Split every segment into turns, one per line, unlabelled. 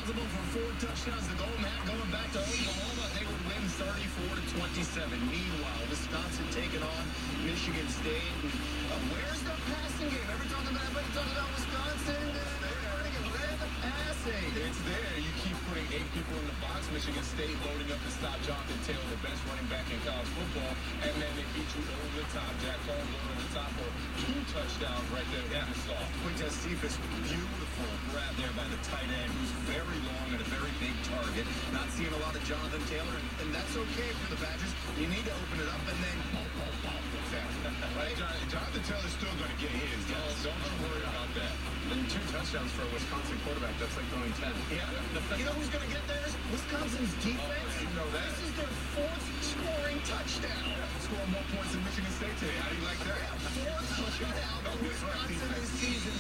responsible for 4 touchdowns. The goal, Matt, going back to Oklahoma, they would win 34-27. Meanwhile, Wisconsin taking on Michigan State. And, where's the passing game? Everybody talking about Wisconsin. Where's the passing?
It's there. You keep putting 8 people in the box. Michigan State loading up to stop Jonathan Taylor, the best running back in college football, and then they beat you over the top. Jack Cohn going over the top for 2 touchdowns right there. Yeah,
Quintez Cephas, beautiful grab there by the tight end, who's very long and a very big target. Not seeing a lot of Jonathan Taylor, and that's okay for the Badgers. You need to open it up and then
right? Jonathan Taylor's still going to get his. Don't you worry about that.
And 2 touchdowns for a Wisconsin quarterback. That's like going 10.
Yeah. You know who's going to get theirs? Wisconsin's defense.
You know that.
This is their 4th scoring touchdown.
Scoring more points than Michigan State today. How do you like that?
4th touchdown for Wisconsin this season,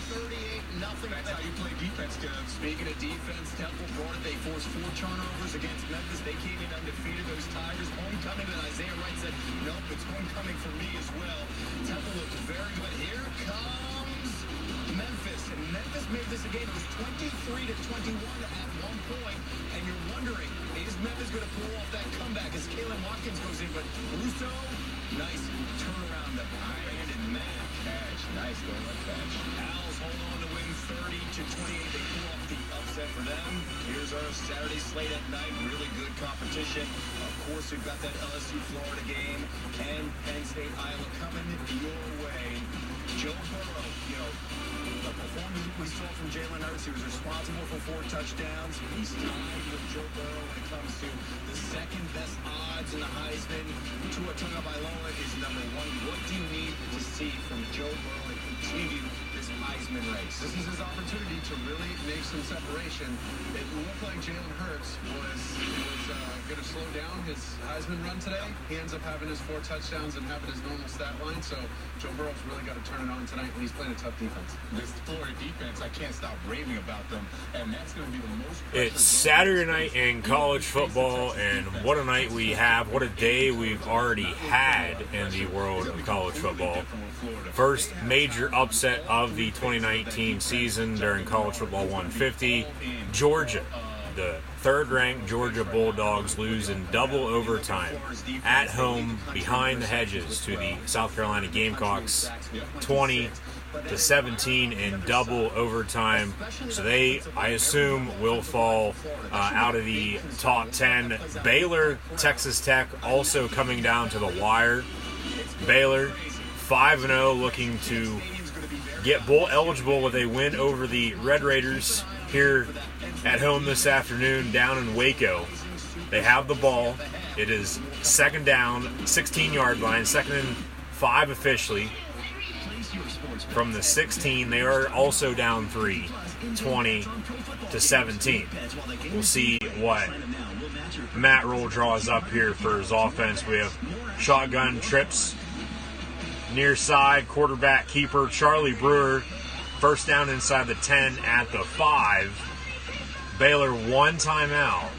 38-0.
That's how you play defense, Gibbs.
Speaking of defense, Temple brought it. They forced 4 turnovers against Memphis. They came in undefeated. Those Tigers, homecoming. And Isaiah Wright said, nope, it's homecoming for me as well. Temple looked very good. Here comes Memphis. And Memphis made this a game. It was 23-21 at one point. And you're wondering, is Memphis going to pull off that comeback as Kalen Watkins goes in? But Russo, nice turnaround to Brandon Mack.
Catch. Nice going catch.
Owls hold on to win 30-28. They pull off the upset for them. Here's our Saturday slate at night. Really good competition. Of course, we've got that LSU-Florida game and Penn State, Iowa coming your way. Joe Burrow, the performance we saw from Jalen Hurts, he was responsible for 4 touchdowns. He's tied with Joe Burrow when it comes to the second best odds in the Heisman. Tua Tagovailoa is number 1. What do you need to see from Joe Burrow to continue this Heisman race?
This is his opportunity to really make some separation. It looked like Jalen Hurts was going to slow down his Heisman run today. He ends up having his 4 touchdowns and having his normal stat line. So Joe Burrow's really got to turn it on tonight when he's playing a tough defense.
This Florida defense, I can't stop raving about them, and that's going to be the most.
It's Saturday night in college football, and what a night we have. What a day we've already had in the world of college football. First major upset of the 2019 season during College Football 150. Georgia, the 3rd-ranked Georgia Bulldogs, lose in double overtime at home behind the hedges to the South Carolina Gamecocks, 20-17 in double overtime. So they, I assume, will fall out of the top 10. Baylor, Texas Tech also coming down to the wire. Baylor 5-0, looking to get bowl eligible with a win over the Red Raiders here at home this afternoon down in Waco. They have the ball. It is 2nd down, 16-yard line, 2nd and 5 officially. From the 16, they are also down 3, 20-17. We'll see what Matt Rule draws up here for his offense. We have shotgun trips, near side, quarterback keeper, Charlie Brewer. 1st down inside the 10 at the 5. Baylor 1 timeout.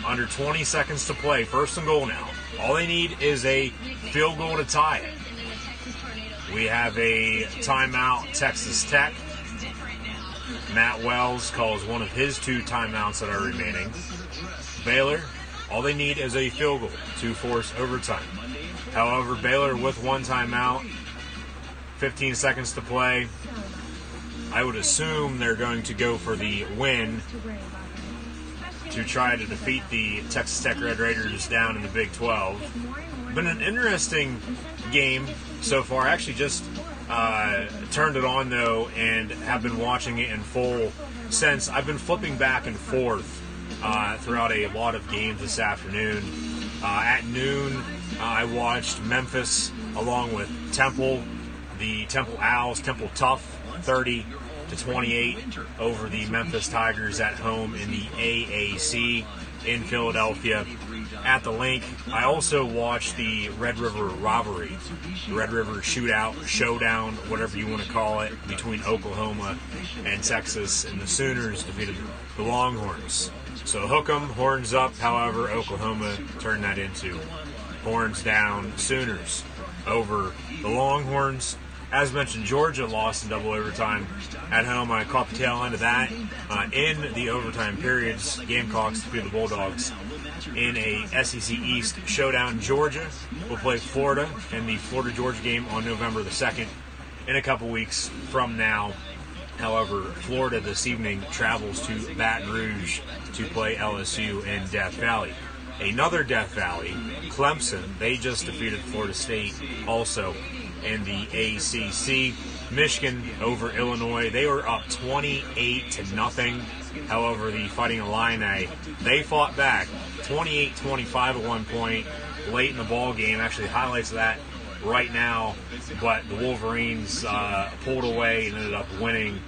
Under 20 seconds to play. 1st and goal now. All they need is a field goal to tie it. We have a timeout, Texas Tech. Matt Wells calls one of his 2 timeouts that are remaining. Baylor, all they need is a field goal to force overtime. However, Baylor with 1 timeout, 15 seconds to play. I would assume they're going to go for the win to try to defeat the Texas Tech Red Raiders down in the Big 12. Been an interesting game so far. I actually just turned it on, though, and have been watching it in full since. I've been flipping back and forth throughout a lot of games this afternoon. At noon, I watched Memphis along with Temple, the Temple Owls, Temple Tough, 30-28 over the Memphis Tigers at home in the AAC in Philadelphia. At the link, I also watched the Red River rivalry, the Red River shootout, showdown, whatever you want to call it, between Oklahoma and Texas, and the Sooners defeated the Longhorns. So hook 'em, horns up. However, Oklahoma turned that into horns down. Sooners over the Longhorns. As mentioned, Georgia lost in double overtime at home. I caught the tail end of that. In the overtime periods, Gamecocks defeated the Bulldogs in a SEC East showdown. Georgia will play Florida in the Florida-Georgia game on November the 2nd in a couple weeks from now. However, Florida this evening travels to Baton Rouge to play LSU in Death Valley. Another Death Valley, Clemson, they just defeated Florida State also in the ACC. Michigan over Illinois, they were up 28-0. However, the Fighting Illini, they fought back 28-25 at one point late in the ball game. Actually, highlights of that right now, but the Wolverines pulled away and ended up winning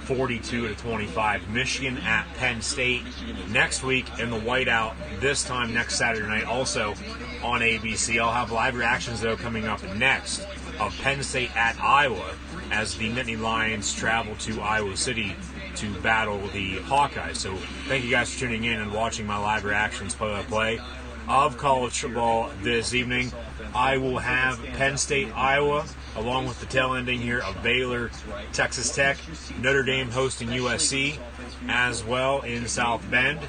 42-25. Michigan at Penn State next week in the whiteout, this time next Saturday night, also on ABC. I'll have live reactions, though, coming up next of Penn State at Iowa as the Nittany Lions travel to Iowa City to battle the Hawkeyes. So thank you guys for tuning in and watching my live reactions play-by-play of college football this evening. I will have Penn State, Iowa, along with the tail ending here of Baylor, Texas Tech, Notre Dame hosting USC, as well in South Bend.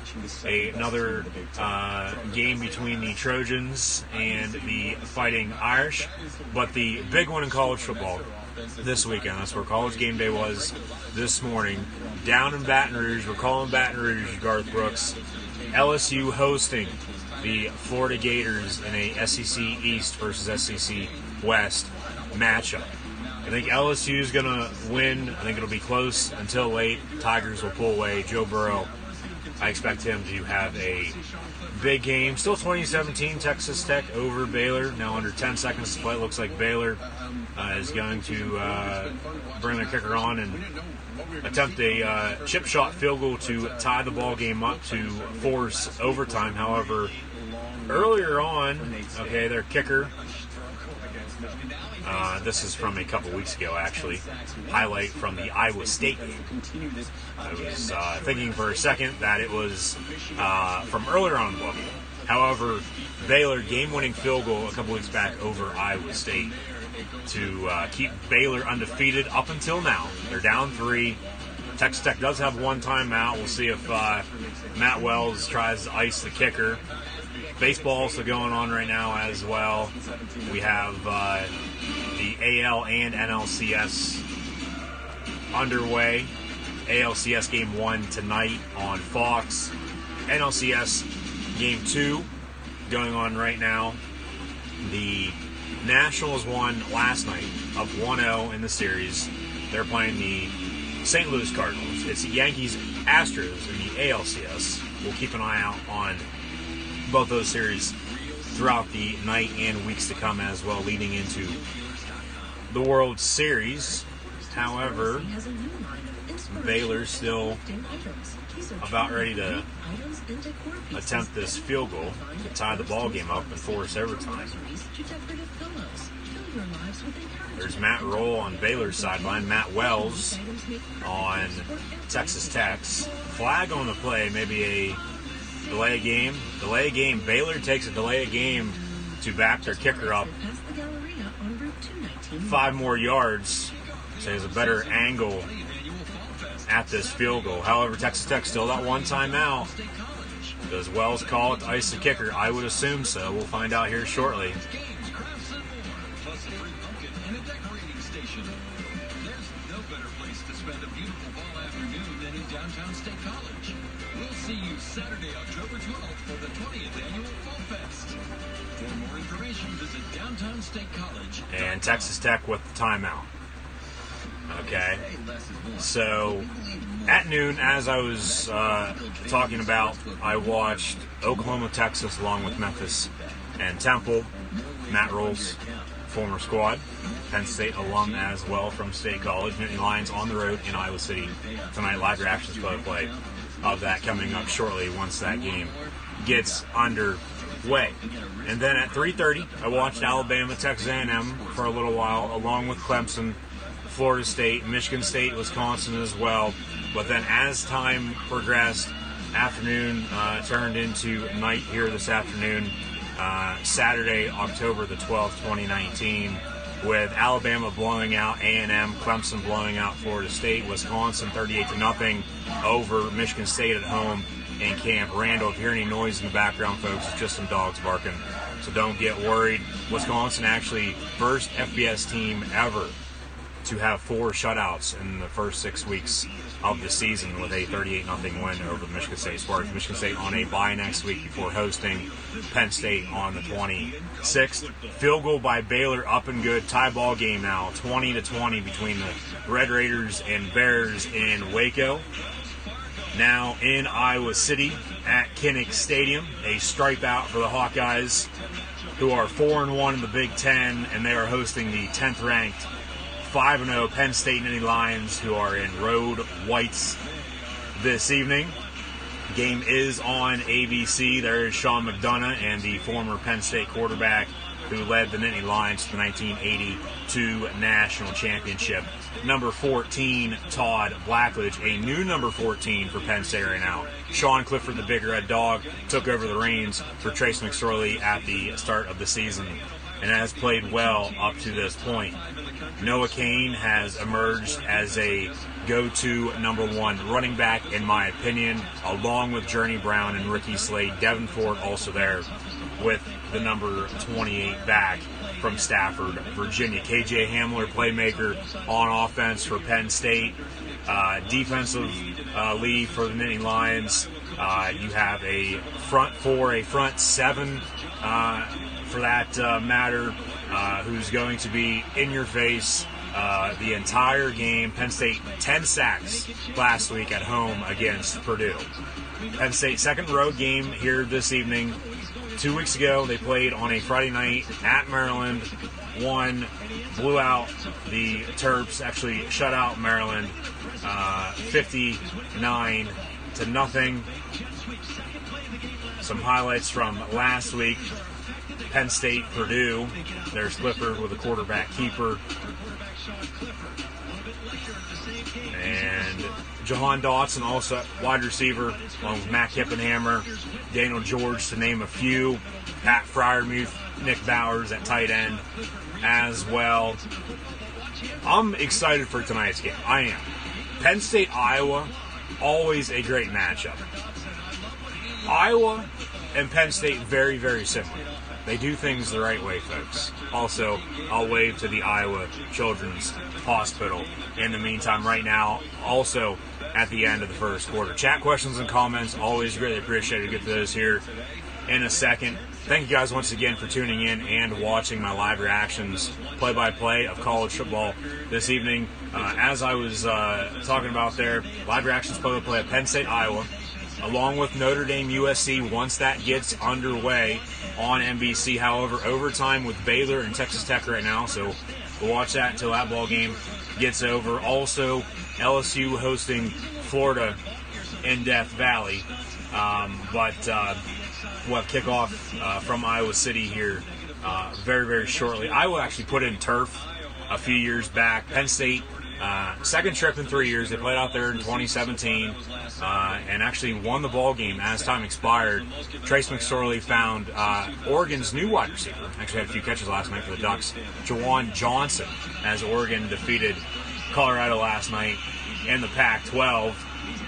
Another game between the Trojans and the Fighting Irish. But the big one in college football this weekend, that's where College Game Day was this morning, down in Baton Rouge. We're calling Baton Rouge, Garth Brooks. LSU hosting the Florida Gators in a SEC East versus SEC West matchup. I think LSU is going to win. I think it'll be close until late. Tigers will pull away. Joe Burrow, I expect him to have a big game. Still 2017, Texas Tech over Baylor. Now under 10 seconds to play. It looks like Baylor is going to bring their kicker on and attempt a chip shot field goal to tie the ball game up to force overtime. However, earlier on, okay, their kicker, this is from a couple weeks ago, actually, highlight from the Iowa State game. I was thinking for a second that it was from earlier on in the ball game. However, Baylor game-winning field goal a couple weeks back over Iowa State to keep Baylor undefeated up until now. They're down 3. Texas Tech does have one timeout. We'll see if Matt Wells tries to ice the kicker. Baseball also going on right now as well. We have the AL and NLCS underway. ALCS Game 1 tonight on Fox. NLCS Game 2 going on right now. The Nationals won last night, up 1-0 in the series. They're playing the St. Louis Cardinals. It's the Yankees-Astros in the ALCS. We'll keep an eye out on both those series throughout the night and weeks to come as well, leading into the World Series. However, Baylor's still about ready to attempt this field goal to tie the ball game up and force overtime. There's Matt Roll on Baylor's sideline, Matt Wells on Texas Tech's. Flag on the play, maybe a delay a game. Delay a game. Baylor takes a delay a game to back their kicker up 5 more yards. So there's a better angle at this field goal. However, Texas Tech still got one timeout. Does Wells call it to ice the kicker? I would assume so. We'll find out here shortly.
See you Saturday, October 12th for the 20th Annual Fall Fest. For more information, visit Downtown State College.
And Texas Tech with the timeout. Okay. So, at noon, as I was talking about, I watched Oklahoma, Texas, along with Memphis and Temple. Matt Roll's former squad. Penn State alum as well from State College. Nittany Lions on the road in Iowa City tonight. Live reactions play of that coming up shortly once that game gets underway. And then at 3:30, I watched Alabama, Texas A&M for a little while, along with Clemson, Florida State, Michigan State, Wisconsin as well. But then as time progressed, afternoon turned into night here this afternoon. Saturday, October the 12th, 2019. with Alabama blowing out A&M, Clemson blowing out Florida State, Wisconsin 38-0 over Michigan State at home in Camp Randall. If you hear any noise in the background, folks, it's just some dogs barking, so don't get worried. Wisconsin actually first FBS team ever to have 4 shutouts in the first 6 weeks of the season with a 38-0 win over the Michigan State Spartans. Michigan State on a bye next week before hosting Penn State on the 26th. Field goal by Baylor up and good. Tie ball game now, 20-20 between the Red Raiders and Bears in Waco. Now in Iowa City at Kinnick Stadium, a stripe out for the Hawkeyes, who are 4-1 in the Big Ten, and they are hosting the 10th ranked 5-0 Penn State Nittany Lions, who are in road whites this evening. Game is on ABC. There is Sean McDonough and the former Penn State quarterback who led the Nittany Lions to the 1982 national championship. Number 14, Todd Blackledge, a new number 14 for Penn State right now. Sean Clifford, the Big Red Dog, took over the reins for Trace McSorley at the start of the season and has played well up to this point. Noah Cain has emerged as a go-to number 1 running back, in my opinion, along with Journey Brown and Ricky Slade. Devin Ford also there with the number 28 back from Stafford, Virginia. KJ Hamler, playmaker on offense for Penn State. Defensive lead for the Nittany Lions. You have a front 4, a front 7 for that matter, who's going to be in your face the entire game. Penn State 10 sacks last week at home against Purdue. Penn State second road game here this evening. 2 weeks ago they played on a Friday night at Maryland, won, blew out the Terps, actually shut out Maryland 59-0. Some highlights from last week. Penn State, Purdue. There's Clifford with a quarterback keeper. And Jahan Dotson, also wide receiver, along with Matt Kippenhammer, Daniel George, to name a few. Pat Fryermuth, Nick Bowers at tight end as well. I'm excited for tonight's game. I am. Penn State, Iowa, always a great matchup. Iowa and Penn State, very, very similar. They do things the right way, folks. Also, I'll wave to the Iowa Children's Hospital in the meantime right now, also at the end of the first quarter. Chat questions and comments, always greatly appreciated. Get to those here in a second. Thank you guys once again for tuning in and watching my live reactions, play-by-play of college football this evening. As I was talking about there, live reactions, play-by-play of Penn State, Iowa, along with Notre Dame, USC, once that gets underway on NBC. However, overtime with Baylor and Texas Tech right now, so we'll watch that until that ball game gets over. Also, LSU hosting Florida in Death Valley, but we'll have kickoff from Iowa City here very, very shortly. Iowa actually put in turf a few years back. Penn State, second trip in 3 years. They played out there in 2017 and actually won the ball game as time expired. Trace McSorley found Oregon's new wide receiver. Actually had a few catches last night for the Ducks. Jawan Johnson, as Oregon defeated Colorado last night in the Pac-12.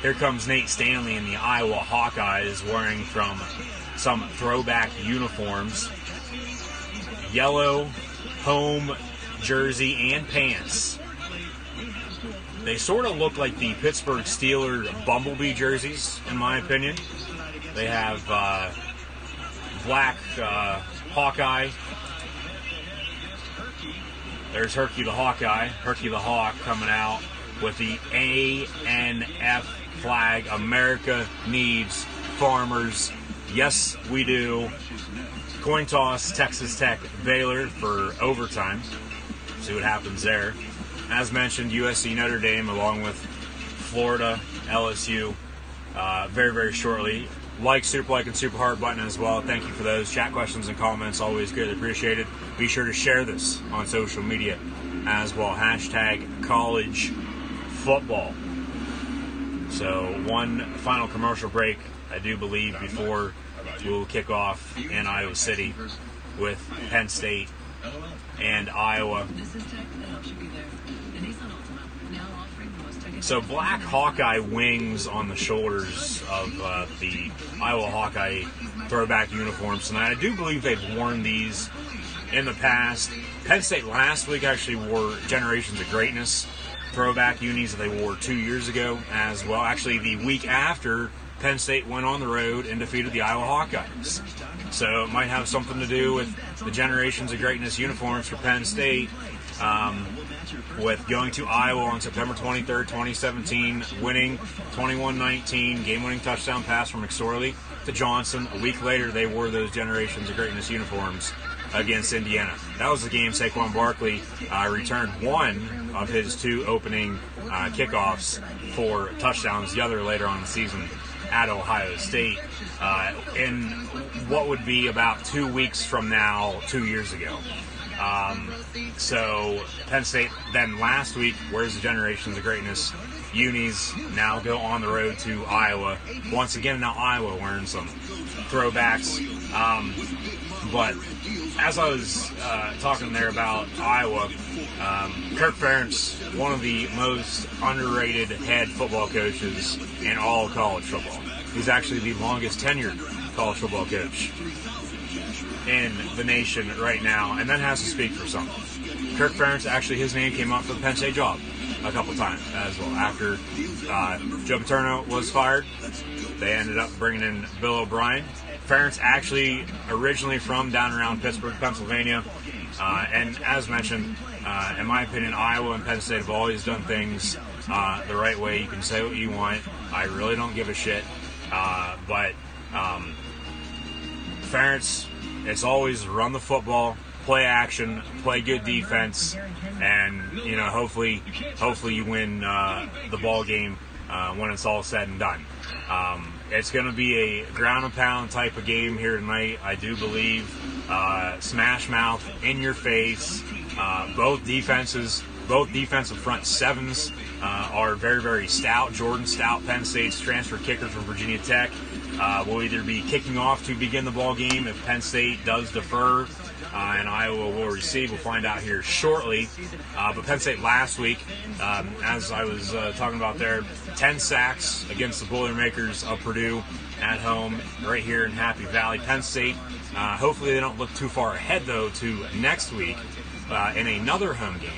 Here comes Nate Stanley in the Iowa Hawkeyes, wearing from some throwback uniforms. Yellow home jersey and pants. They sort of look like the Pittsburgh Steelers Bumblebee jerseys, in my opinion. They have black Hawkeye. There's Herky the Hawkeye, Herky the Hawk coming out with the ANF flag. America needs farmers. Yes, we do. Coin toss, Texas Tech, Baylor for overtime. See what happens there. As mentioned, USC, Notre Dame, along with Florida, LSU, very, very shortly. Super like, and super heart button as well. Thank you for those. Chat questions and comments, always greatly appreciated. Be sure to share this on social media as well. # college football. So one final commercial break, I do believe, before we'll kick off in Iowa City with Penn State and Iowa. So black Hawkeye wings on the shoulders of the Iowa Hawkeye throwback uniforms tonight. I do believe they've worn these in the past. Penn State last week actually wore Generations of Greatness throwback unis that they wore 2 years ago as well. Actually, the week after, Penn State went on the road and defeated the Iowa Hawkeyes. So it might have something to do with the Generations of Greatness uniforms for Penn State, with going to Iowa on September 23rd, 2017, winning 21-19, game-winning touchdown pass from McSorley to Johnson. A week later, they wore those Generations of Greatness uniforms against Indiana. That was the game Saquon Barkley returned one of his 2 opening kickoffs for touchdowns, the other later on in the season at Ohio State, in what would be about 2 weeks from now, 2 years ago. So Penn State then last week wears the Generations of Greatness unis, now go on the road to Iowa. Once again, now Iowa wearing some throwbacks. But as I was talking there about Iowa, Kirk Ferentz, one of the most underrated head football coaches in all of college football. He's actually the longest tenured college football coach in the nation right now, and that has to speak for something. Kirk Ferentz, actually, his name came up for the Penn State job a couple times as well. After Joe Paterno was fired, they ended up bringing in Bill O'Brien. Ferentz actually originally from down around Pittsburgh, Pennsylvania, and as mentioned, in my opinion, Iowa and Penn State have always done things the right way. You can say what you want. I really don't give a shit. But Ferentz, it's always run the football, play action, play good defense, and hopefully you win the ball game when it's all said and done. It's going to be a ground and pound type of game here tonight. I do believe smash mouth, in your face. Both defensive front sevens are very, very stout. Jordan Stout, Penn State's transfer kicker from Virginia Tech, will either be kicking off to begin the ball game if Penn State does defer, and Iowa will receive. We'll find out here shortly. But Penn State last week, as I was talking about there, 10 sacks against the Boilermakers of Purdue at home right here in Happy Valley. Penn State, hopefully they don't look too far ahead, though, to next week in another home game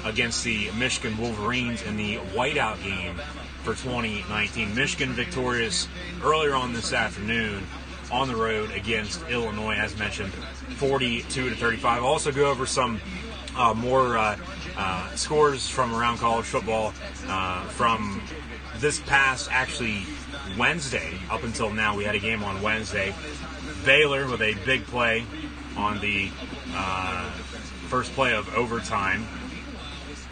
against the Michigan Wolverines in the whiteout game for 2019. Michigan victorious earlier on this afternoon on the road against Illinois, as mentioned, 42-35. I'll also go over some more scores from around college football from this past, actually, Wednesday. Up until now, we had a game on Wednesday. Baylor with a big play on the first play of overtime.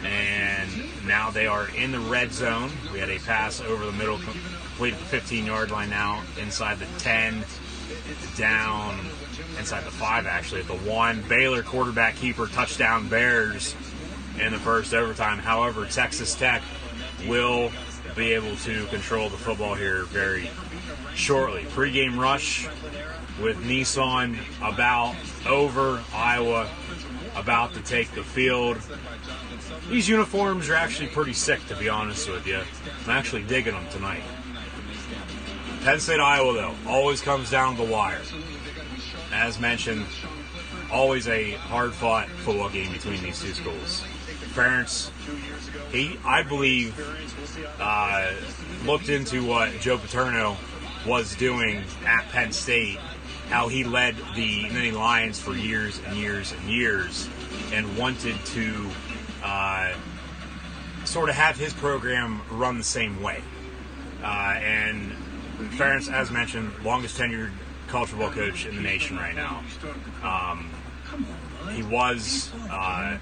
And now they are in the red zone. We had a pass over the middle, completed the 15-yard line now, inside the 10, down inside the 5, actually, at the 1. Baylor quarterback keeper, touchdown Bears in the first overtime. However, Texas Tech will be able to control the football here very shortly. Pre-game rush with Nissan about over, Iowa about to take the field. These uniforms are actually pretty sick, to be honest with you. I'm actually digging them tonight. Penn State, Iowa, though, always comes down to the wire. As mentioned, always a hard-fought football game between these two schools. Ferentz, I believe, looked into what Joe Paterno was doing at Penn State, how he led the Nittany Lions for years and years and years, and wanted to sort of have his program run the same way. And Ferentz, as mentioned, longest tenured college football coach in the nation right now. He was, I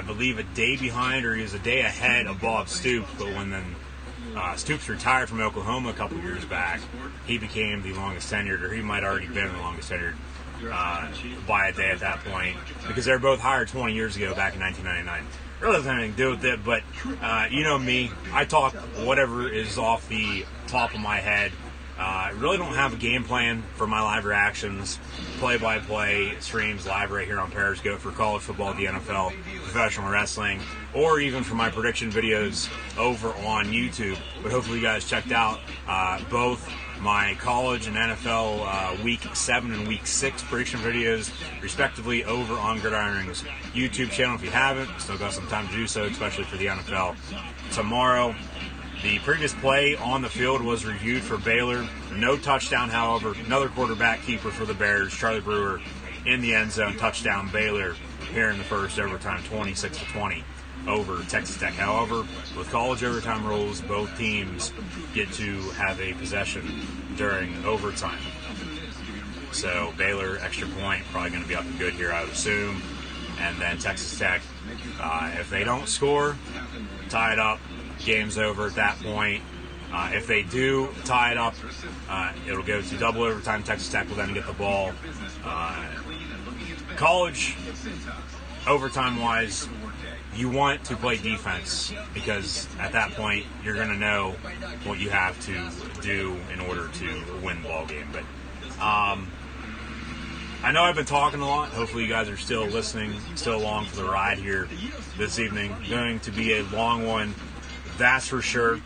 believe, a day behind, or he was a day ahead of Bob Stoops, but when then Stoops retired from Oklahoma a couple years back, he became the longest tenured, or he might already been the longest tenured by a day at that point, because they were both hired 20 years ago, back in 1999. Really doesn't have anything to do with it, but you know me, I talk whatever is off the top of my head. I really don't have a game plan for my live reactions, play-by-play streams live right here on Periscope for college football, the NFL, professional wrestling, or even for my prediction videos over on YouTube. But hopefully you guys checked out both my college and NFL Week 7 and Week 6 prediction videos, respectively, over on Gridiron Ring's YouTube channel. If you haven't, still got some time to do so, especially for the NFL. Tomorrow, the previous play on the field was reviewed for Baylor. No touchdown, however. Another quarterback keeper for the Bears, Charlie Brewer, in the end zone. Touchdown Baylor here in the first overtime, 26-20 over Texas Tech. However, with college overtime rules, both teams get to have a possession during overtime. So Baylor, extra point, probably going to be up and good here, I would assume. And then Texas Tech, if they don't score, tie it up. Game's over at that point. If they do tie it up, it'll go to double overtime. Texas Tech will then get the ball. College, overtime-wise, you want to play defense because at that point you're going to know what you have to do in order to win the ball game. But I know I've been talking a lot. Hopefully you guys are still listening, still along for the ride here this evening. Going to be a long one. That's for sure.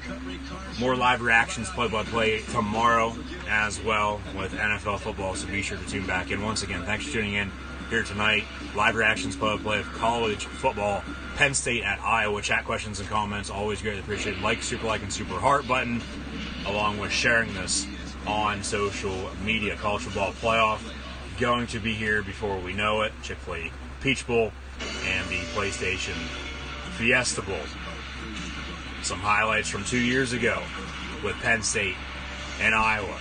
More live reactions, play-by-play tomorrow as well with NFL football, so be sure to tune back in. Once again, thanks for tuning in here tonight. Live reactions, play-by-play of college football, Penn State at Iowa. Chat questions and comments, always greatly appreciated. Like, and super heart button, along with sharing this on social media. College football playoff going to be here before we know it. Chick-fil-A Peach Bowl and the PlayStation Fiesta Bowl. Some highlights from 2 years ago with Penn State and Iowa.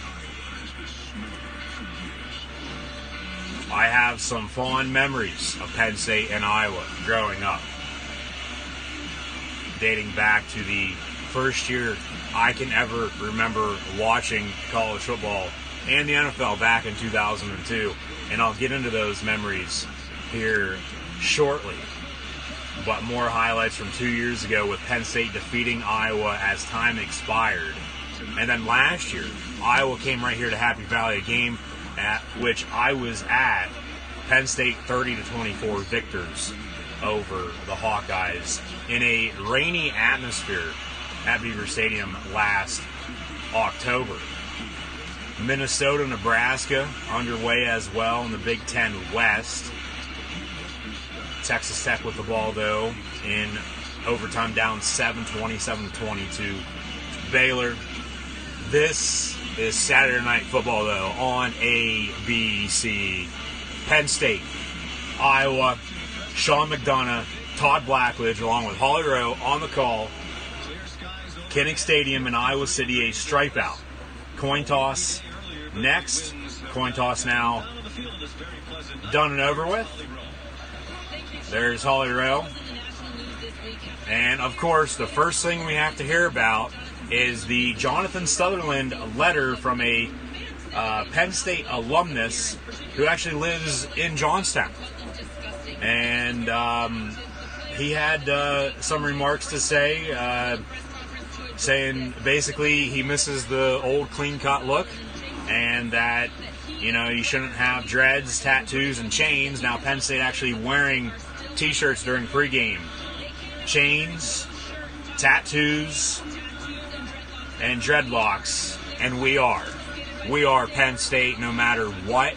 I have some fond memories of Penn State and Iowa growing up, dating back to the first year I can ever remember watching college football and the NFL back in 2002, and I'll get into those memories here shortly. But more highlights from 2 years ago with Penn State defeating Iowa as time expired. And then last year, Iowa came right here to Happy Valley, a game at which I was at. Penn State 30-24 victors over the Hawkeyes in a rainy atmosphere at Beaver Stadium last October. Minnesota, Nebraska underway as well in the Big Ten West. Texas Tech with the ball, though, in overtime down 7, 27-22. Baylor. This is Saturday Night Football, though, on ABC. Penn State, Iowa, Sean McDonough, Todd Blackledge, along with Holly Rowe on the call. Kinnick Stadium in Iowa City, a stripe out. Coin toss next. Coin toss now done and over with. There's Holly Rowe. And, of course, the first thing we have to hear about is the Jonathan Sutherland letter from a Penn State alumnus who actually lives in Johnstown. And he had some remarks to say, saying basically he misses the old clean-cut look and that, you know, you shouldn't have dreads, tattoos, and chains. Now Penn State actually wearing T-shirts during pregame. Chains, tattoos, and dreadlocks. And we are Penn State no matter what.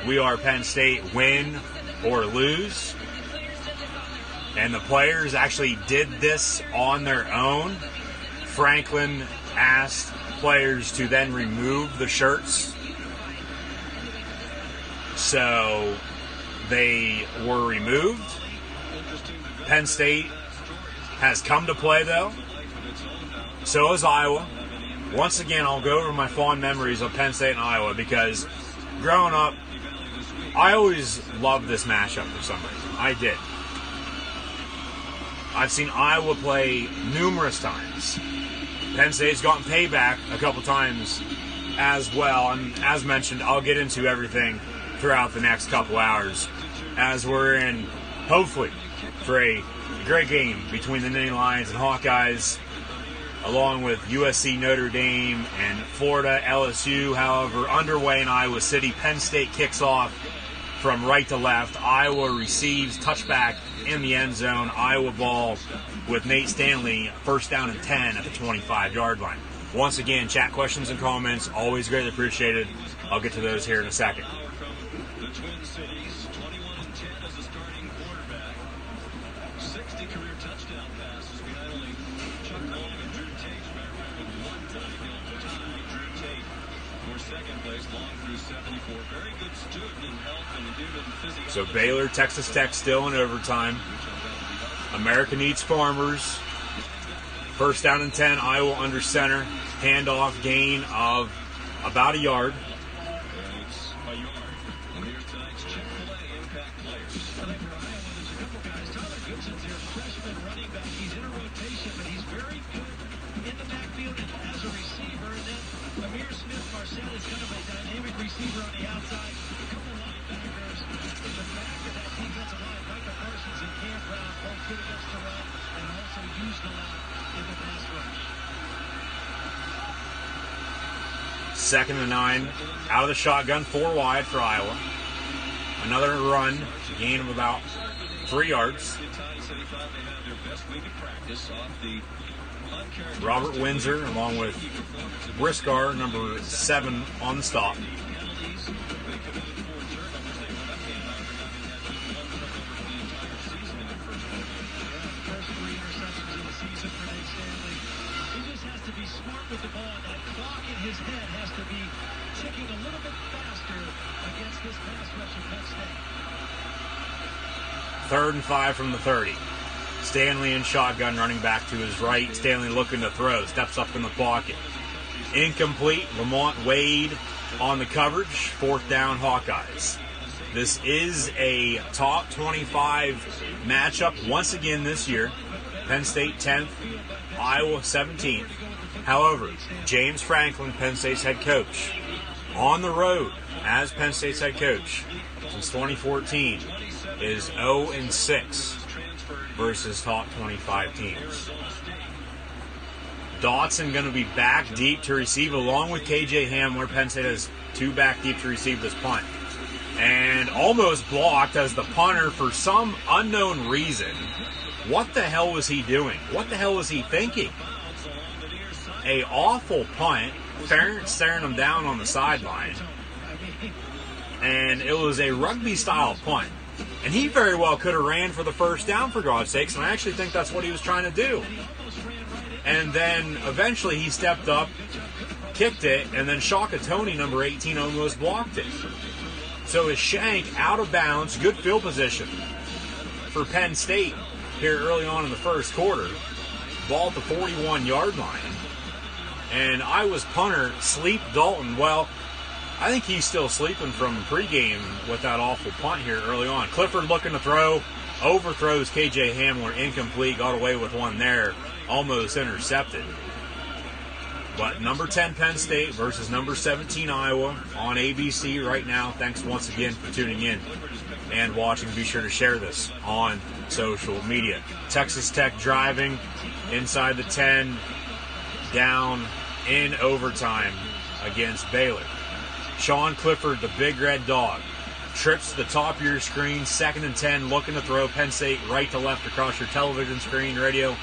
We are Penn State, win or lose. And the players actually did this on their own. Franklin asked players to then remove the shirts. So they were removed. Penn State has come to play, though. So has Iowa. Once again, I'll go over my fond memories of Penn State and Iowa because growing up, I always loved this matchup for some reason. I did. I've seen Iowa play numerous times. Penn State's gotten payback a couple times as well. And as mentioned, I'll get into everything throughout the next couple hours as we're in, hopefully, for a great game between the Nittany Lions and Hawkeyes. along with USC, Notre Dame, and Florida, LSU. However, underway in Iowa City, Penn State kicks off from right to left. Iowa receives, touchback in the end zone. Iowa ball with Nate Stanley, first down and 10 at the 25-yard line. Once again, chat questions and comments, always greatly appreciated. I'll get to those here in a second.
The Twin Cities, 21-10 as a starting quarterback. 60 career touchdown passes behind only Chuck Long and Drew Tate. With one time, Drew Tate for second place. Long through 74. Very good student in health and human physiology.
So Baylor, Texas Tech still in overtime. America needs farmers. First down and 10, Iowa under center. Handoff, gain of about a yard.
It's a yard. And here's tonight's Chick-fil-A impact players. I think for Iowa, there's a couple guys. Tyler Goodson's their freshman running back. He's in a rotation, but he's very good in the backfield and as a receiver. And then Amir Smith-Marcel is kind of a dynamic receiver on the outside. A couple linebackers. But the fact that that defensive line, Micah Parsons and Cam Brown, both good against the run and also used a lot in the pass rush.
Second and 9, out of the shotgun, 4 wide for Iowa. Another run, gain of about 3 yards. Robert Windsor, along with Briscar, number 7, on the stop.
With the ball, that clock in his head has to be ticking a little bit faster against this pass rush of Penn State.
3rd and 5 from the 30. Stanley in shotgun, running back to his right. Stanley looking to throw, steps up in the pocket. Incomplete. Lamont Wade on the coverage. 4th down, Hawkeyes. This is a top 25 matchup once again this year. Penn State 10th, Iowa 17th. However, James Franklin, Penn State's head coach, on the road as Penn State's head coach since 2014, is 0-6 versus top 25 teams. Dotson going to be back deep to receive along with KJ Hamler. Penn State has 2 back deep to receive this punt. And almost blocked as the punter, for some unknown reason. What the hell was he doing? What the hell was he thinking? A awful punt. Ferentz staring him down on the sideline. And it was a rugby-style punt. And he very well could have ran for the first down, for God's sakes, and I actually think that's what he was trying to do. And then eventually he stepped up, kicked it, and then Shaka Tony, number 18, almost blocked it. So his shank out of bounds, good field position for Penn State here early on in the first quarter. Ball at the 41-yard line. And Iowa's punter, Sleep Dalton, well, I think he's still sleeping from pregame with that awful punt here early on. Clifford looking to throw, overthrows KJ Hamler, incomplete, got away with one there, almost intercepted. But number 10 Penn State versus number 17 Iowa on ABC right now. Thanks once again for tuning in and watching. Be sure to share this on social media. Texas Tech driving inside the 10, down in overtime against Baylor. Sean Clifford, the big red dog, trips to the top of your screen, 2nd and 10, looking to throw. Penn State right to left across your television screen, radio,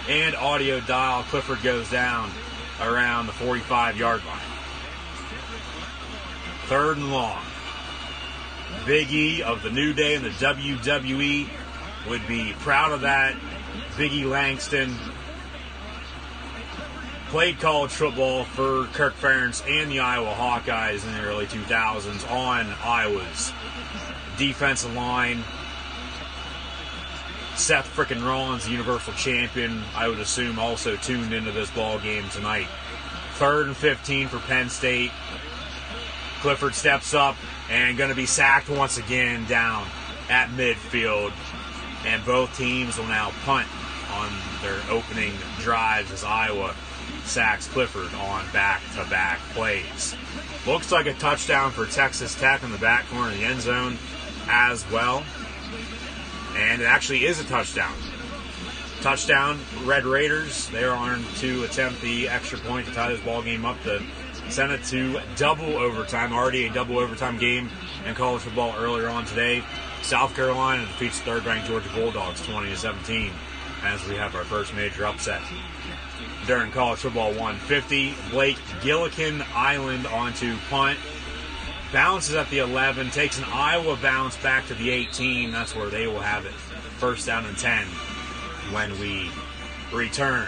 and audio dial. Clifford goes down around the 45-yard line. 3rd and long. Big E of the New Day in the WWE would be proud of that. Big E Langston played college football for Kirk Ferentz and the Iowa Hawkeyes in the early 2000s on Iowa's defensive line. Seth frickin' Rollins, the Universal Champion, I would assume also tuned into this ball game tonight. 3rd and 15 for Penn State. Clifford steps up and going to be sacked once again down at midfield. And both teams will now punt on their opening drives as Iowa sacks Clifford on back-to-back plays. Looks like a touchdown for Texas Tech in the back corner of the end zone as well. And it actually is a touchdown. Touchdown, Red Raiders. They're on to attempt the extra point to tie this ball game up to send it to double overtime. Already a double overtime game in college football earlier on today. South Carolina defeats third-ranked Georgia Bulldogs 20-17 as we have our first major upset during college football 150. Blake Gillikin Island onto punt. Bounces at the 11, takes an Iowa bounce back to the 18. That's where they will have it. First down and 10 when we return.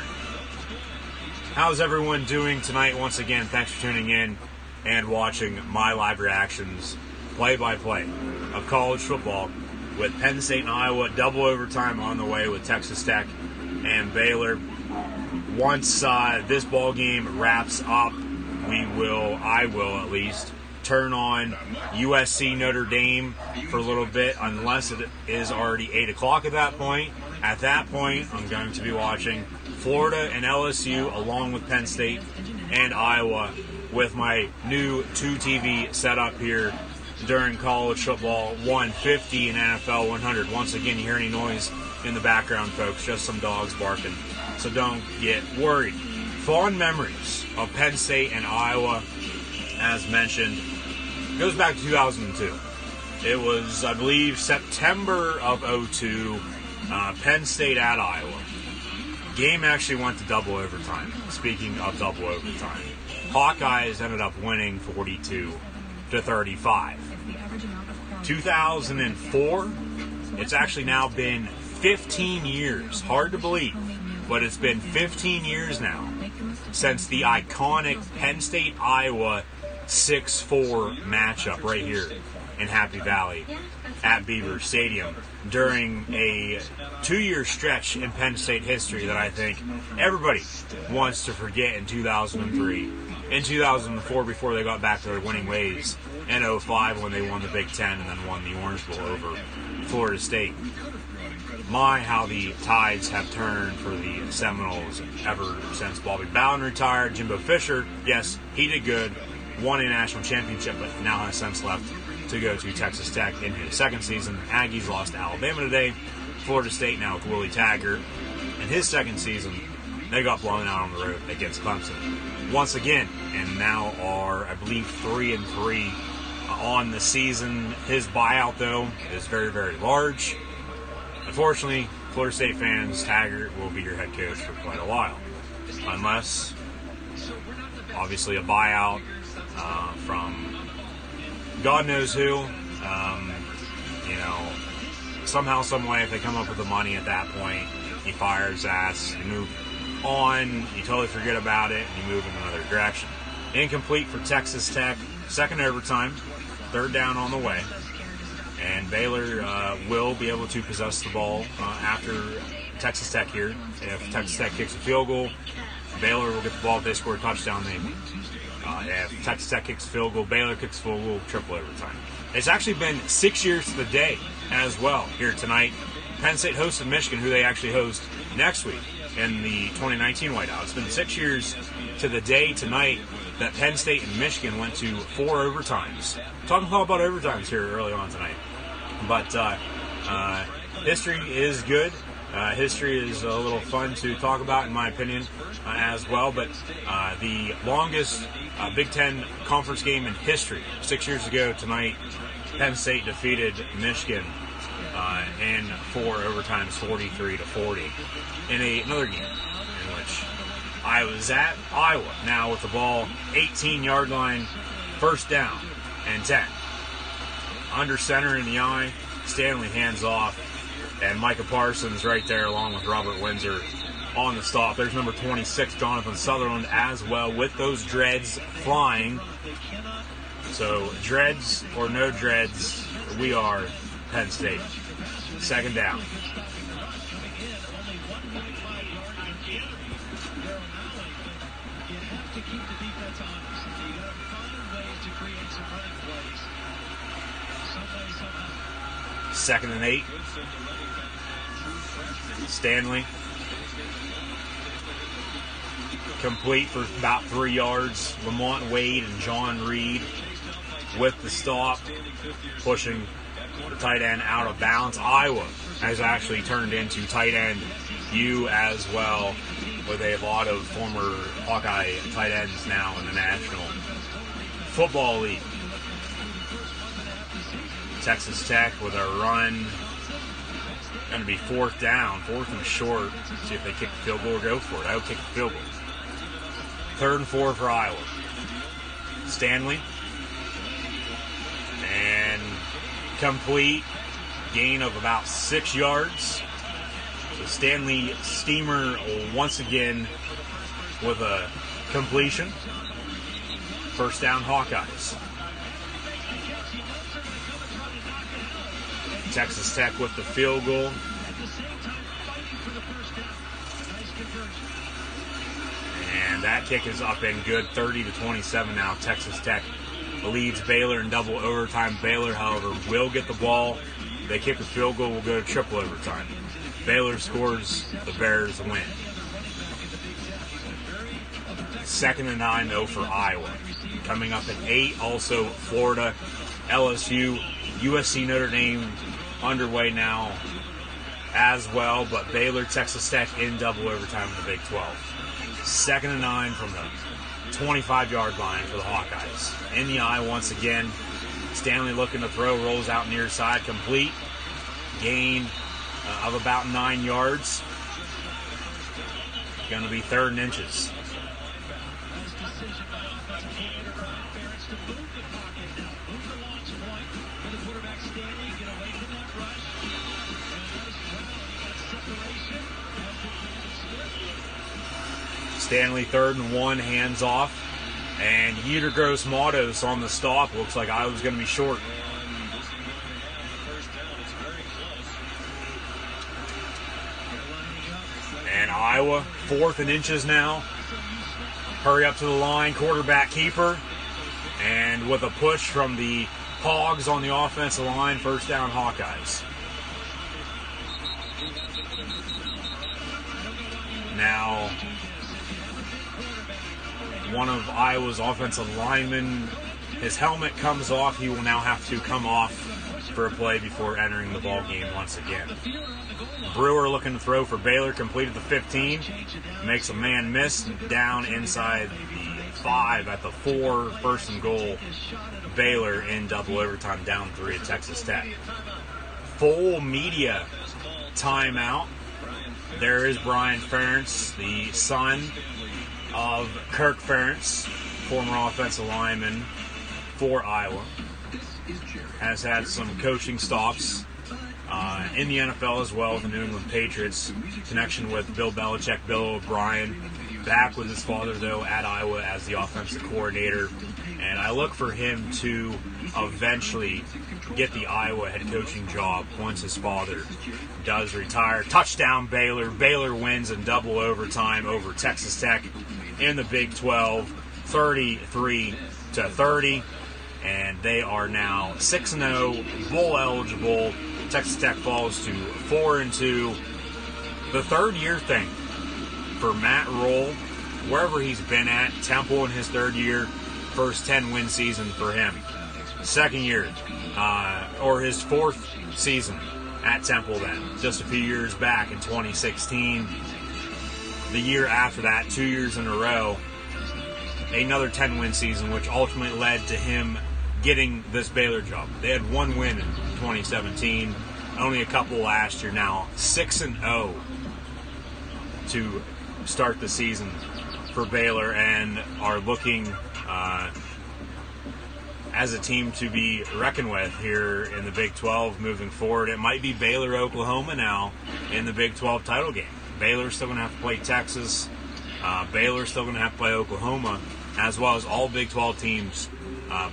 How's everyone doing tonight? Once again, thanks for tuning in and watching my live reactions, play-by-play of college football with Penn State and Iowa. Double overtime on the way with Texas Tech and Baylor. Once this ball game wraps up, I will at least, turn on USC Notre Dame for a little bit, unless it is already 8 o'clock at that point. At that point, I'm going to be watching Florida and LSU along with Penn State and Iowa with my new 2TV setup here during college football 150 and NFL 100. Once again, you hear any noise in the background, folks, just some dogs barking, so don't get worried. Fond memories of Penn State and Iowa, as mentioned, goes back to 2002. It was, I believe, September of 2002, Penn State at Iowa. Game actually went to double overtime. Speaking of double overtime, Hawkeyes ended up winning 42-35. 2004, it's actually now been 15 years. Hard to believe, but it's been 15 years now since the iconic Penn State-Iowa 6-4 matchup right here in Happy Valley at Beaver Stadium during a 2-year stretch in Penn State history that I think everybody wants to forget in 2003. In 2004, before they got back to their winning ways, in 2005 when they won the Big Ten and then won the Orange Bowl over Florida State. My, how the tides have turned for the Seminoles ever since Bobby Bowden retired. Jimbo Fisher, yes, he did good, won a national championship, but now has since left to go to Texas Tech in his second season. Aggies lost to Alabama today. Florida State now with Willie Taggart. In his second season, they got blown out on the road against Clemson once again, and now are, I believe, 3-3 on the season. His buyout, though, is very, very large. Unfortunately, Florida State fans, Taggart will be your head coach for quite a while, unless, obviously, a buyout from God knows who. Somehow, some way, if they come up with the money at that point, he fires his ass, you move on, you totally forget about it, and you move in another direction. Incomplete for Texas Tech, second overtime, third down on the way. And Baylor will be able to possess the ball after Texas Tech here. If Texas Tech kicks a field goal, Baylor will get the ball. If they score a touchdown, maybe. If Texas Tech kicks a field goal, Baylor kicks a field goal, triple overtime. It's actually been 6 years to the day as well here tonight. Penn State hosted Michigan, who they actually host next week in the 2019 Whiteout. It's been 6 years to the day tonight that Penn State and Michigan went to 4 overtimes. Talking all about overtimes here early on tonight. But history is good. History is a little fun to talk about, in my opinion, as well. But the longest Big Ten conference game in history, 6 years ago tonight, Penn State defeated Michigan in 4 overtimes, 43-40, in another game in which I was at Iowa. Now with the ball, 18-yard line, first down and 10. Under center in the eye, Stanley hands off, and Micah Parsons right there along with Robert Windsor on the stop. There's number 26, Jonathan Sutherland, as well, with those dreads flying. So dreads or no dreads, we are Penn State. Second down. Second and 8. Stanley. Complete for about 3 yards. Lamont Wade and John Reed with the stop, pushing tight end out of bounds. Iowa has actually turned into tight end U as well, where they have a lot of former Hawkeye tight ends now in the National Football League. Texas Tech with a run. Going to be fourth down, fourth and short. See if they kick the field goal or go for it. I would kick the field goal. 3rd and 4 for Iowa. Stanley. And complete. Gain of about 6 yards. So Stanley Steamer once again with a completion. First down Hawkeyes. Texas Tech with the field goal. And that kick is up and good. 30-27 now. Texas Tech leads Baylor in double overtime. Baylor, however, will get the ball. They kick a field goal, will go to triple overtime. Baylor scores, the Bears win. 2nd and 9, though, for Iowa. Coming up at 8, also Florida, LSU, USC, Notre Dame underway now as well, but Baylor, Texas Tech in double overtime in the Big 12. 2nd and 9 from the 25-yard line for the Hawkeyes. In the eye once again. Stanley looking to throw, rolls out near side, complete. Gain of about 9 yards. Going to be 3rd and inches. Stanley 3rd and 1, hands off. And Yeter Gross Matos on the stop. Looks like Iowa's going to be short. And Iowa, 4th and inches now. Hurry up to the line, quarterback keeper. And with a push from the Hogs on the offensive line, first down Hawkeyes. Now, one of Iowa's offensive linemen, his helmet comes off. He will now have to come off for a play before entering the ball game once again. Brewer looking to throw for Baylor, completed the 15, makes a man miss down inside the 5 at the 4, 1st and goal. Baylor in double overtime, down 3 at Texas Tech. Full media timeout. There is Brian Ferentz, the son of Kirk Ferentz, former offensive lineman for Iowa. Has had some coaching stops in the NFL as well with the New England Patriots. Connection with Bill Belichick, Bill O'Brien. Back with his father, though, at Iowa as the offensive coordinator. And I look for him to eventually get the Iowa head coaching job once his father does retire. Touchdown Baylor. Baylor wins in double overtime over Texas Tech in the Big 12, 33-30. And they are now 6-0, bowl eligible. Texas Tech falls to 4-2. The 3rd year thing for Matt Roll, wherever he's been at, Temple in his 3rd year, first 10-win season for him. 2nd year, or his 4th season at Temple then, just a few years back in 2016. The year after that, 2 years in a row, another 10-win season, which ultimately led to him getting this Baylor job. They had 1 win in 2017, only a couple last year. Now 6-0 to start the season for Baylor, and are looking as a team to be reckoned with here in the Big 12 moving forward. It might be Baylor, Oklahoma now in the Big 12 title game. Baylor's still going to have to play Texas. Baylor's still going to have to play Oklahoma, as well as all Big 12 teams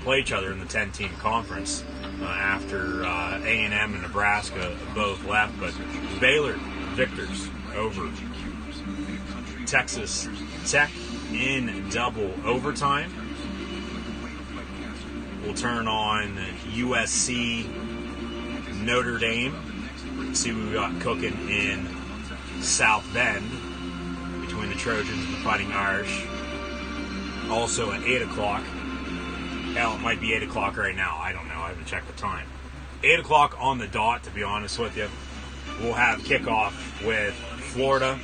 play each other in the 10-team conference after A&M and Nebraska both left. But Baylor victors over Texas Tech in double overtime. We'll turn on USC Notre Dame. See what we got cooking in South Bend between the Trojans and the Fighting Irish. Also at 8 o'clock. Hell, it might be 8 o'clock right now. I don't know. I haven't checked the time. 8 o'clock on the dot, to be honest with you. We'll have kickoff with Florida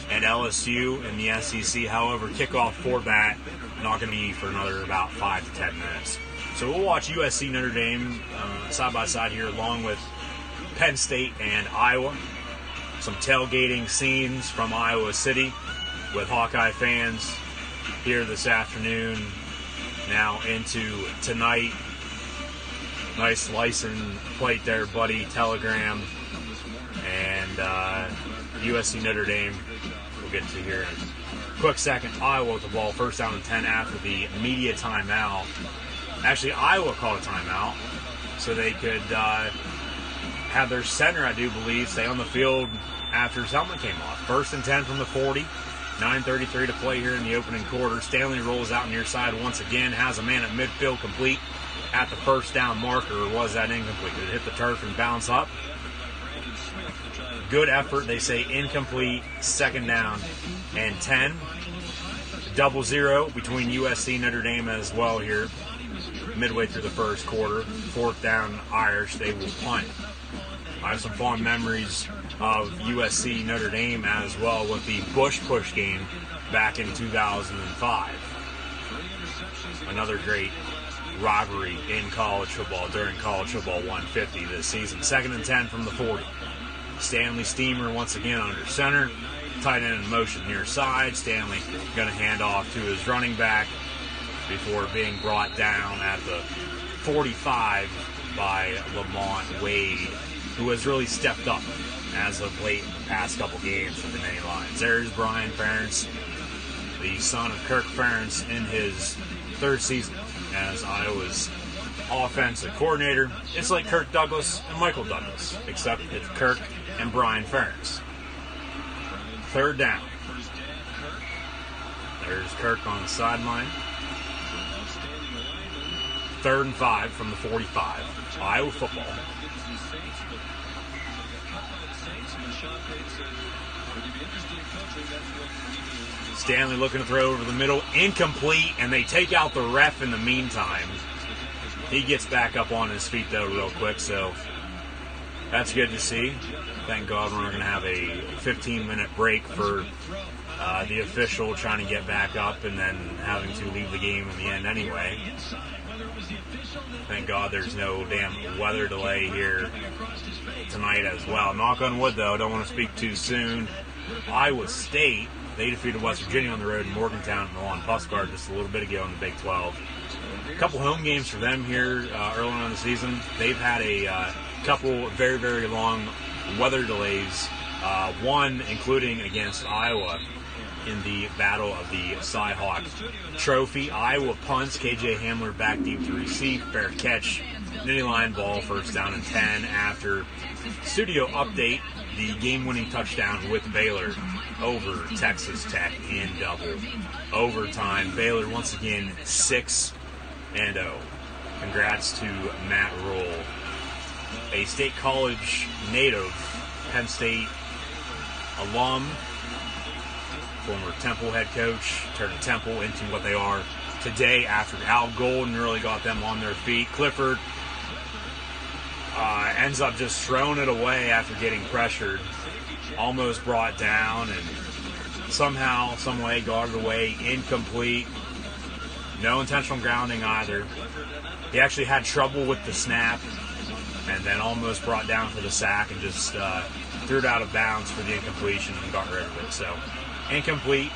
and LSU in the SEC. However, kickoff for that not going to be for another about 5 to 10 minutes. So we'll watch USC Notre Dame side by side here, along with Penn State and Iowa. Some tailgating scenes from Iowa City with Hawkeye fans here this afternoon. Now into tonight. Nice license plate there, buddy. Telegram. And USC Notre Dame. We'll get to here in a quick second. Iowa with the ball, first down and 10 after the media timeout. Actually, Iowa called a timeout so they could have their center, I do believe, stay on the field after his helmet came off. First and 10 from the 40. 9:33 to play here in the opening quarter. Stanley rolls out near side once again, has a man at midfield complete at the first down marker. Or was that incomplete? Did it hit the turf and bounce up? Good effort. They say incomplete. Second down and 10. 0-0 between USC and Notre Dame as well here. Midway through the first quarter. Fourth down, Irish. They will punt. I have some fond memories of USC Notre Dame as well with the Bush Push game back in 2005. Another great rivalry in college football during College Football 150 this season. Second and 10 from the 40. Stanley Steamer once again under center. Tight end in motion near side. Stanley going to hand off to his running back before being brought down at the 45 by Lamont Wade, who has really stepped up as of late in the past couple games for the Many Lions. There's Brian Ferentz, the son of Kirk Ferentz, in his third season as Iowa's offensive coordinator. It's like Kirk Douglas and Michael Douglas, except it's Kirk and Brian Ferentz. Third down. There's Kirk on the sideline. 3rd and 5 from the 45. Iowa football. Stanley looking to throw over the middle. Incomplete, and they take out the ref in the meantime. He gets back up on his feet, though, real quick, so that's good to see. Thank God we're going to have a 15-minute break for the official trying to get back up and then having to leave the game in the end anyway. Thank God there's no damn weather delay here tonight as well. Knock on wood, though. Don't want to speak too soon. Iowa State, they defeated West Virginia on the road in Morgantown and Milan Puskar just a little bit ago in the Big 12. A couple home games for them here early on in the season. They've had a couple very, very long weather delays, one including against Iowa in the Battle of the Cy-Hawk Trophy. Iowa punts, KJ Hamler back deep to receive, fair catch, Nittany Lion ball, first down and 10 after studio update, the game-winning touchdown with Baylor over Texas Tech in double overtime. Baylor once again 6-0. Congrats to Matt Rule, a State College native, Penn State alum, former Temple head coach, turned Temple into what they are today after Al Golden really got them on their feet. Clifford ends up just throwing it away after getting pressured, almost brought down, and somehow, some way got it away, incomplete. No intentional grounding either. He actually had trouble with the snap and then almost brought down for the sack and just threw it out of bounds for the incompletion and got rid of it. So, incomplete.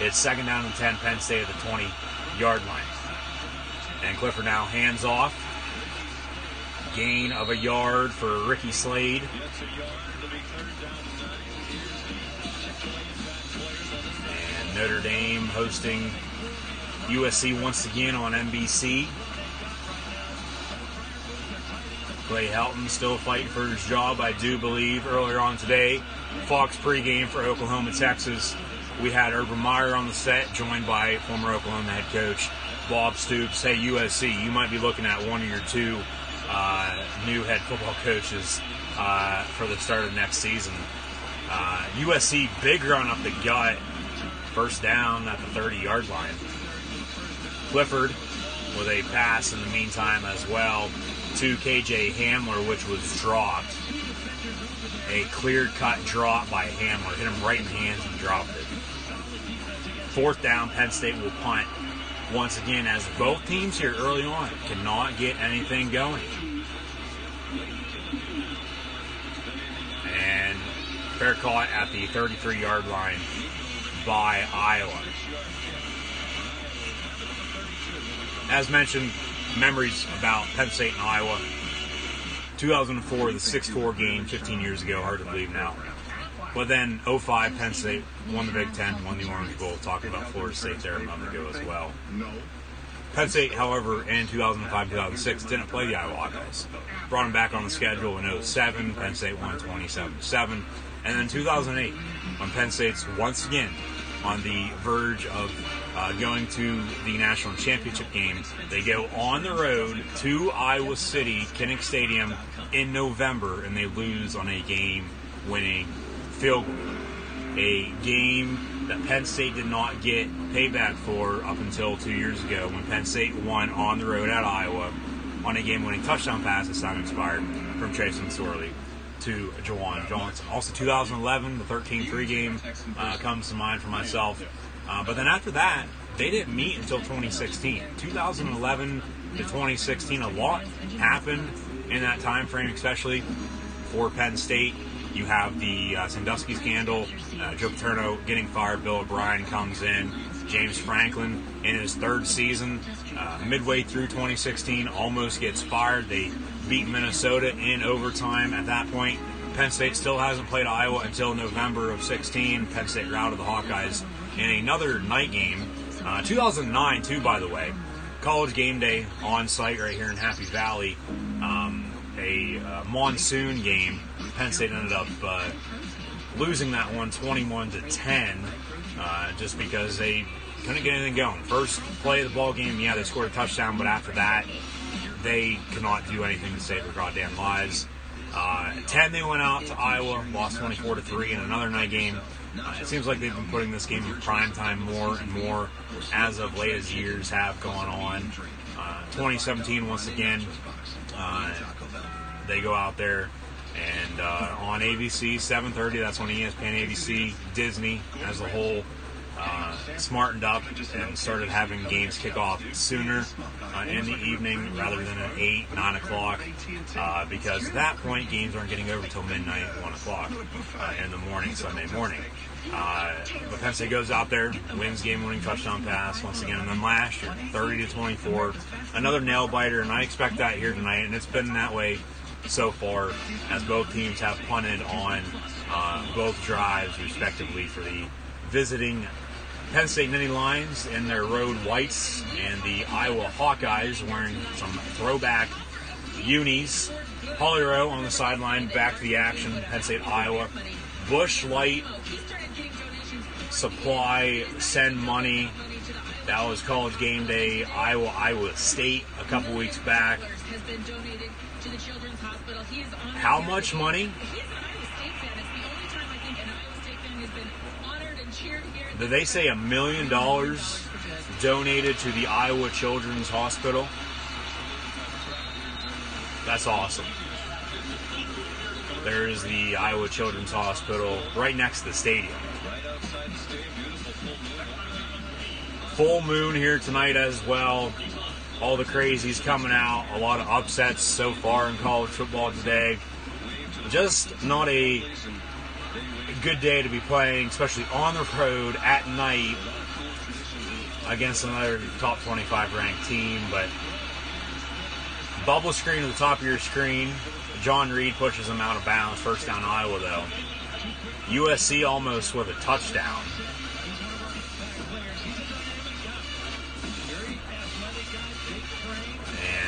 It's 2nd down and 10, Penn State at the 20-yard line. And Clifford now hands off. Gain of a yard for Ricky Slade. And Notre Dame hosting USC once again on NBC. Clay Helton still fighting for his job, I do believe. Earlier on today, Fox pregame for Oklahoma, Texas. We had Urban Meyer on the set, joined by former Oklahoma head coach Bob Stoops. Hey, USC, you might be looking at one of your two new head football coaches for the start of next season. USC, big run up the gut. First down at the 30-yard line. Clifford with a pass in the meantime as well. to KJ Hamler, which was dropped. A clear-cut drop by Hamler. Hit him right in the hands and dropped it. 4th down, Penn State will punt. Once again, as both teams here early on cannot get anything going. And fair caught at the 33-yard line by Iowa. As mentioned, memories about Penn State and Iowa. 2004, the 6-4 game 15 years ago, hard to believe now. But then 05, Penn State won the Big Ten, won the Orange Bowl, talking about Florida State there a moment ago as well. Penn State, however, in 2005-2006 didn't play the Iowa Hawkeyes. Brought them back on the schedule in 07. Penn State won 27-7. And then 2008, when Penn State's once again on the verge of going to the national championship game, they go on the road to Iowa City, Kinnick Stadium, in November, and they lose on a game-winning field goal. A game that Penn State did not get payback for up until 2 years ago, when Penn State won on the road at Iowa on a game-winning touchdown pass this time inspired from Chase McSorley to Jawan Johnson. Also 2011, the 13-3 game comes to mind for myself. But then after that, they didn't meet until 2016. 2011 to 2016, a lot happened in that time frame, especially for Penn State. You have the Sandusky scandal, Joe Paterno getting fired, Bill O'Brien comes in, James Franklin in his 3rd season, midway through 2016, almost gets fired. They beat Minnesota in overtime. At that point, Penn State still hasn't played Iowa until November of 16. Penn State routed the Hawkeyes in another night game. 2009, too, by the way. College game day on site right here in Happy Valley. A monsoon game. Penn State ended up losing that one 21-10 just because they couldn't get anything going. First play of the ball game, yeah, they scored a touchdown, but after that, they could not do anything to save their goddamn lives. 10, they went out to Iowa, lost 24-3 in another night game. It seems like they've been putting this game in prime time more and more as of late as years have gone on. 2017, once again, they go out there and on ABC, 7:30, that's when ESPN, ABC, Disney as a whole smartened up and started having games kick off sooner in the evening rather than at 8, 9 o'clock because at that point games aren't getting over until midnight, 1 o'clock in the morning, Sunday morning. But Penn State goes out there, wins game-winning touchdown pass once again, and then last year, 30-24, another nail-biter, and I expect that here tonight, and it's been that way so far as both teams have punted on both drives, respectively, for the visiting Penn State Nittany Lions in their road whites and the Iowa Hawkeyes wearing some throwback unis. Polyro on the sideline, back to the action, Penn State, Iowa. Busch Light Supply, Send Money. That was College Game Day, Iowa State a couple weeks back. How much money? Did they say $1 million donated to the Iowa Children's Hospital? That's awesome. There is the Iowa Children's Hospital right next to the stadium. Full moon here tonight as well. All the crazies coming out. A lot of upsets so far in college football today. Just not a good day to be playing, especially on the road at night against another top 25 ranked team. But bubble screen at the top of your screen. John Reed pushes them out of bounds. First down Iowa, though. USC almost with a touchdown.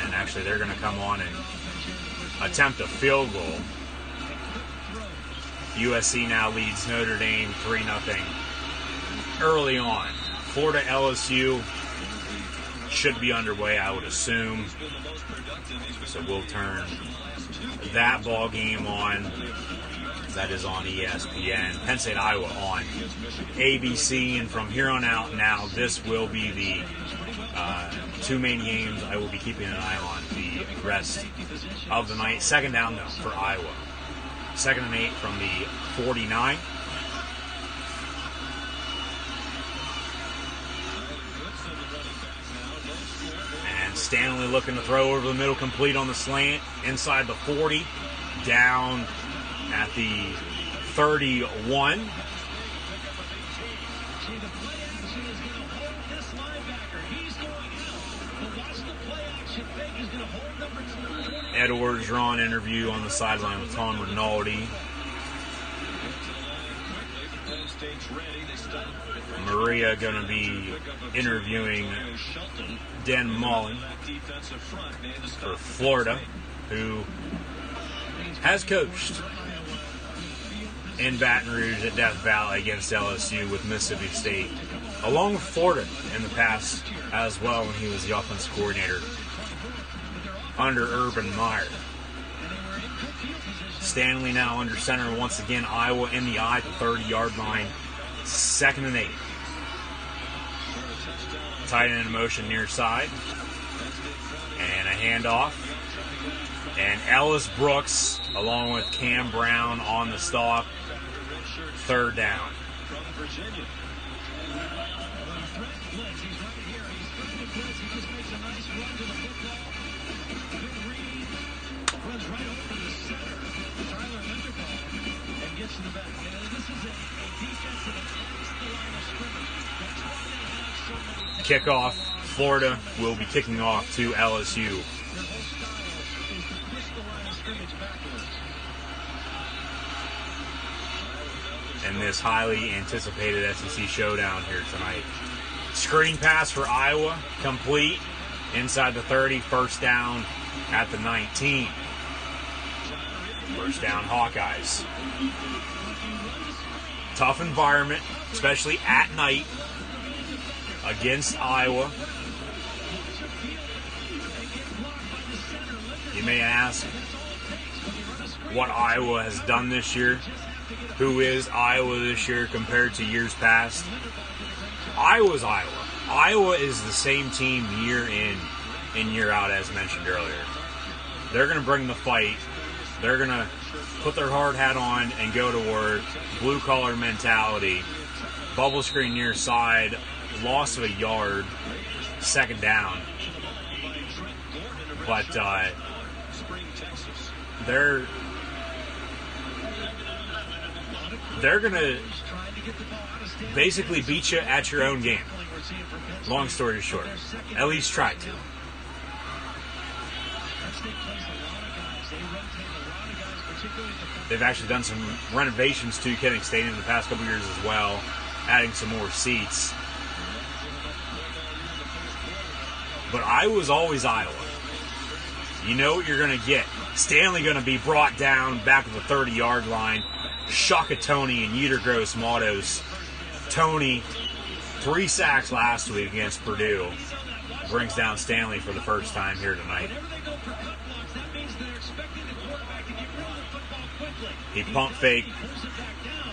And actually, they're going to come on and attempt a field goal. USC now leads Notre Dame 3-0 early on. Florida LSU should be underway, I would assume. So we'll turn that ball game on. That is on ESPN. Penn State, Iowa on ABC. And from here on out now, this will be the two main games I will be keeping an eye on the rest of the night. Second down, though, for Iowa. 2nd and 8 from the 49. And Stanley looking to throw over the middle, complete on the slant, inside the 40, down at the 31. Edwards drawn interview on the sideline with Tom Rinaldi. Maria going to be interviewing Dan Mullen for Florida, who has coached in Baton Rouge at Death Valley against LSU with Mississippi State, along with Florida in the past as well when he was the offensive coordinator under Urban Meyer. Stanley now under center once again. Iowa in the eye at the 30-yard line. 2nd and 8. Tight end in motion near side. And a handoff. And Ellis Brooks along with Cam Brown on the stop. 3rd down. Kickoff. Florida will be kicking off to LSU. And this highly anticipated SEC showdown here tonight. Screen pass for Iowa, complete, inside the 30, 1st down at the 19. 1st down Hawkeyes. Tough environment, especially at night against Iowa. You may ask what Iowa has done this year. Who is Iowa this year compared to years past? Iowa's Iowa. Iowa is the same team year in and year out, as mentioned earlier. They're going to bring the fight. They're going to put their hard hat on and go to work. Blue-collar mentality. Bubble screen near side. Loss of a yard. 2nd down. But they're going to basically beat you at your own game. Long story short. At least try to. They've actually done some renovations to Kinnick Stadium in the past couple years as well, adding some more seats. But Iowa's always Iowa. You know what you're going to get. Stanley going to be brought down back at the 30-yard line. Shaka Tony and Yeter Gross Matos. Tony, 3 sacks last week against Purdue. Brings down Stanley for the first time here tonight. He pump fake.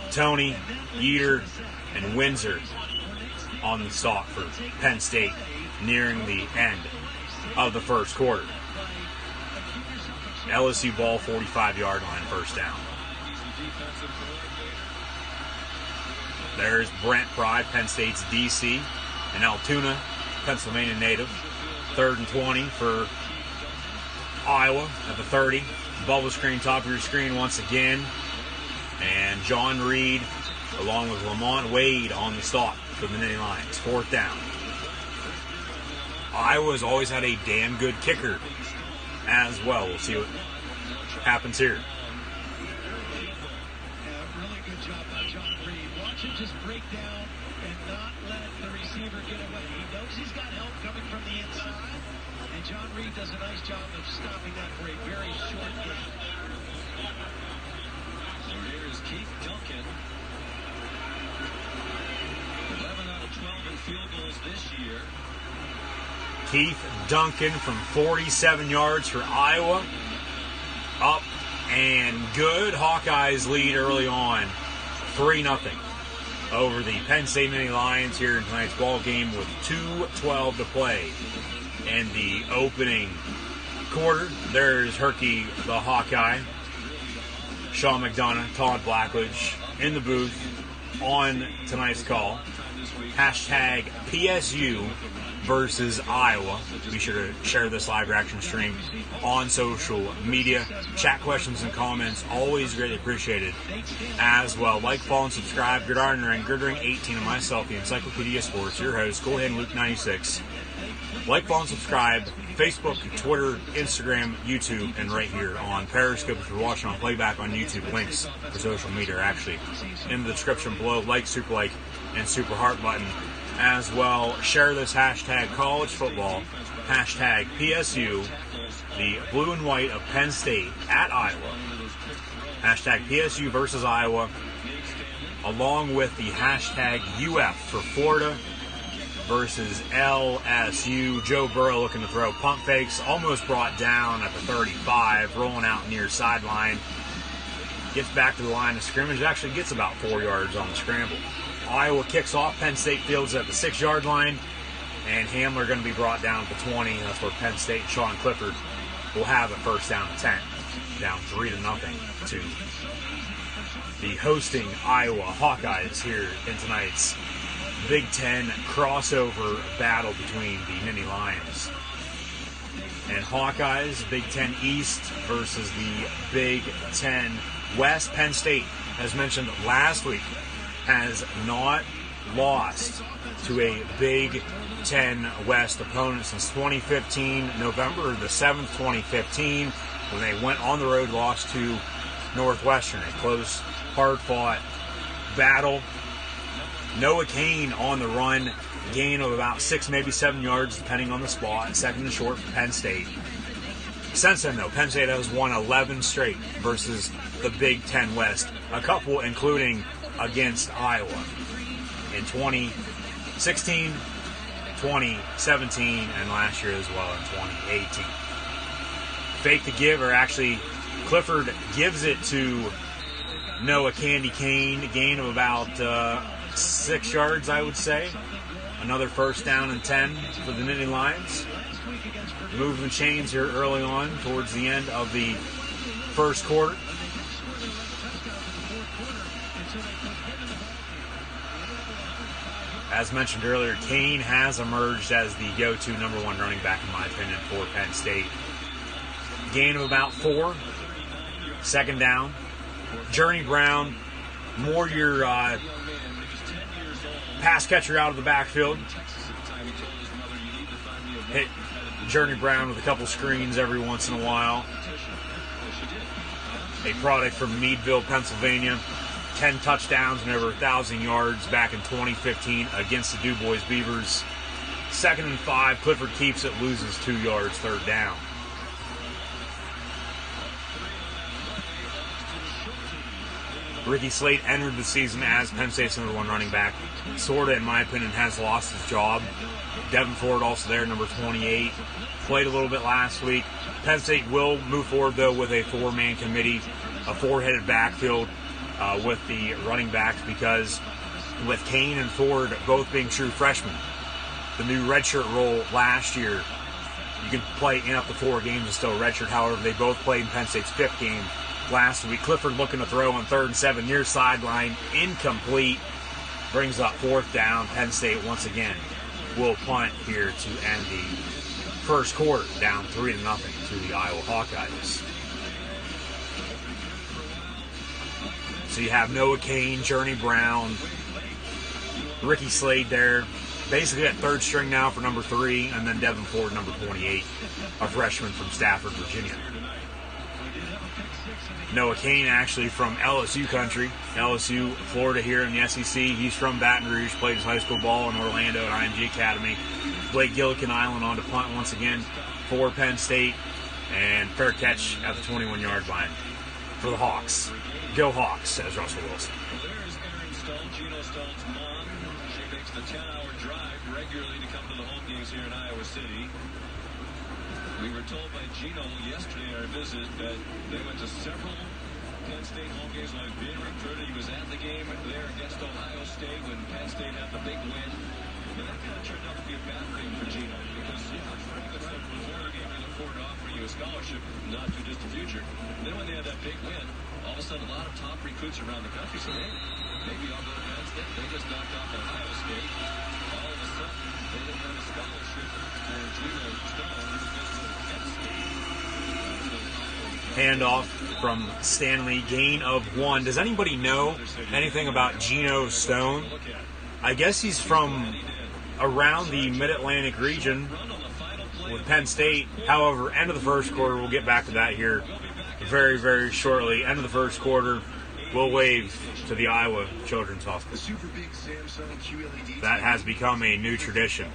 Tony, Yeter, and Windsor on the stalk for Penn State nearing the end of the first quarter. LSU ball, 45-yard line, 1st down. There's Brent Pride, Penn State's DC, and Altoona, Pennsylvania native. 3rd and 20 for Iowa at the 30. Bubble screen, top of your screen once again. And John Reed, along with Lamont Wade on the stalk for the Nittany Lions. 4th down. Iowa's always had a damn good kicker as well. We'll see what happens here.
Really good job by John Reed. Watch him just break down and not let the receiver get away. He knows he's got help coming from the inside, and John Reed does a nice job of stopping that for a very short gain.
So here's Keith Duncan. 11 out of 12 in field goals this year.
Keith Duncan from 47 yards for Iowa. Up and good. Hawkeyes lead early on. 3-0 over the Penn State Nittany Lions here in tonight's ball game with 2:12 to play in the opening quarter. There's Herky the Hawkeye, Sean McDonough, Todd Blackledge in the booth on tonight's call. Hashtag PSU versus Iowa. Be sure to share this live reaction stream on social media. Chat questions and comments, always greatly appreciated as well. Like, follow, and subscribe. Gridiron Ring, Gridiron 18, and myself, the Encyclopedia Sports, your host, Go ahead, Luke 96. Like, follow, and subscribe. Facebook, Twitter, Instagram, YouTube, and right here on Periscope. If you're watching on playback on YouTube, links for social media are actually in the description below. Like, super like, and super heart button as well. Share this hashtag college football, hashtag PSU, the blue and white of Penn State at Iowa, hashtag PSU versus Iowa, along with the hashtag UF for Florida versus LSU. Joe Burrow looking to throw pump fakes, almost brought down at the 35, rolling out near sideline. Gets back to the line of scrimmage, actually gets about 4 yards on the scramble. Iowa kicks off, Penn State fields at the 6-yard line, and Hamler going to be brought down to 20. That's where Penn State and Sean Clifford will have a first down and 10. Down 3-0 to the hosting Iowa Hawkeyes here in tonight's Big Ten crossover battle between the Nittany Lions and Hawkeyes. Big Ten East versus the Big Ten West. Penn State, as mentioned last week, has not lost to a Big Ten West opponent since 2015, November the 7th, 2015, when they went on the road, lost to Northwestern. A close, hard-fought battle. Noah Kane on the run, gain of about 6, maybe 7 yards, depending on the spot. Second and short for Penn State. Since then, though, Penn State has won 11 straight versus the Big Ten West, a couple including against Iowa in 2016, 2017, and last year as well in 2018. Fake to give, or actually Clifford gives it to Noah Candy Kane, gain of about 6 yards, I would say. Another first down and 10 for the Nittany Lions. Moving chains here early on towards the end of the first quarter. As mentioned earlier, Kane has emerged as the go-to number 1 running back, in my opinion, for Penn State. Gain of about 4. Second down. Journey Brown, more your pass catcher out of the backfield. Hit Journey Brown with a couple screens every once in a while. A product from Meadville, Pennsylvania. 10 touchdowns and over 1,000 yards back in 2015 against the Du Bois Beavers. 2nd and 5. Clifford keeps it, loses 2 yards, third down. Ricky Slate entered the season as Penn State's number 1 running back. Sorta, in my opinion, has lost his job. Devin Ford also there, number 28. Played a little bit last week. Penn State will move forward, though, with a 4-man committee, a 4-headed backfield with the running backs, because with Kane and Ford both being true freshmen, the new redshirt rule last year, you can play in up to 4 games and still redshirt. However, they both played in Penn State's 5th game last week. Clifford looking to throw on 3rd and 7 near sideline, incomplete. Brings up 4th down. Penn State once again will punt here to end the first quarter, down 3-0 to the Iowa Hawkeyes. So you have Noah Kane, Journey Brown, Ricky Slade there, basically at 3rd string now for number 3, and then Devin Ford, number 28, a freshman from Stafford, Virginia. Noah Kane actually from LSU country, LSU, Florida here in the SEC. He's from Baton Rouge, played his high school ball in Orlando at IMG Academy. Blake Gillikin Island on to punt once again for Penn State, and fair catch at the 21-yard line for the Hawks. Go Hawks, says Russell Wilson.
There's Aaron Stone, Geno Stone's mom. She makes the 10-hour drive regularly to come to the home games here in Iowa City. We were told by Geno yesterday in our visit that they went to several Penn State home games when I was being recruited. He was at the game there against Ohio State when Penn State had the big win. And that kind of turned out to be a bad thing for Geno, because he was a pretty good
not too distant future. Then when they had that big win, all of a sudden a lot of top recruits around the country said, hey, maybe I'll go to Penn State. They just knocked off Ohio State. All of a sudden, they didn't have a scholarship for Gino Stone. He was going to go to Penn State.
Handoff from Stanley, gain of 1. Does anybody know anything about Gino Stone? I guess he's from around the Mid-Atlantic region with Penn State. However, end of the first quarter, we'll get back to that here very, very shortly. End of the first quarter, we'll wave to the Iowa Children's Hospital. That has become a new tradition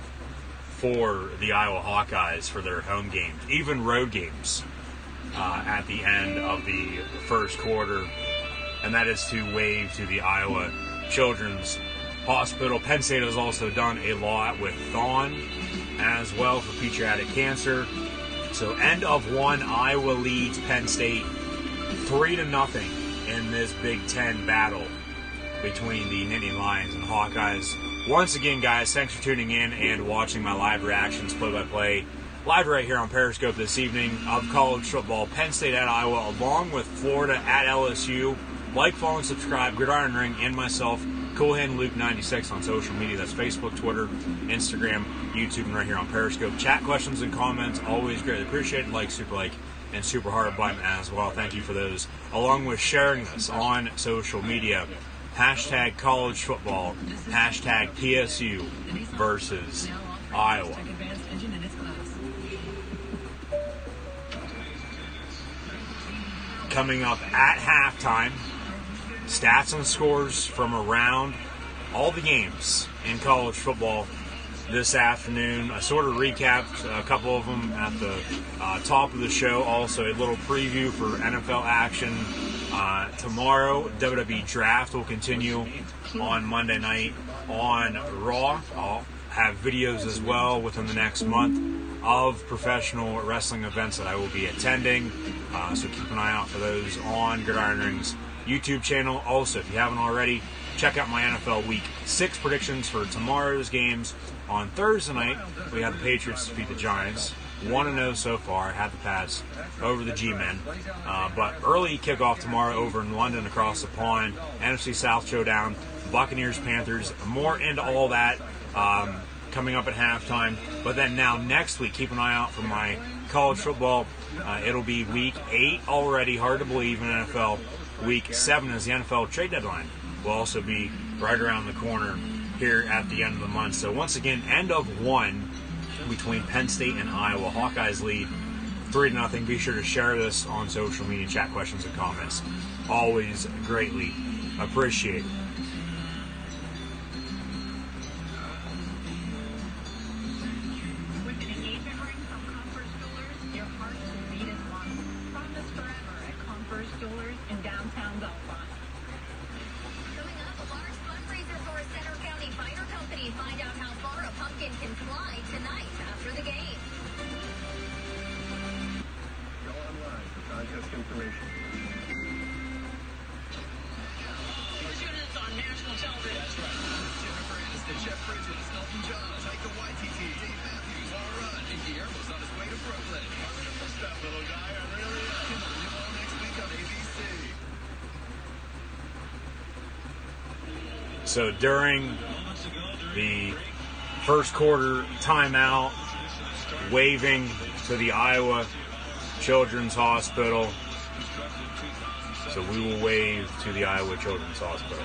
for the Iowa Hawkeyes for their home games, even road games. At the end of the first quarter, and that is to wave to the Iowa Children's Hospital. Penn State has also done a lot with Thon as well for pediatric cancer. So end of 1, Iowa leads Penn State 3-0 in this Big Ten battle between the Nittany Lions and Hawkeyes. Once again, guys, thanks for tuning in and watching my live reactions, play-by-play, live right here on Periscope this evening of college football. Penn State at Iowa, along with Florida at LSU. Like, follow, and subscribe. Gridiron Ring and myself, Coolhand Luke 96 on social media. That's Facebook, Twitter, Instagram, YouTube, and right here on Periscope. Chat, questions, and comments, always greatly appreciated. Like, and super hard button as well. Thank you for those. Along with sharing this on social media. Hashtag college football. Hashtag PSU versus Iowa. Coming up at halftime, stats and scores from around all the games in college football this afternoon. I sort of recapped a couple of them at the top of the show. Also, a little preview for NFL action tomorrow. WWE Draft will continue on Monday night on Raw. I'll have videos as well within the next month of professional wrestling events that I will be attending. So keep an eye out for those on Gridiron Ring's YouTube channel. Also, if you haven't already, check out my NFL Week 6 predictions for tomorrow's games. On Thursday night, we have the Patriots defeat the Giants. 1-0 so far. I had the pass over the G-Men. But early kickoff tomorrow over in London across the pond. NFC South showdown. Buccaneers, Panthers. More into all that coming up at halftime. But then now next week, keep an eye out for my college football. It'll be week 8 already. Hard to believe in NFL. Week 7 is the NFL trade deadline. Will also be right around the corner here at the end of the month. So once again, end of 1 between Penn State and Iowa. Hawkeyes lead 3-0. Be sure to share this on social media. Chat, questions, and comments. Always greatly appreciated.
Find out how far a pumpkin can fly tonight after the game.
Go online for contest information.
Students on national television.
That's right. Jennifer Aniston, Jeff Bridges, Elton John, Taika Waititi, Dave Matthews, Laura Run, and Guillermo's on his way to Brooklyn. Wonderful stuff, little guy. I really am. You all next week on ABC.
So during the first quarter timeout, waving to the Iowa Children's Hospital. So we will wave to the Iowa Children's Hospital.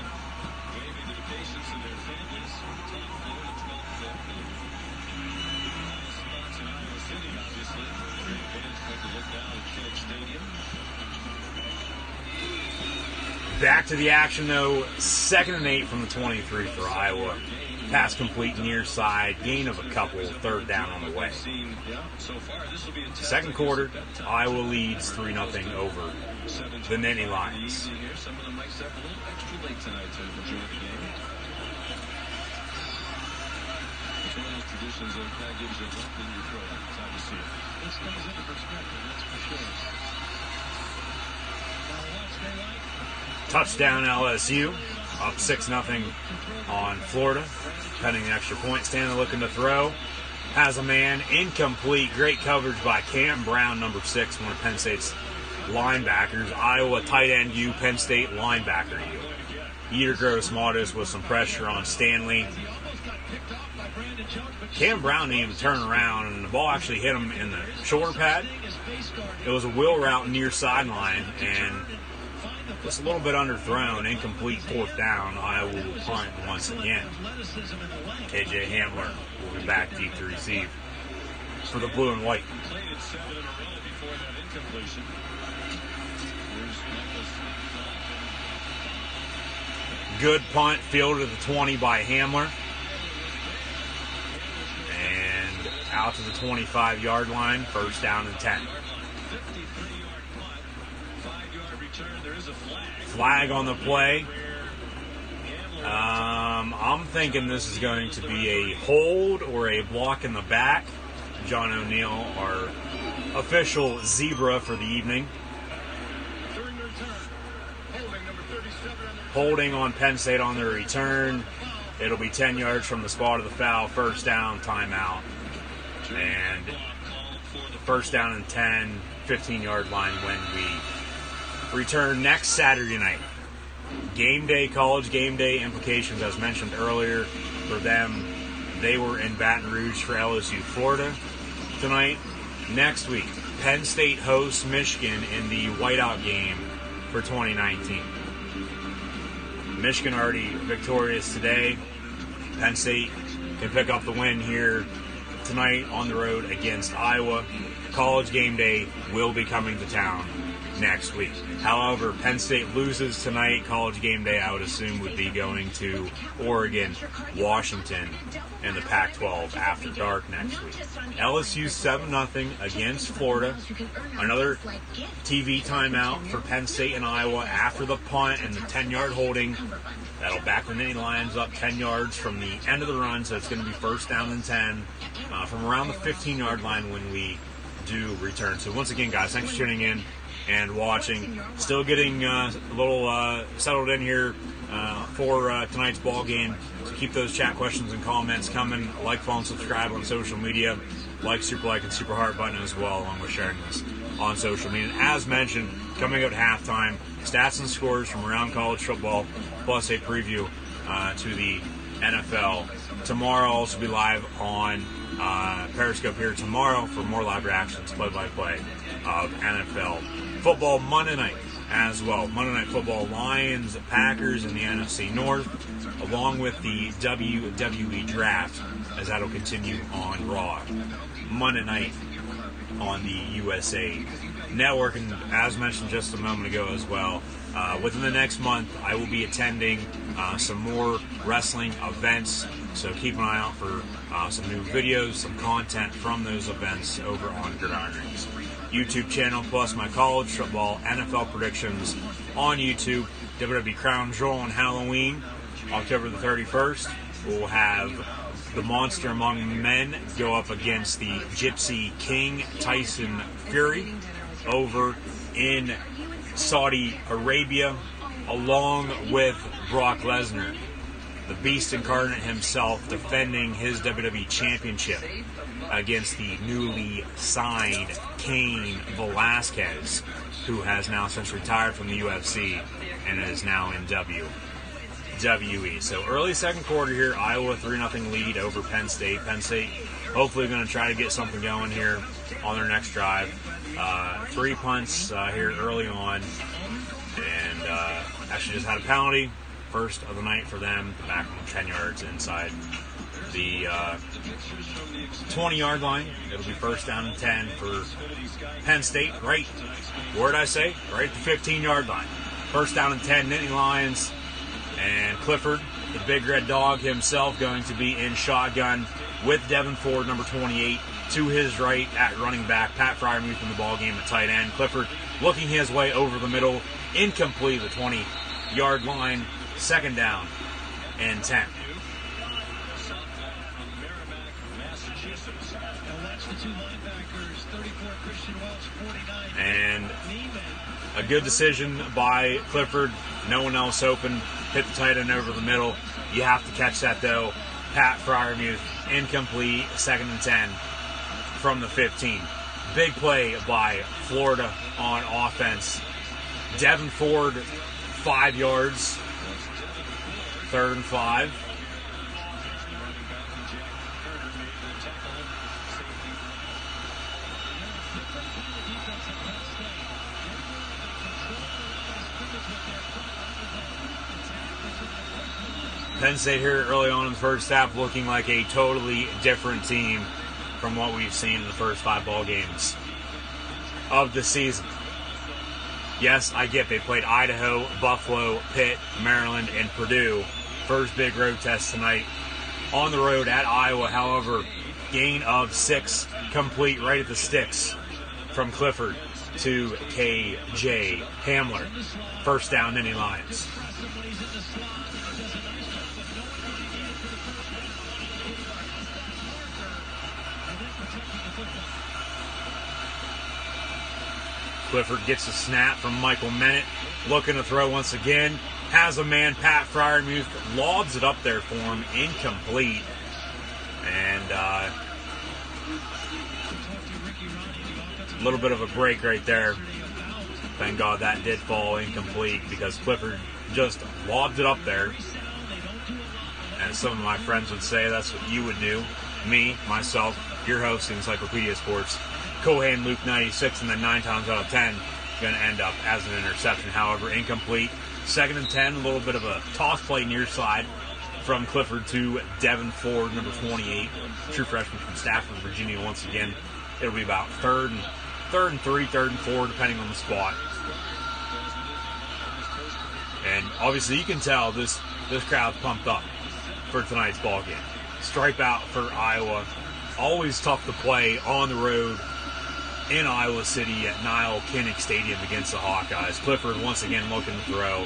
Back to the action, though. 2nd and 8 from the 23 for Iowa. Pass complete near side. Gain of a couple. 3rd down on the way. Second quarter, Iowa leads 3-0 over the Nittany Lions. Touchdown LSU, up 6-0 on Florida, pending an extra point. Stanley looking to throw. has a man incomplete. Great coverage by Cam Brown, number 6, one of Penn State's linebackers. Iowa tight end U, Penn State linebacker U. Eater Gross Modus with some pressure on Stanley. Cam Brown didn't even turn around, and the ball actually hit him in the shoulder pad. It was a wheel route near sideline, and just a little bit underthrown, incomplete, 4th down. Iowa will punt once again. KJ Hamler will be back deep to receive for the blue and white. Good punt, fielded at the 20 by Hamler. And out to the 25-yard line, 1st down and 10. Flag on the play. I'm thinking this is going to be a hold or a block in the back. John O'Neill, our official zebra for the evening. Holding on Penn State on their return. It'll be 10 yards from the spot of the foul. 1st down, timeout. And 1st down and 10, 15-yard line when we return next Saturday night. Game day, college game day implications, as mentioned earlier, for them. They were in Baton Rouge for LSU, Florida tonight. Next week, Penn State hosts Michigan in the whiteout game for 2019. Michigan already victorious today. Penn State can pick up the win here tonight on the road against Iowa. College game day will be coming to town next week. However, Penn State loses tonight. College game day, I would assume, would be going to Oregon, Washington, and the Pac-12 after dark next week. LSU 7-0 against Florida. Another TV timeout for Penn State and Iowa after the punt and the 10-yard holding. That'll back the Nittany Lions up 10 yards from the end of the run, so it's going to be 1st down and 10 from around the 15-yard line when we do return. So once again, guys, thanks for tuning in and watching. Still getting a little settled in here for tonight's ball game. So keep those chat questions and comments coming. Like, follow, and subscribe on social media. Like, super like, and super heart button as well, along with sharing this on social media. And as mentioned, coming up at halftime, stats and scores from around college football, plus a preview to the NFL. Tomorrow I'll also be live on Periscope here tomorrow for more live reactions, play-by-play of NFL football Monday night as well. Monday Night Football, Lions, Packers in the NFC North, along with the WWE Draft, as that'll continue on Raw Monday night on the USA Network. And as mentioned just a moment ago as well, within the next month, I will be attending some more wrestling events, so keep an eye out for some new videos, some content from those events over on Gridiron Ring's YouTube channel, plus my college football NFL predictions on YouTube. WWE Crown Jewel on Halloween, October the 31st. We'll have the Monster Among Men go up against the Gypsy King, Tyson Fury, over in Saudi Arabia, along with Brock Lesnar, the Beast Incarnate himself, defending his WWE Championship against the newly signed Cain Velasquez, who has now since retired from the UFC and is now in WWE. So early second quarter here, Iowa 3-0 lead over Penn State. Penn State hopefully going to try to get something going here on their next drive. 3 punts here early on, and actually just had a penalty, first of the night for them, back 10 yards inside the 20-yard line. It'll be 1st down and 10 for Penn State. Right, where did I say? Right at the 15-yard line. 1st down and 10, Nittany Lions, and Clifford, the big red dog himself, going to be in shotgun with Devin Ford, number 28, to his right at running back. Pat Fryermuth from the ball game at tight end. Clifford looking his way over the middle, incomplete, the 20-yard line. 2nd down and 10. And a good decision by Clifford. No one else open. Hit the tight end over the middle. You have to catch that, though. Pat Fryermuth, incomplete, 2nd and 10 from the 15. Big play by Florida on offense. Devin Ford, 5 yards, 3rd and 5. Penn State here early on in the first half looking like a totally different team from what we've seen in the first 5 ball games of the season. Yes, I get they played Idaho, Buffalo, Pitt, Maryland, and Purdue. First big road test tonight on the road at Iowa. However, gain of 6 complete right at the sticks from Clifford to KJ Hamler. First down, Nittany Lions. Clifford gets a snap from Michael Mennett. Looking to throw once again. Has a man, Pat Fryermuth. Lobs it up there for him. Incomplete. And a little bit of a break right there. Thank God that did fall incomplete because Clifford just lobbed it up there. And some of my friends would say that's what you would do. Me, myself, your host, Encyclopedia Sports. Cohan Luke 96, and then 9 times out of 10 going to end up as an interception. However, incomplete. 2nd and 10, a little bit of a toss play near side from Clifford to Devin Ford, number 28, true freshman from Stafford, Virginia. Once again, it'll be about 3rd and 3, 3rd and 4, depending on the spot. And obviously, you can tell this crowd's pumped up for tonight's ball game. Stripe out for Iowa. Always tough to play on the road in Iowa City at Niall Kinnick Stadium against the Hawkeyes. Clifford once again looking to throw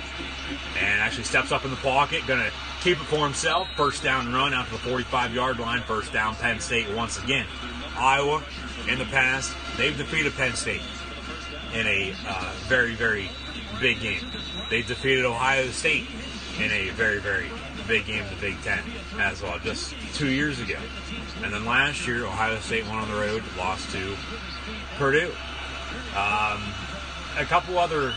and actually steps up in the pocket, going to keep it for himself. First down run out to the 45-yard line. First down, Penn State once again. Iowa, in the past, they've defeated Penn State in a very, very big game. They defeated Ohio State in a very, very big game in the Big Ten as well, just 2 years ago. And then last year, Ohio State went on the road, lost to Purdue. A couple other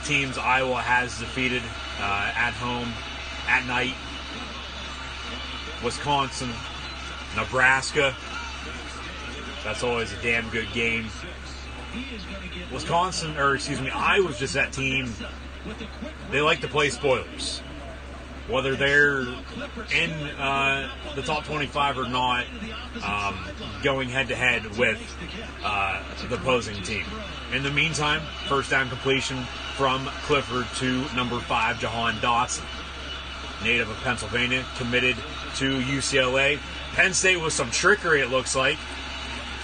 teams Iowa has defeated at home, at night. Wisconsin, Nebraska. That's always a damn good game. Iowa's just that team. They like to play spoilers. Whether they're in the top 25 or not, going head-to-head with the opposing team. In the meantime, first down completion from Clifford to number 5, Jahan Dotson. Native of Pennsylvania, committed to UCLA. Penn State with some trickery, it looks like.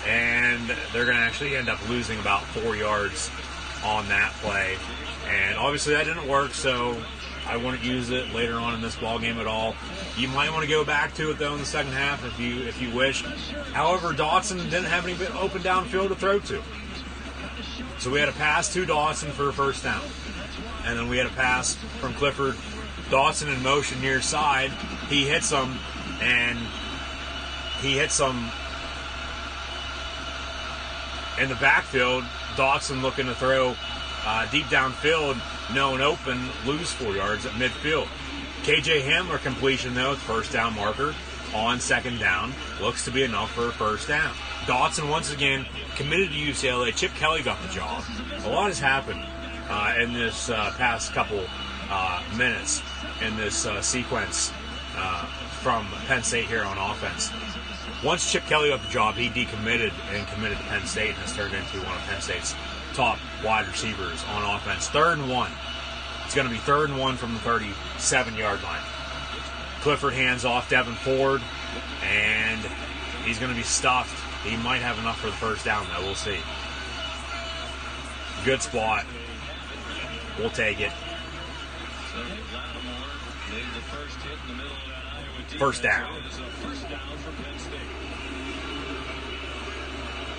And they're going to actually end up losing about 4 yards on that play. And obviously that didn't work, so I wouldn't use it later on in this ball game at all. You might want to go back to it, though, in the second half if you wish. However, Dotson didn't have any open downfield to throw to. So we had a pass to Dotson for a first down. And then we had a pass from Clifford. Dotson in motion near side. He hits him, and he hits him in the backfield. Dotson looking to throw deep downfield, known open, lose 4 yards at midfield. KJ Hamler completion, though, first down marker on second down. Looks to be enough for a first down. Dotson, once again, committed to UCLA. Chip Kelly got the job. A lot has happened in this past couple minutes in this sequence from Penn State here on offense. Once Chip Kelly got the job, he decommitted and committed to Penn State and has turned into one of Penn State's top wide receivers on offense. 3rd and 1. It's going to be 3rd and 1 from the 37-yard line. Clifford hands off Devin Ford, and he's going to be stuffed. He might have enough for the first down, though. We'll see. Good spot. We'll take it. First down.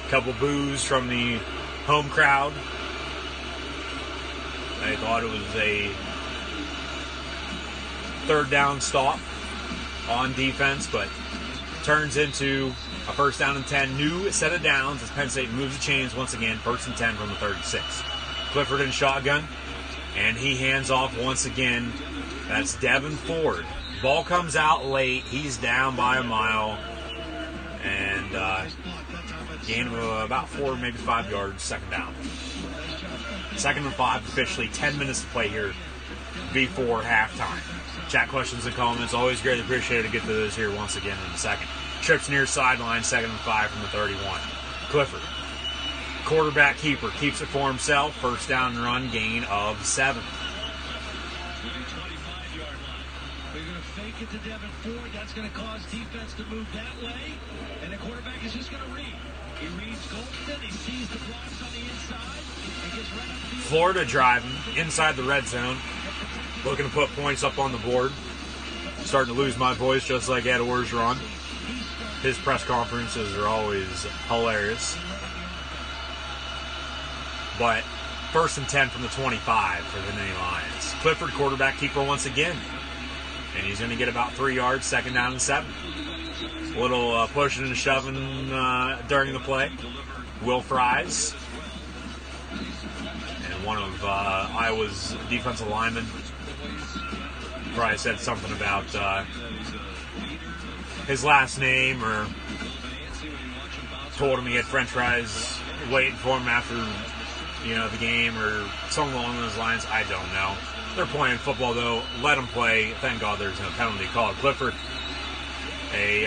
Couple boos from the home crowd. They thought it was a third down stop on defense, but turns into a first down and 10. New set of downs as Penn State moves the chains once again. First and 10 from the 36. Clifford in shotgun, and he hands off once again. That's Devin Ford. Ball comes out late. He's down by a mile. And gain of about 4, maybe 5 yards, second down. Second and 5, officially 10 minutes to play here before halftime. Chat questions and comments, always greatly appreciated to get to those here once again in a second. Trips near sideline, second and 5 from the 31. Clifford, quarterback keeper, keeps it for himself. First down and run, gain of 7.
They're going to fake it to Devin Ford. That's going to cause defense to move that way. And the quarterback is just going to read. He reads Goldston. He sees the blocks on the inside. And gets right up the field.
Florida driving inside the red zone. Looking to put points up on the board. Starting to lose my voice just like Ed Orgeron. His press conferences are always hilarious. But first and 10 from the 25 for the Nittany Lions. Clifford, quarterback keeper once again. And he's going to get about 3 yards, second down and 7. A little pushing and shoving during the play. Will Fries. And one of Iowa's defensive linemen probably said something about his last name, or told him he had French fries waiting for him after, the game, or something along those lines. I don't know. They're playing football, though. Let them play. Thank God there's no penalty called. Clifford, a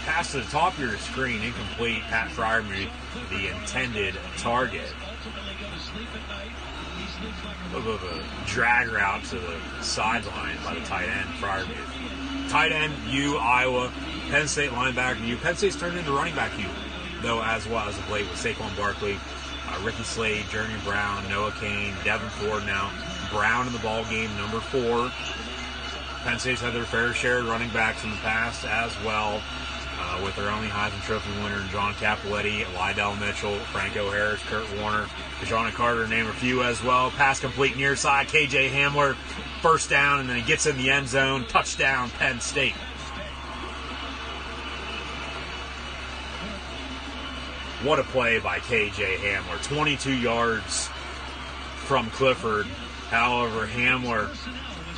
pass to the top of your screen, incomplete. Pat Fryermuth, the intended target. A little bit of a drag route to the sideline by the tight end, Fryermuth. Tight end, Iowa. Penn State linebacker, Penn State's turned into running back, though, as well as of late with Saquon Barkley, Ricky Slade, Jeremy Brown, Noah Kane, Devin Ford now. Brown in the ball game, number 4. Penn State's had their fair share of running backs in the past as well, with their only Heisman Trophy winner, John Capoletti, Lydell Mitchell, Franco Harris, Kurt Warner, DeJounte Carter, name a few as well. Pass complete near side, KJ Hamler, first down, and then he gets in the end zone. Touchdown, Penn State. What a play by KJ Hamler. 22 yards from Clifford. However, Hamler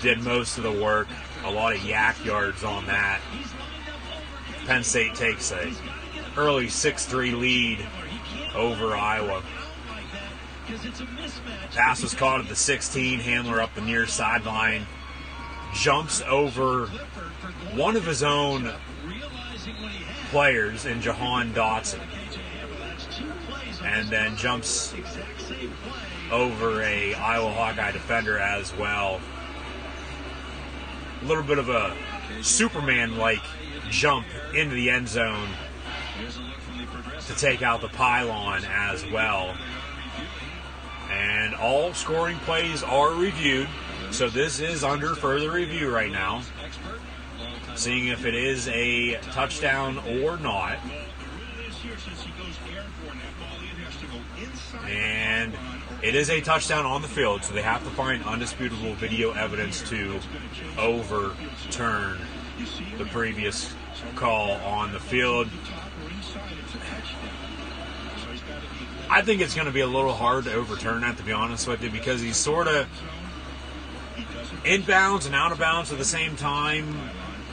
did most of the work. A lot of yak yards on that. Penn State takes a early 6-3 lead over Iowa. Pass was caught at the 16. Hamler up the near sideline. Jumps over one of his own players in Jahan Dotson. And then jumps over a Iowa Hawkeye defender as well. A little bit of a Superman-like jump into the end zone to take out the pylon as well. And all scoring plays are reviewed, so this is under further review right now, seeing if it is a touchdown or not. And it is a touchdown on the field, so they have to find undisputable video evidence to overturn the previous call on the field. I think it's going to be a little hard to overturn that, to be honest with you, because he's sort of inbounds and out of bounds at the same time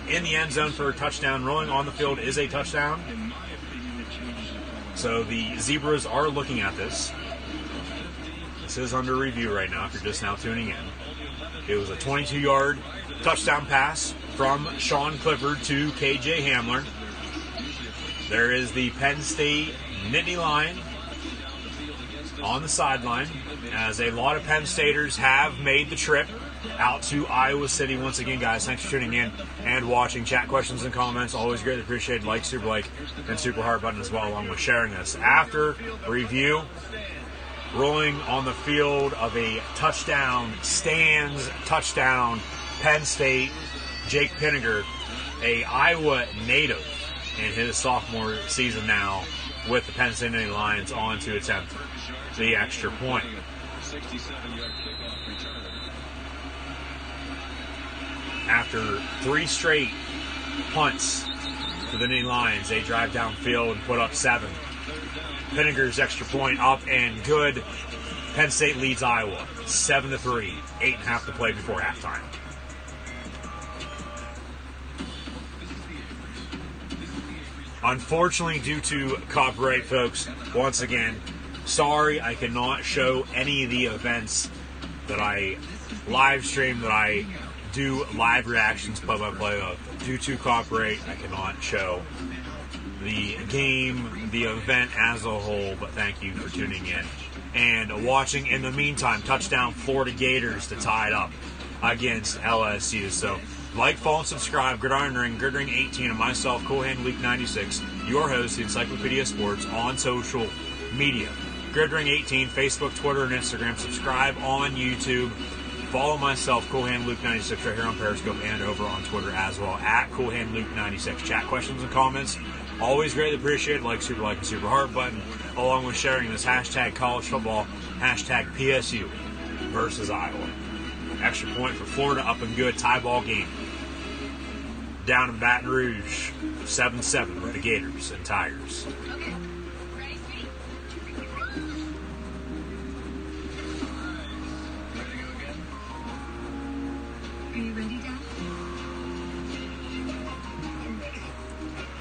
in the end zone for a touchdown. Rolling on the field is a touchdown. So the Zebras are looking at this. This is under review right now if you're just now tuning in. It was a 22-yard touchdown pass from Sean Clifford to KJ Hamler. There is the Penn State Nittany Lion on the sideline, as a lot of Penn Staters have made the trip out to Iowa City. Once again, guys, thanks for tuning in and watching. Chat questions and comments, always greatly appreciated. Like, super like, and super heart button as well, along with sharing this. After review, rolling on the field of a touchdown, stands touchdown, Penn State, Jake Pinniger, a Iowa native in his sophomore season now with the Penn State Nittany Lions, on to attempt the extra point.
67-yard kickoff return.
after 3 straight punts for the Nittany Lions. They drive downfield and put up 7. Pinniger's extra point up and good. Penn State leads Iowa 7-3. 8.5 to play before halftime. Unfortunately, due to copyright, folks, once again, sorry I cannot show any of the events that I live stream, that I do live reactions play-by-play of. Due to copyright, I cannot show the game, the event as a whole, but thank you for tuning in and watching. In the meantime, touchdown Florida Gators to tie it up against LSU. So, like, follow, and subscribe. Gridiron Ring, Gridiron 18, and myself, Cool Hand Luke 96, your host, the Encyclopedia of Sports, on social media. Gridiron 18, Facebook, Twitter, and Instagram. Subscribe on YouTube. Follow myself, Cool Hand Luke 96, right here on Periscope and over on Twitter as well, at Cool Hand Luke 96. Chat, questions, and comments. Always greatly appreciated. Like and super heart button, along with sharing this hashtag college football, hashtag PSU versus Iowa. Extra point for Florida, up and good. Tie ball game. Down in Baton Rouge, 7-7 with the Gators and Tigers.
Okay. Ready, sweetie?
Ready to go again?
Are you ready, Dad?
I'm ready.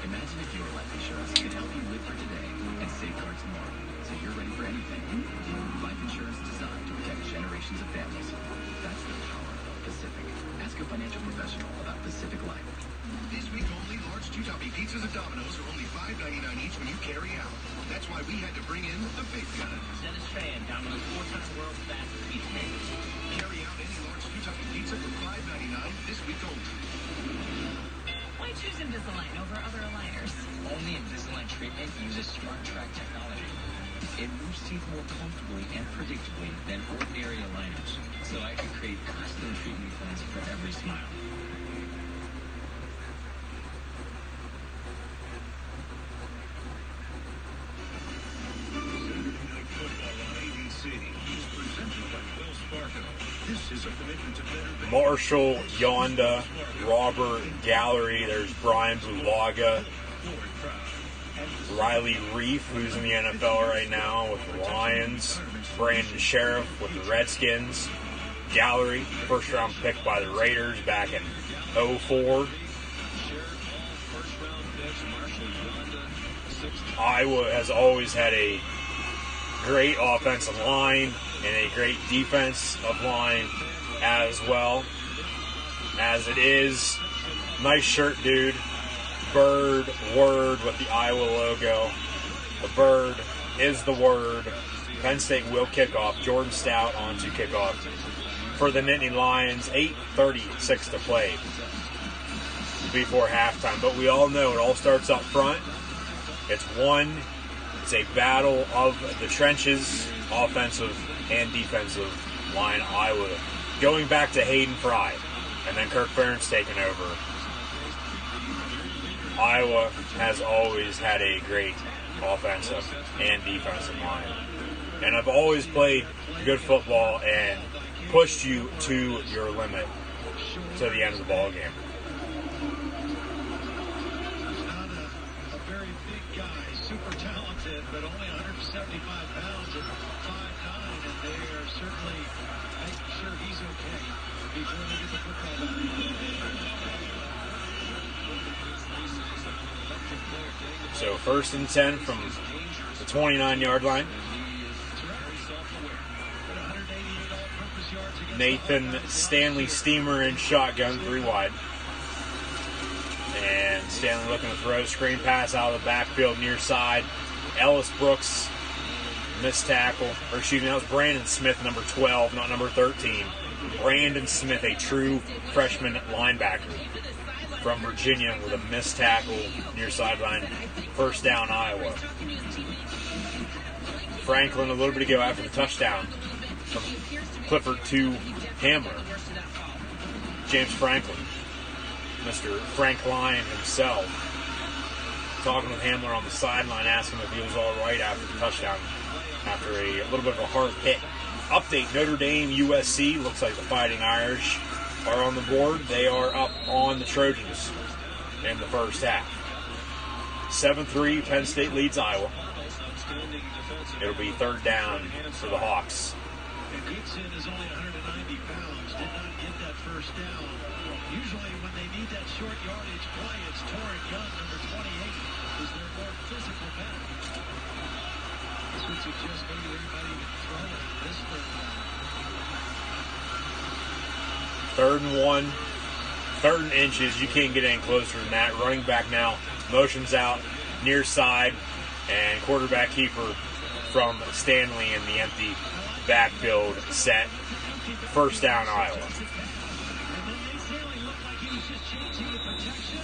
Imagine if your life insurance could help you live for today and safeguard tomorrow, so you're ready for anything. Life insurance designed to protect generations of families. That's the power of Pacific. Ask a financial professional about Pacific Life.
This week only, large two-topping pizzas at Domino's are only $5.99 each when you carry out. That's why we had to bring in the big guns.
Dennis Fan, Domino's 4-time world's fastest pizza makers.
Carry out any large two-topping pizza for $5.99 this week only.
Why choose Invisalign over other aligners?
Only Invisalign treatment uses Smart Track technology. It moves teeth more comfortably and predictably than ordinary aligners, so I can create custom treatment plans for every smile.
Saturday Night Football on ABC is presented by Wells Fargo. This is a commitment to better.
Marshall, Yonda, Robert, Gallery. There's Brian Bulaga, Riley Reef, who's in the NFL right now with the Lions, Brandon Sheriff with the Redskins, Gallery, first round pick by the Raiders back in 2004. Iowa has always had a great offensive line and a great defensive line as well. As it is, nice shirt, dude. Bird, word with the Iowa logo. The bird is the word. Penn State will kick off. Jordan Stout on to kick off for the Nittany Lions. 8:36 to play before halftime. But we all know it all starts up front. It's a battle of the trenches, offensive and defensive line. Iowa going back to Hayden Fry, and then Kirk Ferentz taking over. Iowa has always had a great offensive and defensive line, and I've always played good football and pushed you to your limit to the end of the ball game.
Not a very big guy, super talented, but only 175 pounds at 5'9", and they are certainly making sure he's okay before they get the football back.
So 1st and 10 from the 29-yard line. Nathan Stanley Steamer in shotgun, 3 wide. And Stanley looking to throw, screen pass out of the backfield near side. Ellis Brooks missed tackle. Or excuse me, that was Brandon Smith, number 12, not number 13. Brandon Smith, a true freshman linebacker from Virginia, with a missed tackle near sideline. First down, Iowa. Franklin a little bit ago after the touchdown from Clifford to Hamler. James Franklin, Mr. Frank Lyon himself, talking with Hamler on the sideline, asking if he was all right after the touchdown, after a little bit of a hard hit. Update, Notre Dame, USC, looks like the Fighting Irish are on the board. They are up on the Trojans in the first half. 7-3, Penn State leads Iowa. It'll be third down for the Hawks.
And Goodson is only 190 pounds, did not get that first down. Usually when they need that short yardage play, it's Torrin Young, number 28, is their more physical back. This would suggest maybe everybody would throw it on this third down.
3rd and 1, 3rd and inches. You can't get any closer than that. Running back now motions out near side, and quarterback keeper from Stanley in the empty backfield set. First down, Iowa.
And then Stanley looked like he was just changing the protection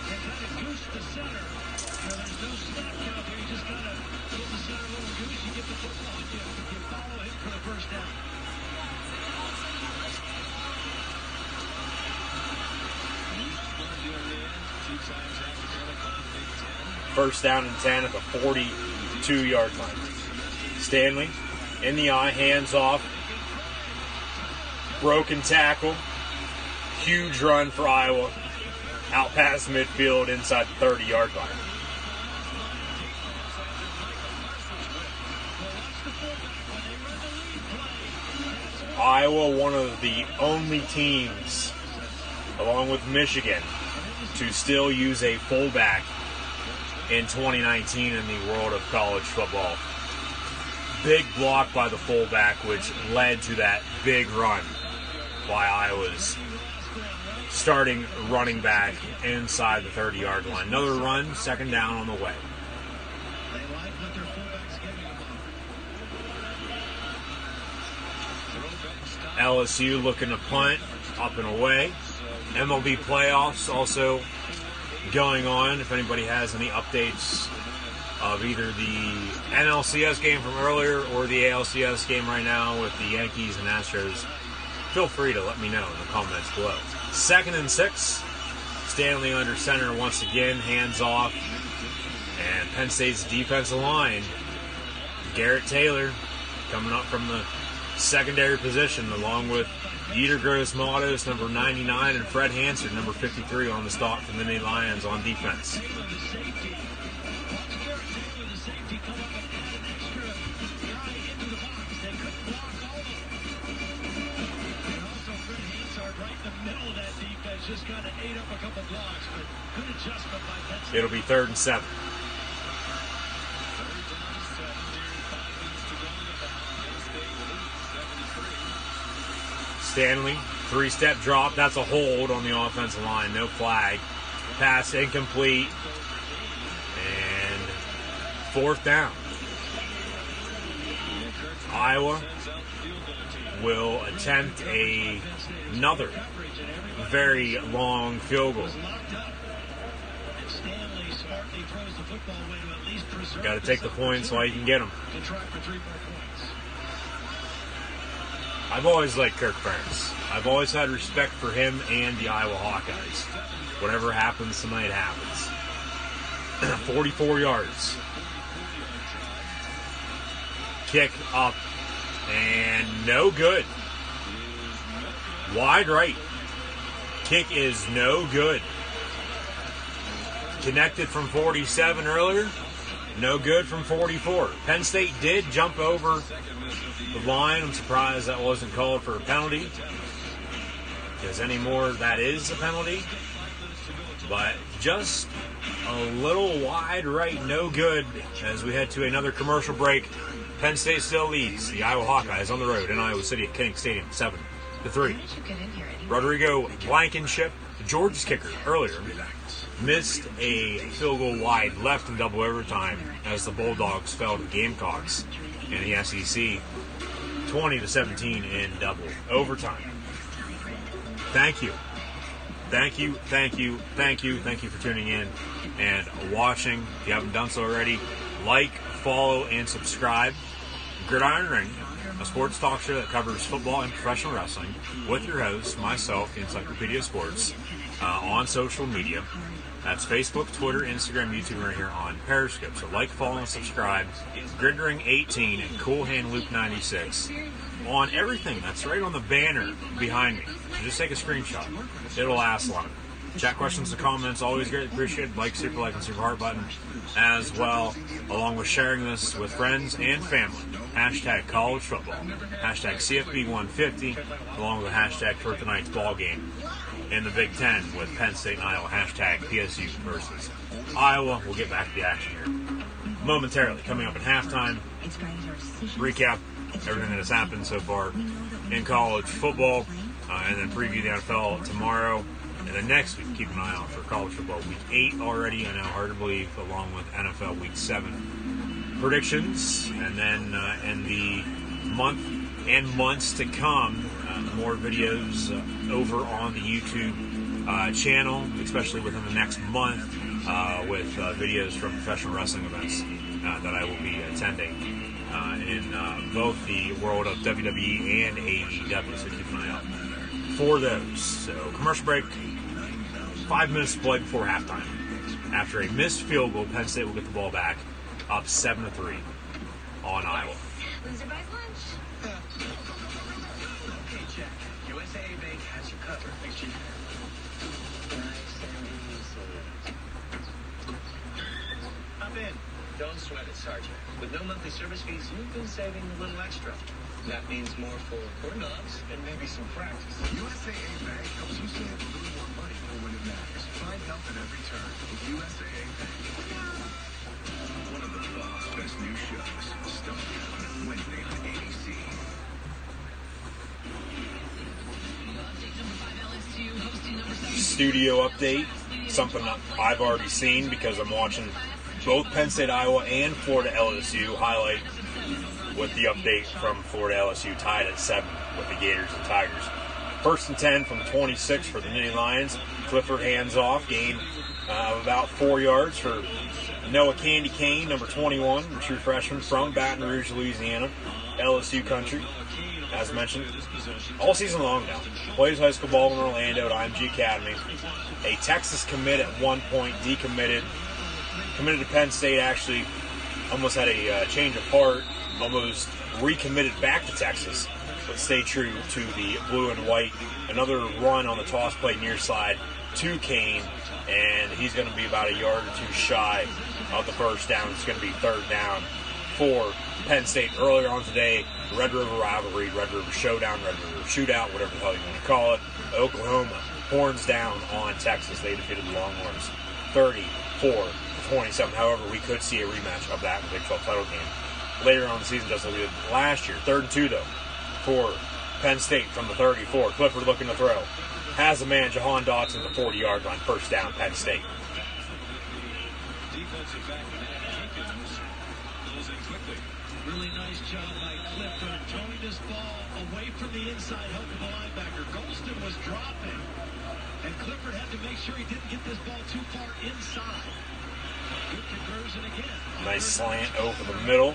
and kind of goosed the center. There's no snap count there. You just kind of give the center a little goose. You get the football. You follow him for the first down.
First down and 10 at the 42-yard line. Stanley in the eye, hands off. Broken tackle. Huge run for Iowa. Out past midfield inside the 30-yard line. Iowa, one of the only teams, along with Michigan, to still use a fullback in 2019 in the world of college football. Big block by the fullback, which led to that big run by Iowa's starting running back inside the 30-yard line. Another run, second down on the way.
They like what their fullback's giving them.
LSU looking to punt up and away. MLB playoffs also going on. If anybody has any updates of either the NLCS game from earlier or the ALCS game right now with the Yankees and Astros, feel free to let me know in the comments below. 2nd and 6. Stanley under center once again, hands off. And Penn State's defensive line, Garrett Taylor, coming up from the secondary position, along with Yetur Gross-Matos, number 99, and Fred Hansard, number 53, on the stalk from the Nittany Lions on defense. It'll be 3rd and 7. Stanley, 3-step drop. That's a hold on the offensive line. No flag. Pass incomplete. And 4th down. Iowa will attempt another very long field goal. Got to take the points while you can get them. I've always liked Kirk Ferentz. I've always had respect for him and the Iowa Hawkeyes. Whatever happens tonight happens. 44 yards. Kick up and no good. Wide right. Kick is no good. Connected from 47 earlier. No good from 44. Penn State did jump over the line. I'm surprised that wasn't called for a penalty, because anymore that is a penalty. But just a little wide right, no good. As we head to another commercial break, Penn State still leads the Iowa Hawkeyes on the road in Iowa City at King Stadium, 7-3. Rodrigo Blankenship, Georgia's kicker, earlier missed a field goal wide left in double overtime as the Bulldogs fell to the Gamecocks in the SEC, 20-17 in double overtime. Thank you for tuning in and watching. If you haven't done so already, like, follow, and subscribe. Gridiron Ring, a sports talk show that covers football and professional wrestling, with your host, myself, the Encyclopedia Sports, on social media. That's Facebook, Twitter, Instagram, YouTube, right here on Periscope. So like, follow, and subscribe. Gridiron 18 and Cool Hand Luke 96 on everything. That's right on the banner behind me. So just take a screenshot. It'll last long. Chat questions and comments, always greatly appreciated. Like, super like, and super heart button as well, along with sharing this with friends and family. Hashtag college football. Hashtag CFB150, along with hashtag for tonight's ball game in the Big Ten with Penn State and Iowa. Hashtag PSU versus Iowa. We'll get back to the action here momentarily. Coming up at halftime, recap everything that has happened so far in college football, and then preview the NFL tomorrow. And then next week, keep an eye out for college football week 8 already. I know, hard to believe, along with NFL week 7 predictions. And then in the month and months to come, more videos over on the YouTube channel, especially within the next month, with videos from professional wrestling events that I will be attending in both the world of WWE and AEW. So keep an eye out for those. So commercial break. 5 minutes to play before halftime. After a missed field goal, Penn State will get the ball back, up 7-3 on Iowa.
Loser buys lunch.
Okay, Jack. USAA Bank has you covered. Thanks, Chief. Nice and easy. Hop in. Don't sweat it, Sergeant. With no monthly service fees, you've been saving a little extra. That means more for corn dogs and maybe some practice.
USAA Bank helps you save a little more money for when it matters. Find help at every turn with USAA Bank. One of the fall's best new shows, Stone, Wednesday on ABC.
Studio update, something that I've already seen because I'm watching both Penn State, Iowa, and Florida LSU highlight with the update from Florida LSU tied at 7 with the Gators and Tigers. 1st and 10 from 26 for the Nittany Lions. Clifford hands off, gain of about 4 yards for Noah Candy Kane, number 21, a true freshman from Baton Rouge, Louisiana, LSU country, as mentioned, all season long now. Plays high school ball in Orlando at IMG Academy. A Texas commit at one point, decommitted. Committed to Penn State, actually almost had a change of heart, almost recommitted back to Texas, but stayed true to the blue and white. Another run on the toss play near side to Kane, and he's going to be about a yard or two shy of the first down. It's going to be 3rd down for Penn State. Earlier on today, Red River rivalry, Red River showdown, Red River shootout, whatever the hell you want to call it. Oklahoma horns down on Texas. They defeated the Longhorns 34-27. However, we could see a rematch of that in the Big 12 title game later on in the season, just like we did last year. 3rd and 2, though, for Penn State from the 34. Clifford looking to throw. Has a man, Jahan Dotson, the 40-yard line. 1st down, Penn State.
Defensive back Jenkins goes in quickly. Really nice job by Clifford throwing this ball away from the inside, helping the linebacker. Golston was dropping, and Clifford had to make sure he didn't get this ball too far inside. Good conversion again.
Nice slant over the middle.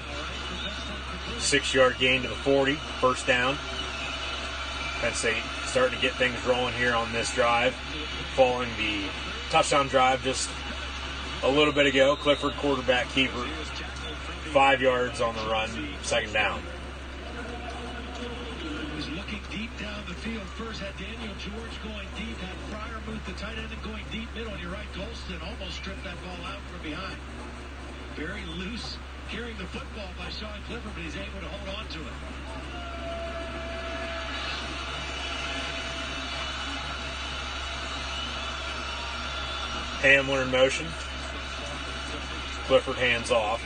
6-yard gain to the 40. 1st down. Penn State starting to get things rolling here on this drive. Following the touchdown drive just a little bit ago. Clifford, quarterback keeper. 5 yards on the run. 2nd down.
Was looking deep down the field first. Had Daniel George going deep. Had Fryermuth, the tight end, going deep middle. And you're right, Golston almost stripped that ball out from behind. Very loose carrying the football by Sean Clifford, but he's able to hold on to it.
Hamler in motion. Clifford hands off.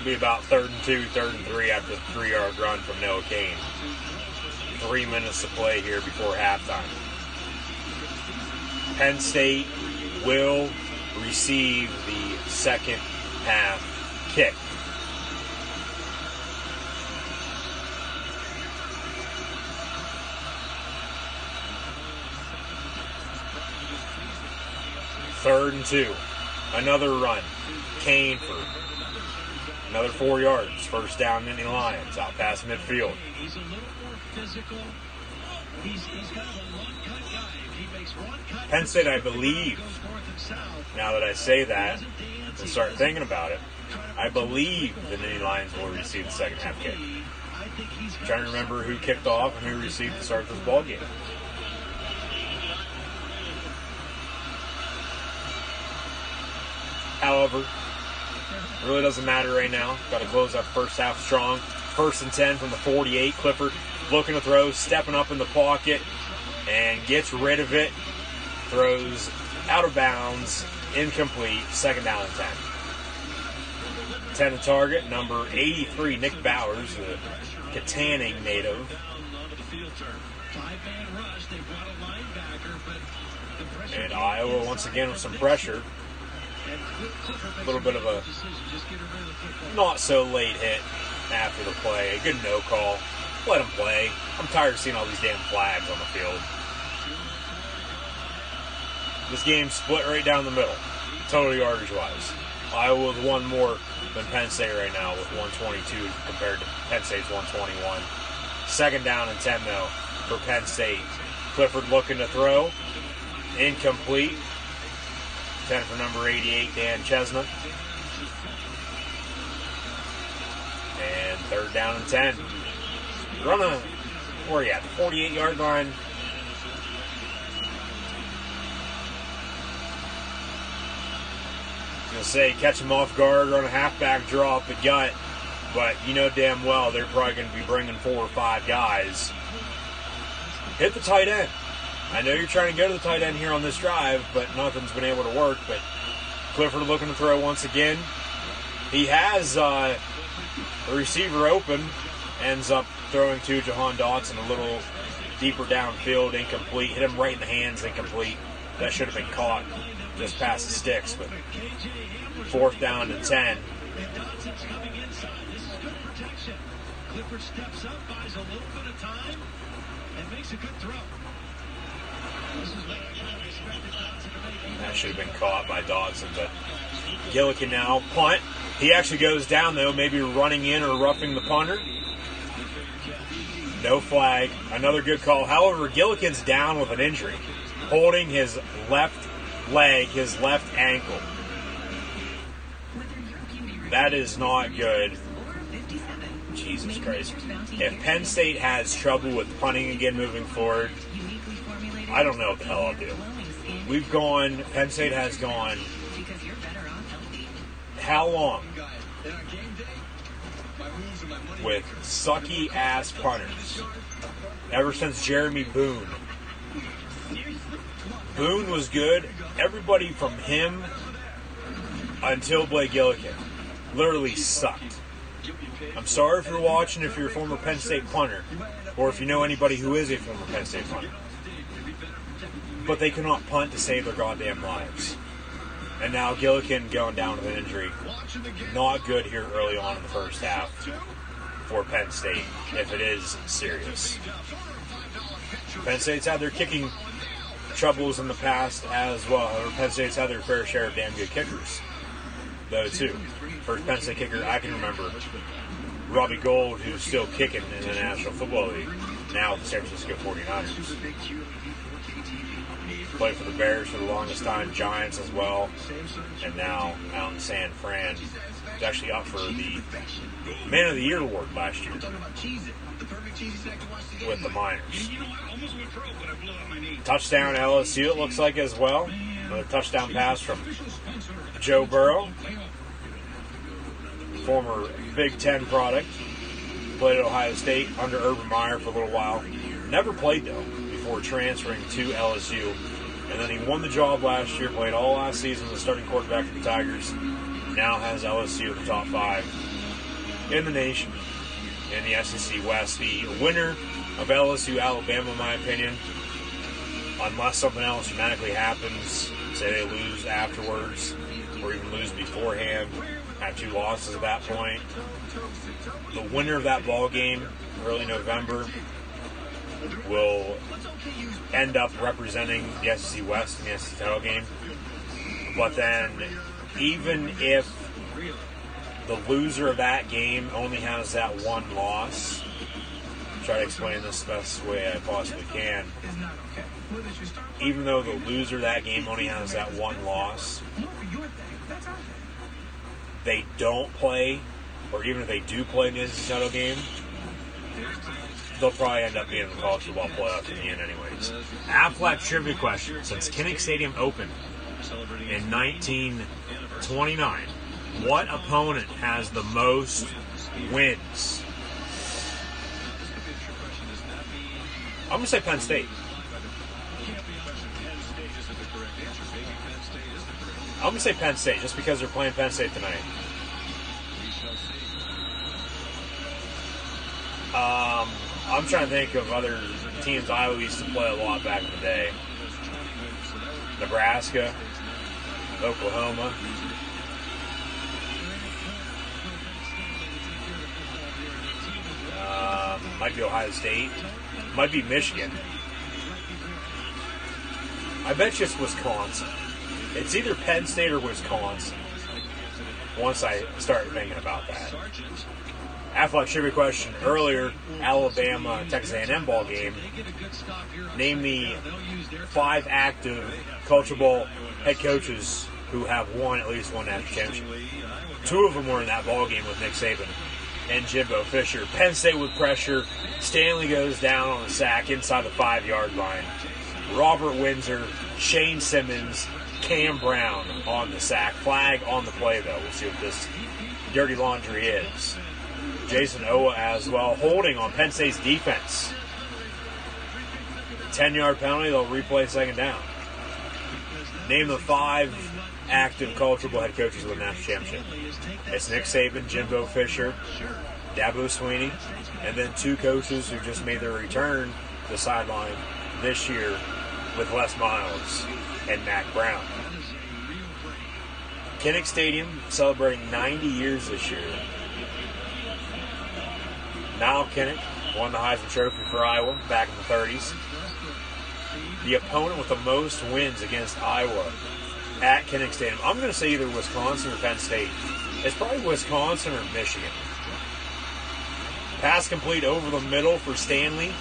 Be about 3rd and 2, 3rd and 3 after the 3-yard run from Noah Kane. 3 minutes to play here before halftime. Penn State will receive the second half kick. Third and 2. Another run. Kane for another 4 yards. 1st down, Nittany Lions. Out past midfield.
He's a little more physical. He's kind of a one-cut guy. If he makes one cut,
Penn State, I believe, now that I say that and start thinking about it, I believe the Nittany Lions will receive the second half kick. I'm trying to remember who kicked off and who received the start of this ball game. However, it really doesn't matter right now. Got to close out the first half strong. 1st and 10 from the 48. Clifford looking to throw, stepping up in the pocket, and gets rid of it. Throws out of bounds, incomplete, 2nd down and 10. 10 to target, number 83, Nick Bowers, the Katanning native. And Iowa once again with some pressure. A little bit of a not so late hit after the play. A good no call. Let him play. I'm tired of seeing all these damn flags on the field. This game's split right down the middle, total yardage-wise. Iowa with one more than Penn State right now with 122 compared to Penn State's 121. 2nd down and 10, though, for Penn State. Clifford looking to throw. Incomplete. 10 for number 88, Dan Chestnut. And 3rd down and 10. Run a, where are you at? The 48-yard line. Going to say catch him off guard, run a halfback draw up the gut, but you know damn well they're probably going to be bringing 4 or 5 guys. Hit the tight end. I know you're trying to go to the tight end here on this drive, but nothing's been able to work. But Clifford looking to throw once again. He has a receiver open, ends up throwing to Jahan Dotson a little deeper downfield, incomplete. Hit him right in the hands, incomplete. That should have been caught just past the sticks, but 4th down and 10.
Clifford steps up, buys a little bit of time, and makes a good throw.
That should have been caught by Dodson, but Gillikin now punt. He actually goes down, though, maybe running in or roughing the punter. No flag. Another good call. However, Gillikin's down with an injury, holding his left leg, his left ankle. That is not good. Jesus Christ. If Penn State has trouble with punting again moving forward, I don't know what the hell I'll do. Penn State has gone, how long? With sucky-ass punters. Ever since Jeremy Boone. Boone was good. Everybody from him until Blake Gillikin literally sucked. I'm sorry if you're watching, if you're a former Penn State punter, or if you know anybody who is a former Penn State punter. But they cannot punt to save their goddamn lives. And now Gillikin going down with an injury. Not good here early on in the first half for Penn State, if it is serious. Penn State's had their kicking troubles in the past as well. Penn State's had their fair share of damn good kickers, though, too. First Penn State kicker I can remember, Robbie Gould, who's still kicking in the National Football League, now with the San Francisco 49ers. Played for the Bears for the longest time, Giants as well, and now out in San Fran. He's actually up for the Man of the Year award last year with the Miners. Touchdown LSU, it looks like, as well. Another touchdown pass from Joe Burrow, former Big Ten product. Played at Ohio State under Urban Meyer for a little while. Never played, though, before transferring to LSU. And then he won the job last year, played all last season as the starting quarterback for the Tigers. Now has LSU in the top 5 in the nation in the SEC West. The winner of LSU Alabama, in my opinion, unless something else dramatically happens, say they lose afterwards or even lose beforehand, have 2 losses at that point. The winner of that ball game, early November, will end up representing the SEC West in the SEC title game. But then, even if the loser of that game only has that 1 loss, try to explain this the best way I possibly can. Even though the loser of that game only has that 1 loss, they don't play, or even if they do play in the NC title game, they'll probably end up being in the college football playoff in the end anyways. Aflac trivia question. Since Kinnick Stadium opened in 1929, what opponent has the most wins? I'm going to say Penn State. I'm going to say Penn State, just because they're playing Penn State tonight. I'm trying to think of other teams Iowa used to play a lot back in the day. Nebraska, Oklahoma. Might be Ohio State. Might be Michigan. I bet you it's Wisconsin. It's either Penn State or Wisconsin. Once I start thinking about that. Aflac trivia question earlier, Alabama Texas A&M ball game. Name the 5 active Culture Bowl head coaches who have won at least one national championship. 2 of them were in that ball game with Nick Saban and Jimbo Fisher. Penn State with pressure. Stanley goes down on a sack inside the 5-yard line. Robert Windsor, Shane Simmons, Cam Brown on the sack. Flag on the play, though. We'll see what this dirty laundry is. Jason Owa as well, holding on Penn State's defense. 10-yard penalty, they'll replay second down. Name the 5 active Culture Bowl head coaches of the national championship. It's Nick Saban, Jimbo Fisher, Dabo Swinney, and then 2 coaches who just made their return to the sideline this year with Les Miles and Mac Brown. Kinnick Stadium celebrating 90 years this year. Niall Kinnick won the Heisman Trophy for Iowa back in the 30s. The opponent with the most wins against Iowa at Kinnick Stadium. I'm going to say either Wisconsin or Penn State. It's probably Wisconsin or Michigan. Pass complete over the middle for Stanley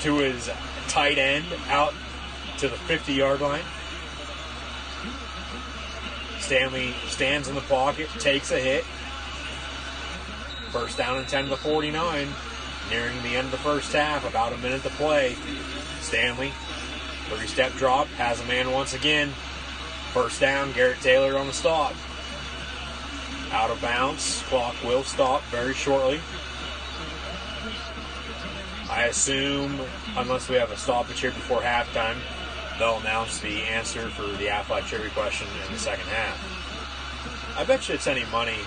to his tight end out to the 50-yard line. Stanley stands in the pocket, takes a hit. First down and 10 to the 49. Nearing the end of the first half, about a minute to play. Stanley, 3-step drop, has a man once again. First down, Garrett Taylor on the stop. Out of bounds, clock will stop very shortly. I assume, unless we have a stoppage here before halftime, they'll announce the answer for the Aflac trivia question in the second half. I bet you it's any money.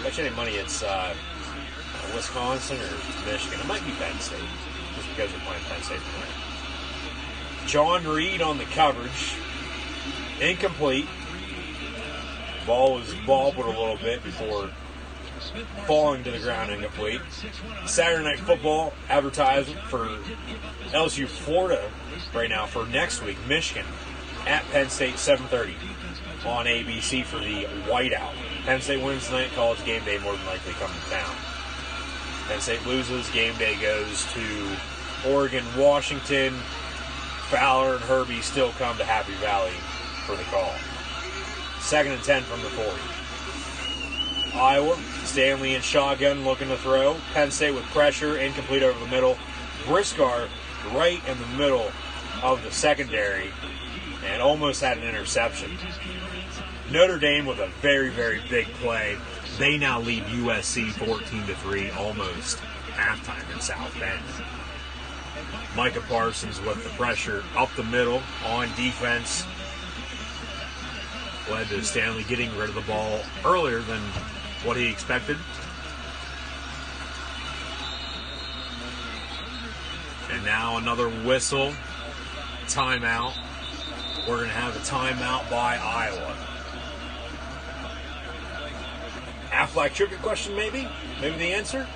It's Wisconsin or Michigan. It might be Penn State, just because we're playing Penn State tonight. John Reed on the coverage. Incomplete. Ball was bobbled a little bit before falling to the ground. Incomplete. Saturday Night Football advertisement for LSU Florida right now for next week. Michigan at Penn State, 7:30 on ABC for the whiteout. Penn State wins tonight. College game day more than likely coming to town. Penn State loses. Game day goes to Oregon, Washington. Fowler and Herbie still come to Happy Valley for the call. 2nd and 10 from the 40. Iowa, Stanley in shotgun looking to throw. Penn State with pressure, incomplete over the middle. Briscar right in the middle of the secondary and almost had an interception. Notre Dame with a very, very big play. They now lead USC 14-3, almost halftime in South Bend. Micah Parsons with the pressure up the middle on defense. Led to Stanley getting rid of the ball earlier than what he expected. And now another whistle. Timeout. We're going to have a timeout by Iowa. Aflac trivia question, maybe? Maybe the answer?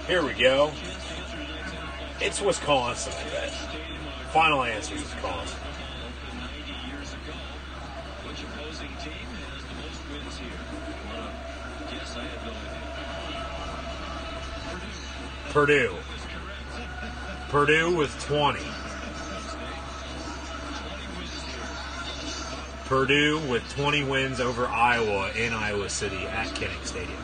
Here we go. It's Wisconsin, I bet. Final answer is Wisconsin.
90 years ago, which opposing team has the most wins here? Yes, I have no idea.
Purdue. Purdue with 20. Purdue with 20 wins over Iowa in Iowa City at Kinnick Stadium.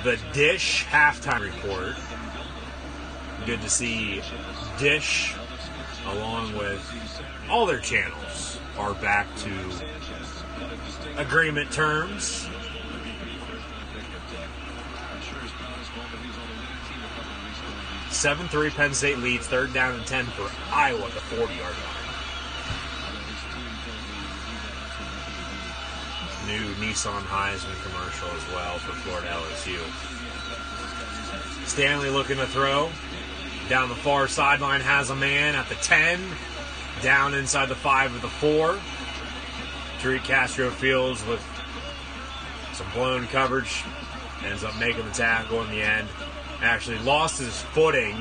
The Dish halftime report. Good to see Dish, along with all their channels, are back to agreement terms. 7-3 Penn State leads, 3rd down and 10 for Iowa at the 40-yard line. New Nissan Heisman commercial as well for Florida LSU. Stanley looking to throw. Down the far sideline, has a man at the 10. Down inside the 5 of the 4. Tariq Castro Fields with some blown coverage. Ends up making the tackle in the end. Actually lost his footing.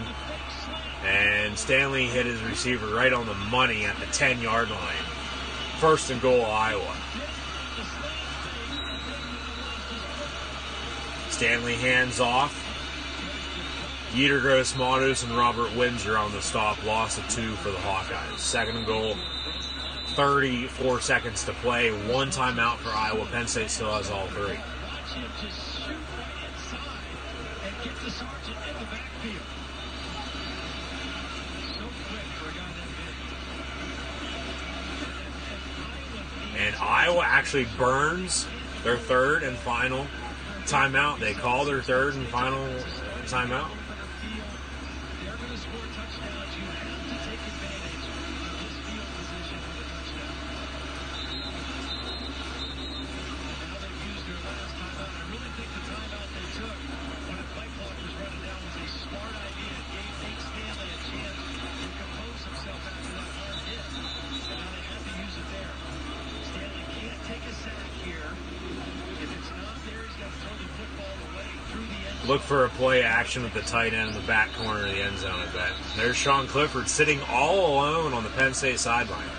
And Stanley hit his receiver right on the money at the 10-yard line. 1st and goal, Iowa. Stanley hands off. Yeter Gross-Matos and Robert Windsor on the stop. Loss of 2 for the Hawkeyes. 2nd and goal. 34 seconds to play. 1 timeout for Iowa. Penn State still has all 3. And Iowa actually burns their 3rd and final timeout. They call their 3rd and final timeout. Look for a play action at the tight end in the back corner of the end zone, I bet. There's Sean Clifford sitting all alone on the Penn State sideline.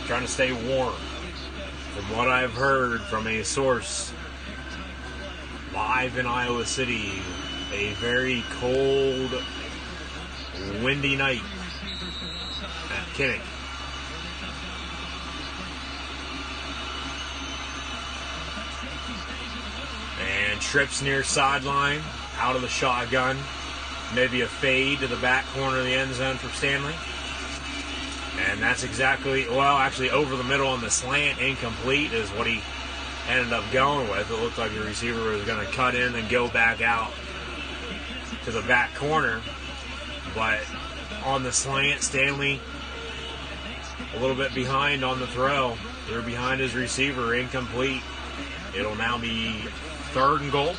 Trying to stay warm. From what I've heard from a source live in Iowa City, a very cold, windy night at Kinnick. And trips near sideline, out of the shotgun. Maybe a fade to the back corner of the end zone for Stanley. And that's exactly, well, actually over the middle on the slant, incomplete is what he ended up going with. It looked like the receiver was going to cut in and go back out to the back corner. But on the slant, Stanley a little bit behind on the throw. They're behind his receiver, incomplete. It'll now be 3rd and goal.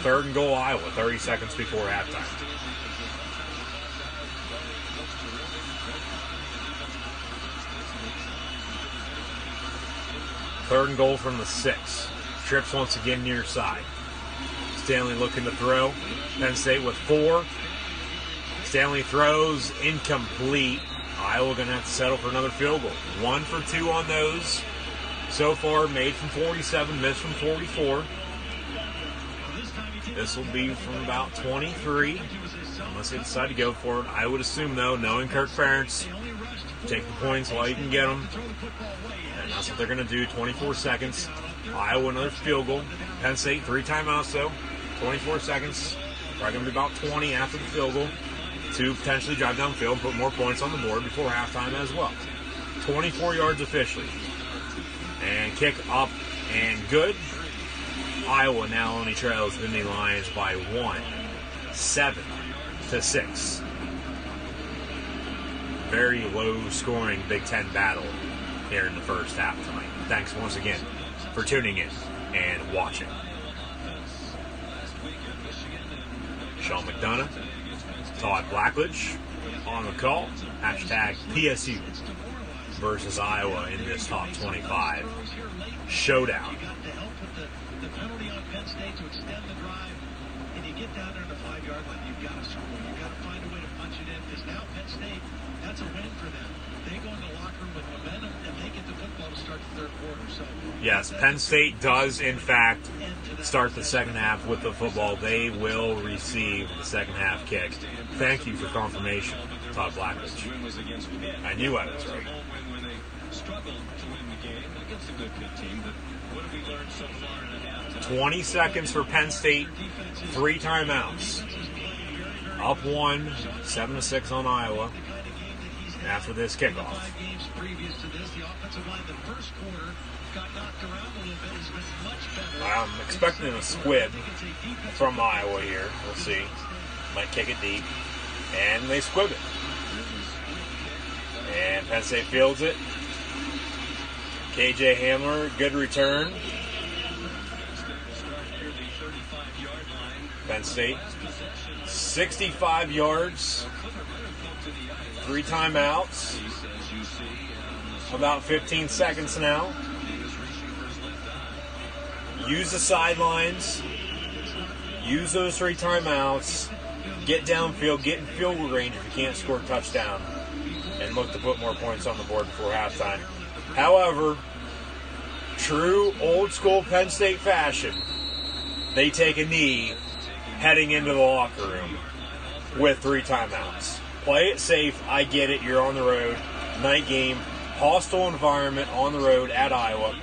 3rd and goal, Iowa, 30 seconds before halftime. Third and goal from the 6. Trips once again near side. Stanley looking to throw. Penn State with 4. Stanley throws, incomplete. Iowa going to have to settle for another field goal. 1 for 2 on those. So far, made from 47, missed from 44. This will be from about 23, unless they decide to go for it. I would assume, though, knowing Kirk Ferentz, take the points while you can get them. And that's what they're going to do, 24 seconds. Iowa, another field goal. Penn State, 3 timeouts, though. 24 seconds. Probably going to be about 20 after the field goal to potentially drive downfield and put more points on the board before halftime as well. 24 yards officially. And kick up and good. Iowa now only trails the Nittany Lions by 1, 7-6. Very low-scoring Big Ten battle here in the first half tonight. Thanks once again for tuning in and watching. Sean McDonough, Todd Blackledge on the call. Hashtag PSU versus Iowa in this top 25 showdown.
The penalty on Penn State to extend the drive, and you get down there to the 5-yard line, you've got to score. You've got to find a way to punch it in, because now Penn State, that's a win for them. They go in the locker room with momentum, and they get the football to start the 3rd quarter. So
yes, Penn State does, in fact, start the second half with the football. They will receive the second half kick. Thank you for confirmation, Todd Blackledge. I knew I was right. 20 seconds for Penn State, 3 timeouts. Up 1, 7-6 on Iowa after this kickoff. I'm expecting a squib from Iowa here. We'll see. Might kick it deep. And they squib it. And Penn State fields it. KJ Hamler, good return. Penn State, 65 yards, 3 timeouts, about 15 seconds now. Use the sidelines, use those 3 timeouts, get downfield, get in field goal range if you can't score a touchdown, and look to put more points on the board before halftime. However, true old school Penn State fashion, they take a knee heading into the locker room with 3 timeouts. Play it safe. I get it. You're on the road. Night game. Hostile environment on the road at Iowa.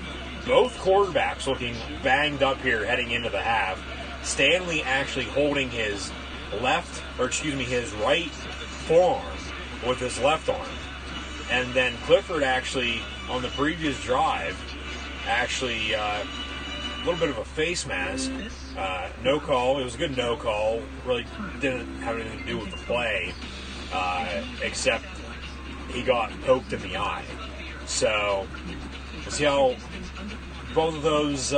Both quarterbacks looking banged up here heading into the half. Stanley actually holding his right forearm with his left arm. And then Clifford actually, on the previous drive, a little bit of a face mask. No call. It was a good no call. Really didn't have anything to do with the play, except he got poked in the eye. So we'll see how both of those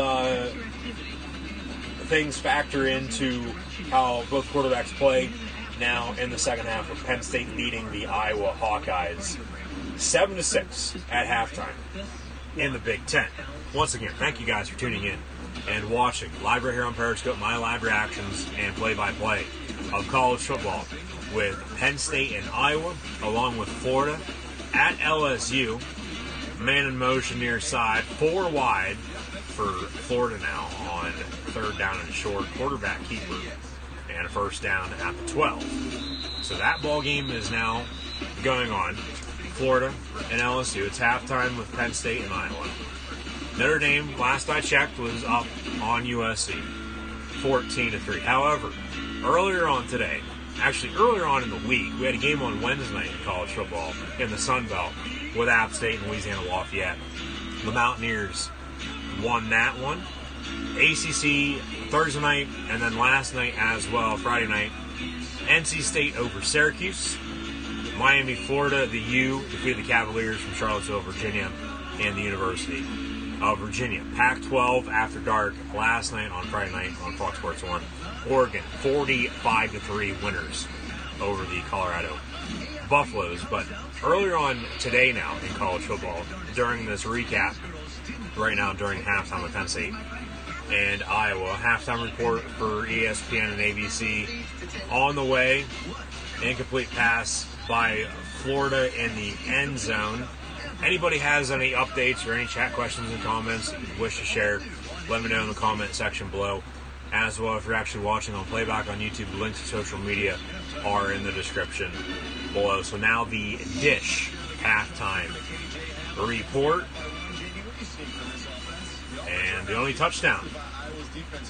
things factor into how both quarterbacks play now in the second half, with Penn State leading the Iowa Hawkeyes 7-6 at halftime in the Big Ten. Once again, thank you guys for tuning in and watching live right here on Periscope, my live reactions and play-by-play of college football with Penn State and Iowa, along with Florida at LSU. Man in motion near side, 4 wide for Florida now on 3rd down and short, quarterback keeper, and a first down at the 12. So that ball game is now going on. Florida and LSU. It's halftime with Penn State and Iowa. Notre Dame, last I checked, was up on USC, 14-3. However, earlier on in the week, we had a game on Wednesday night in college football in the Sun Belt with App State and Louisiana Lafayette. The Mountaineers won that one. ACC Thursday night, and then last night as well, Friday night, NC State over Syracuse. Miami, Florida, the U defeated the Cavaliers from Charlottesville, Virginia, and the University of Virginia. Pac-12 after dark last night on Friday night on Fox Sports 1. Oregon, 45-3 winners over the Colorado Buffaloes. But earlier on today now in college football, during this recap, right now during halftime with Penn State and Iowa, halftime report for ESPN and ABC on the way. Incomplete pass by Florida in the end zone. Anybody has any updates or any chat questions and comments that you wish to share, let me know in the comment section below. As well, if you're actually watching on playback on YouTube, the links to social media are in the description below. So now the Dish halftime report. And the only touchdown,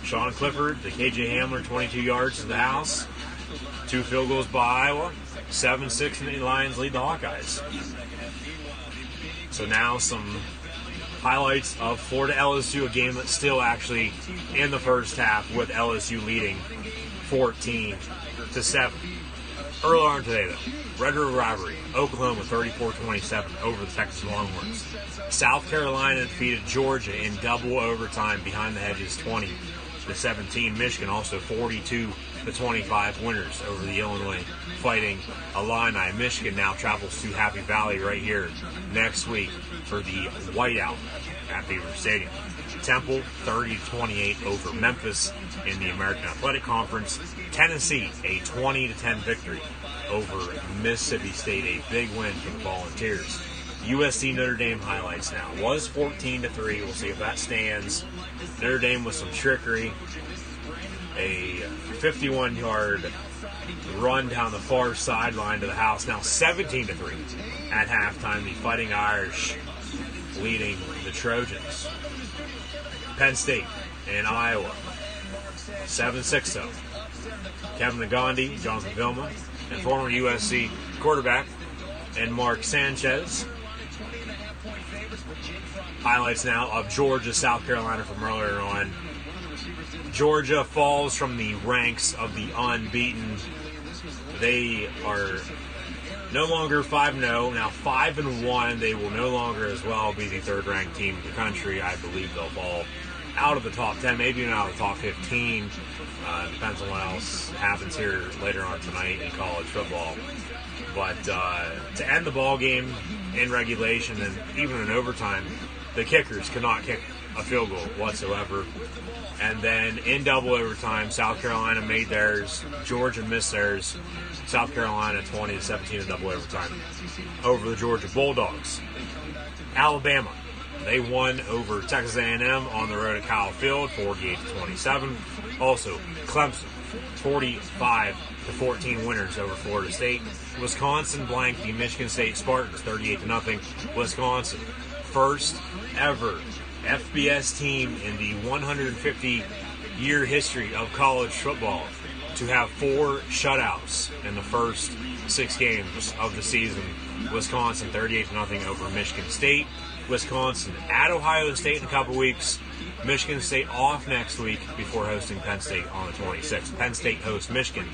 Sean Clifford, the KJ Hamler, 22 yards to the house. 2 field goals by Iowa. 7-6, and the Lions lead the Hawkeyes. So now some highlights of Florida LSU, a game that's still actually in the first half with LSU leading 14-7. Earlier on today, though, Red River Rivalry, Oklahoma 34-27 over the Texas Longhorns. South Carolina defeated Georgia in double overtime behind the hedges 20-17. Michigan also 42-25 winners over the Illinois Fighting Illini. Michigan now travels to Happy Valley right here next week for the whiteout at Beaver Stadium. Temple 30-28 over Memphis in the American Athletic Conference. Tennessee a 20-10 victory over Mississippi State, a big win for the Volunteers. USC Notre Dame highlights now. Was 14-3. We'll see if that stands. Notre Dame with some trickery. A 51-yard run down the far sideline to the house. Now 17-3 at halftime. The Fighting Irish leading the Trojans. Penn State and Iowa. 7-6 though. Kevin Nagandi, Jonathan Vilma, and former USC quarterback and Mark Sanchez. Highlights now of Georgia, South Carolina from earlier on. Georgia falls from the ranks of the unbeaten. They are no longer 5-0, now 5-1. They will no longer as well be the third-ranked team in the country. I believe they'll fall out of the top 10, maybe even out of the top 15. Depends on what else happens here later on tonight in college football. But to end the ball game in regulation and even in overtime, the kickers could not kick a field goal whatsoever. And then in double overtime, South Carolina made theirs. Georgia missed theirs. South Carolina 20-17 in double overtime over the Georgia Bulldogs. Alabama, they won over Texas A&M on the road at Kyle Field, 48-27. Also, Clemson, 45-14 winners over Florida State. Wisconsin blanked the Michigan State Spartans, 38-0. Wisconsin, first ever FBS team in the 150-year history of college football to have 4 shutouts in the first 6 games of the season. Wisconsin 38-0 over Michigan State. Wisconsin at Ohio State in a couple weeks. Michigan State off next week before hosting Penn State on the 26th. Penn State hosts Michigan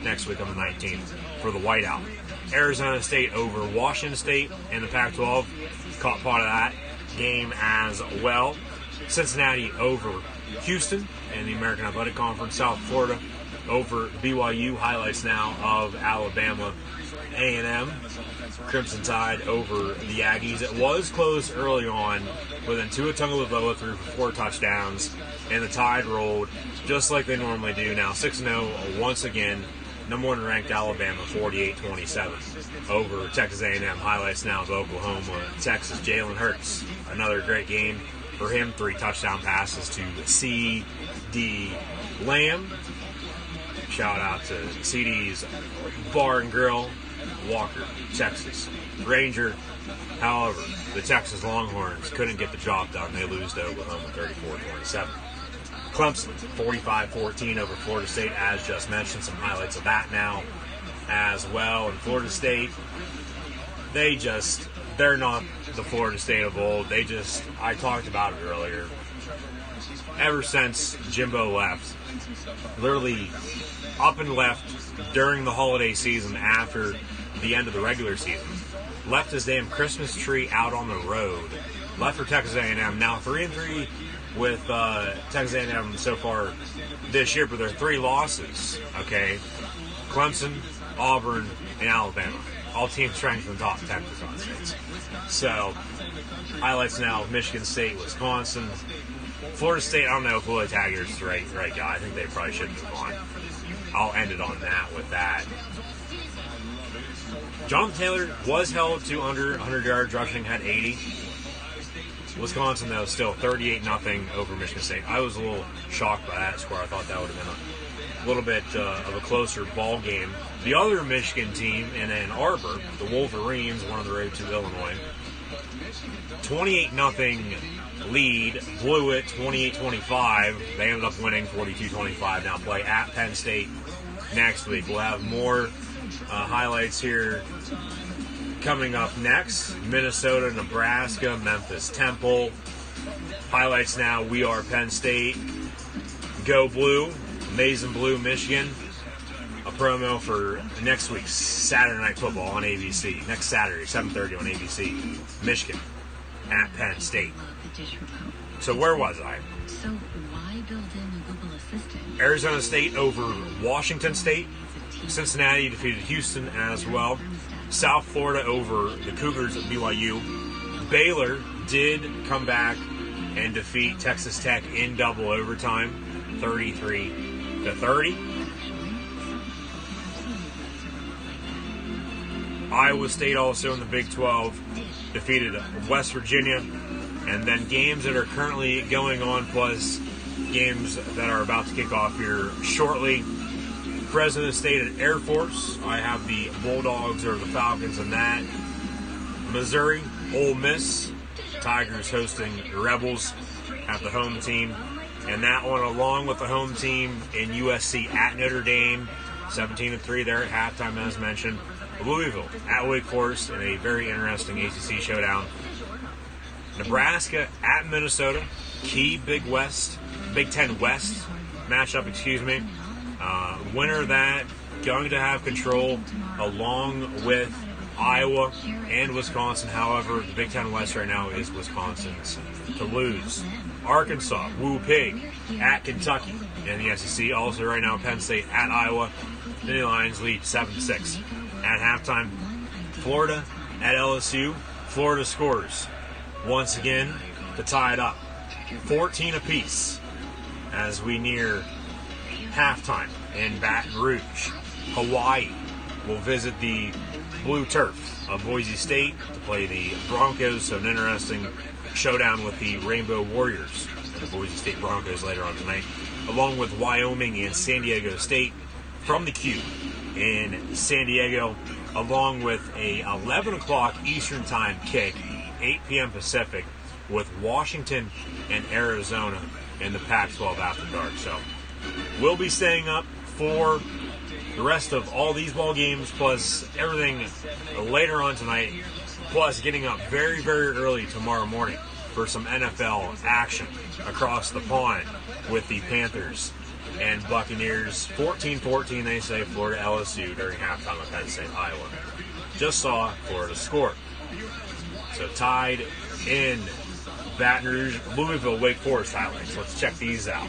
next week on the 19th for the whiteout. Arizona State over Washington State in the Pac-12. Caught part of that game as well. Cincinnati over Houston in the American Athletic Conference. South Florida over BYU. Highlights now of Alabama A&M. Crimson Tide over the Aggies. It was close early on, but then Tua Tagovailoa threw for 4 touchdowns, and the Tide rolled just like they normally do now. 6-0 once again. Number 1 ranked Alabama, 48-27 over Texas A&M. Highlights now of Oklahoma, Texas. Jalen Hurts, another great game for him. 3 touchdown passes to C.D. Lamb. Shout out to CD's Bar and Grill, Walker, Texas. Ranger, however, the Texas Longhorns couldn't get the job done. They lose to Oklahoma 34-27. Clemson, 45-14 over Florida State, as just mentioned. Some highlights of that now as well. And Florida State, they're not the Florida State of old. I talked about it earlier. Ever since Jimbo left, literally up and left during the holiday season after the end of the regular season, left his damn Christmas tree out on the road, left for Texas A&M. Now 3-3 with Texas A&M so far this year, but they're 3 losses, okay? Clemson, Auburn, and Alabama. All teams ranked in the top 10 for Southern States. So, highlights now of Michigan State, Wisconsin. Florida State, I don't know if Willie Taggart's the right guy. I think they probably should move on. I'll end it on that with that. Jonathan Taylor was held to under 100 yards rushing, had 80. Wisconsin, though, still 38-0 over Michigan State. I was a little shocked by that score. I thought that would have been a little bit of a closer ball game. The other Michigan team in Ann Arbor, the Wolverines, won on the road to Illinois. 28-0 lead, blew it 28-25. They ended up winning 42-25. Now play at Penn State next week. We'll have more highlights here coming up next. Minnesota, Nebraska, Memphis, Temple. Highlights now, we are Penn State. Go Blue, Amazing Blue, Michigan. A promo for next week's Saturday Night Football on ABC. Next Saturday, 7:30 on ABC. Michigan at Penn State. So where was I?
So why build in a Google Assistant?
Arizona State over Washington State. Cincinnati defeated Houston as well. South Florida over the Cougars at BYU. Baylor did come back and defeat Texas Tech in double overtime, 33-30. Iowa State also in the Big 12 defeated West Virginia. And then games that are currently going on, plus games that are about to kick off here shortly. Fresno State at Air Force. I have the Bulldogs or the Falcons in that. Missouri, Ole Miss. Tigers hosting the Rebels at the home team. And that one, along with the home team in USC at Notre Dame, 17-3 there at halftime, as mentioned. Louisville at Wake Forest in a very interesting ACC showdown. Nebraska at Minnesota, key Big Ten West matchup, winner of that going to have control along with Iowa and Wisconsin. However, the Big Ten West right now is Wisconsin's to lose. Arkansas, Woo Pig at Kentucky in the SEC. Also right now, Penn State at Iowa. The Lions lead 7-6. At halftime, Florida at LSU. Florida scores once again to tie it up. 14 apiece as we near halftime in Baton Rouge. Hawaii will visit the blue turf of Boise State to play the Broncos. So an interesting showdown with the Rainbow Warriors and the Boise State Broncos later on tonight, along with Wyoming and San Diego State from the Q in San Diego, along with a 11 o'clock Eastern Time kick, 8 p.m. Pacific, with Washington and Arizona in the Pac-12 after dark. So we'll be staying up for the rest of all these ball games, plus everything later on tonight, plus getting up very, very early tomorrow morning for some NFL action across the pond with the Panthers and Buccaneers. 14-14, they say, Florida LSU during halftime of Penn State, Iowa. Just saw Florida score. So tied in Baton Rouge, Louisville, Wake Forest highlights. Let's check these out.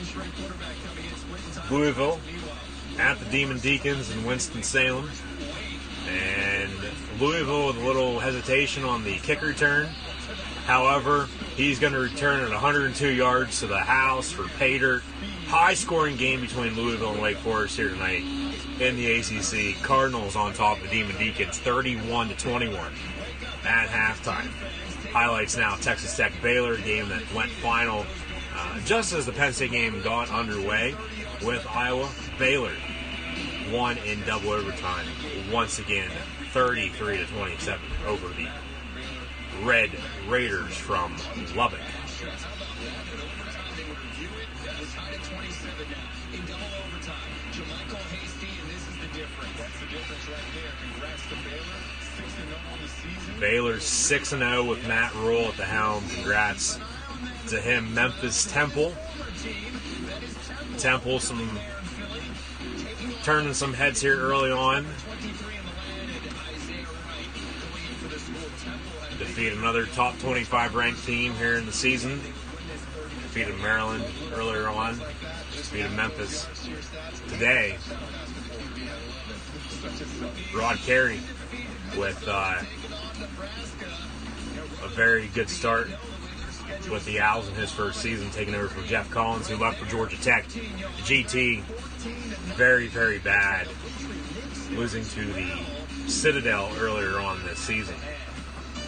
Louisville at the Demon Deacons in Winston-Salem. And Louisville with a little hesitation on the kick return. However, he's going to return at 102 yards to the house for pay dirt. High-scoring game between Louisville and Wake Forest here tonight in the ACC. Cardinals on top of the Demon Deacons, 31-21 at halftime. Highlights now, Texas Tech Baylor game that went final just as the Penn State game got underway with Iowa. Baylor won in double overtime once again, 33-27 over the Red Raiders from Lubbock. Baylor 6-0 with Matt Rule at the helm. Congrats to him. Memphis Temple. Temple turning some heads here early on. Defeat another top 25 ranked team here in the season. Defeated Maryland earlier on. Defeated Memphis today. Rod Carey with a very good start with the Owls in his first season, taking over from Jeff Collins, who left for Georgia Tech. GT, very, very bad, losing to the Citadel earlier on this season,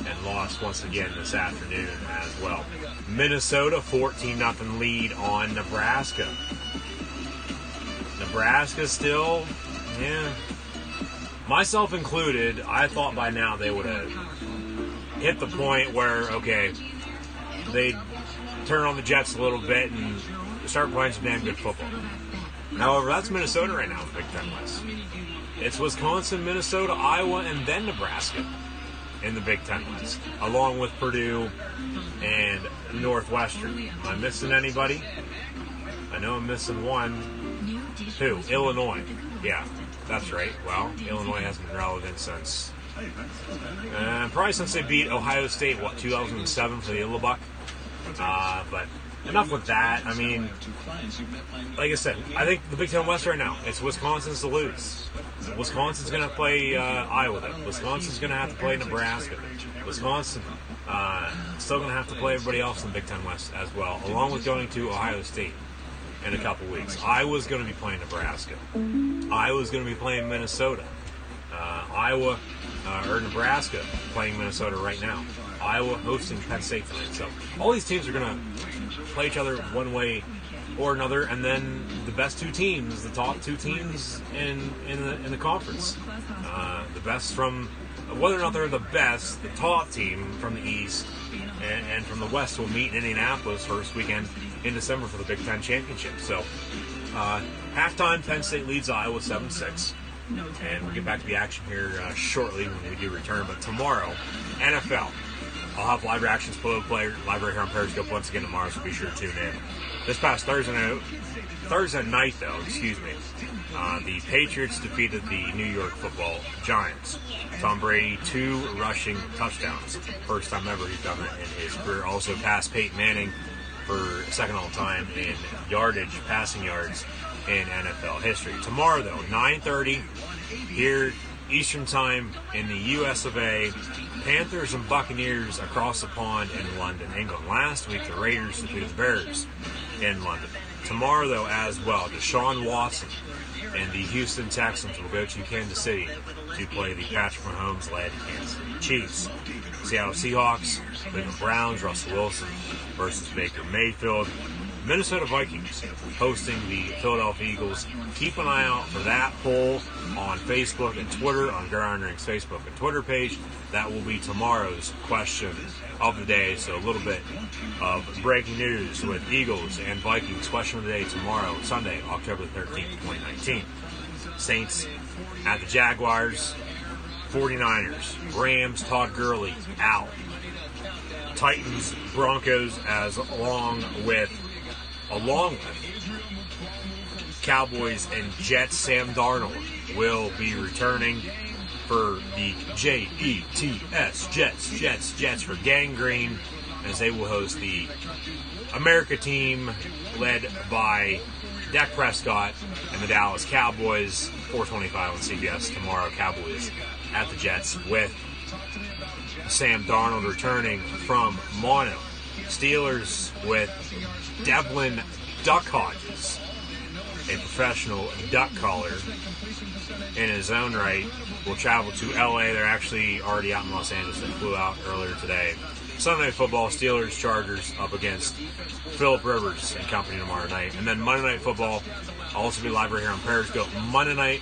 and lost once again this afternoon as well. Minnesota, 14-0 lead on Nebraska. Nebraska still, myself included, I thought by now they would have hit the point where, okay, they'd turn on the Jets a little bit and start playing some damn good football. However, that's Minnesota right now in the Big Ten West. It's Wisconsin, Minnesota, Iowa, and then Nebraska in the Big Ten West, along with Purdue and Northwestern. Am I missing anybody? I know I'm missing one. Who? Illinois. Yeah, that's right. Well, Illinois hasn't been relevant since... probably since they beat Ohio State, 2007 for the Illabuck. But enough with that. I mean, like I said, I think the Big Ten West right now, it's Wisconsin's to lose. Wisconsin's going to play Iowa, though. Wisconsin's going to have to play Nebraska. Wisconsin still going to have to play everybody else in the Big Ten West as well, along with going to Ohio State in a couple weeks. Iowa's going to be playing Nebraska. Iowa's going to be playing Minnesota. Iowa or Nebraska playing Minnesota right now. Iowa hosting Penn State tonight. So all these teams are going to play each other one way or another, and then the best two teams, the top two teams in the conference, the best from whether or not they're the best, the top team from the East and from the West will meet in Indianapolis first weekend in December for the Big Ten Championship. So halftime, Penn State leads Iowa 7-6. And we'll get back to the action here shortly when we do return. But tomorrow, NFL. I'll have live reactions, play live right here on Periscope once again tomorrow, so be sure to tune in. This past Thursday night, the Patriots defeated the New York Football Giants. Tom Brady, 2 rushing touchdowns. First time ever he's done that in his career. Also passed Peyton Manning for second all time in passing yards in NFL history. Tomorrow, though, 9:30 here Eastern Time in the US of A. Panthers and Buccaneers across the pond in London, England. Last week, the Raiders defeated the Bears in London. Tomorrow, though, as well, Deshaun Watson and the Houston Texans will go to Kansas City to play the Patrick Mahomes-led Kansas City Chiefs. Seattle Seahawks, Cleveland Browns, Russell Wilson versus Baker Mayfield. Minnesota Vikings hosting the Philadelphia Eagles. Keep an eye out for that poll on Facebook and Twitter, on Gridiron Ring's Facebook and Twitter page. That will be tomorrow's question of the day. So a little bit of breaking news with Eagles and Vikings. Question of the day tomorrow, Sunday, October 13th, 2019. Saints at the Jaguars. 49ers, Rams, Todd Gurley out. Titans, Broncos, along with Cowboys and Jets. Sam Darnold will be returning for the Jets, Jets for Gang Green, as they will host the America team led by Dak Prescott and the Dallas Cowboys. 4:25 on CBS tomorrow. Cowboys at the Jets with Sam Darnold returning from mono. Steelers with Devlin Duck Hodges, a professional duck caller in his own right, will travel to LA. They're actually already out in Los Angeles. They flew out earlier today. Sunday Night Football, Steelers, Chargers up against Phillip Rivers and company tomorrow night. And then Monday Night Football, I'll also be live right here on Periscope. Monday Night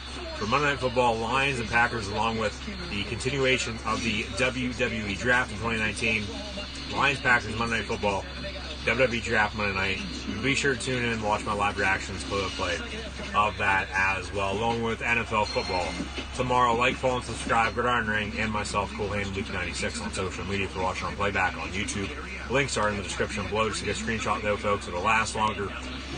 Football, Lions and Packers, along with the continuation of the WWE Draft in 2019. Lions, Packers, Monday Night Football, WWE Draft Monday night. Be sure to tune in and watch my live reactions, play of that as well, along with NFL football. Tomorrow, like, follow, and subscribe, Gridiron Ring, and myself, Cool Hand Luke 96 on social media for watching on playback on YouTube. Links are in the description below. Just to get a screenshot, though, folks. It'll last longer.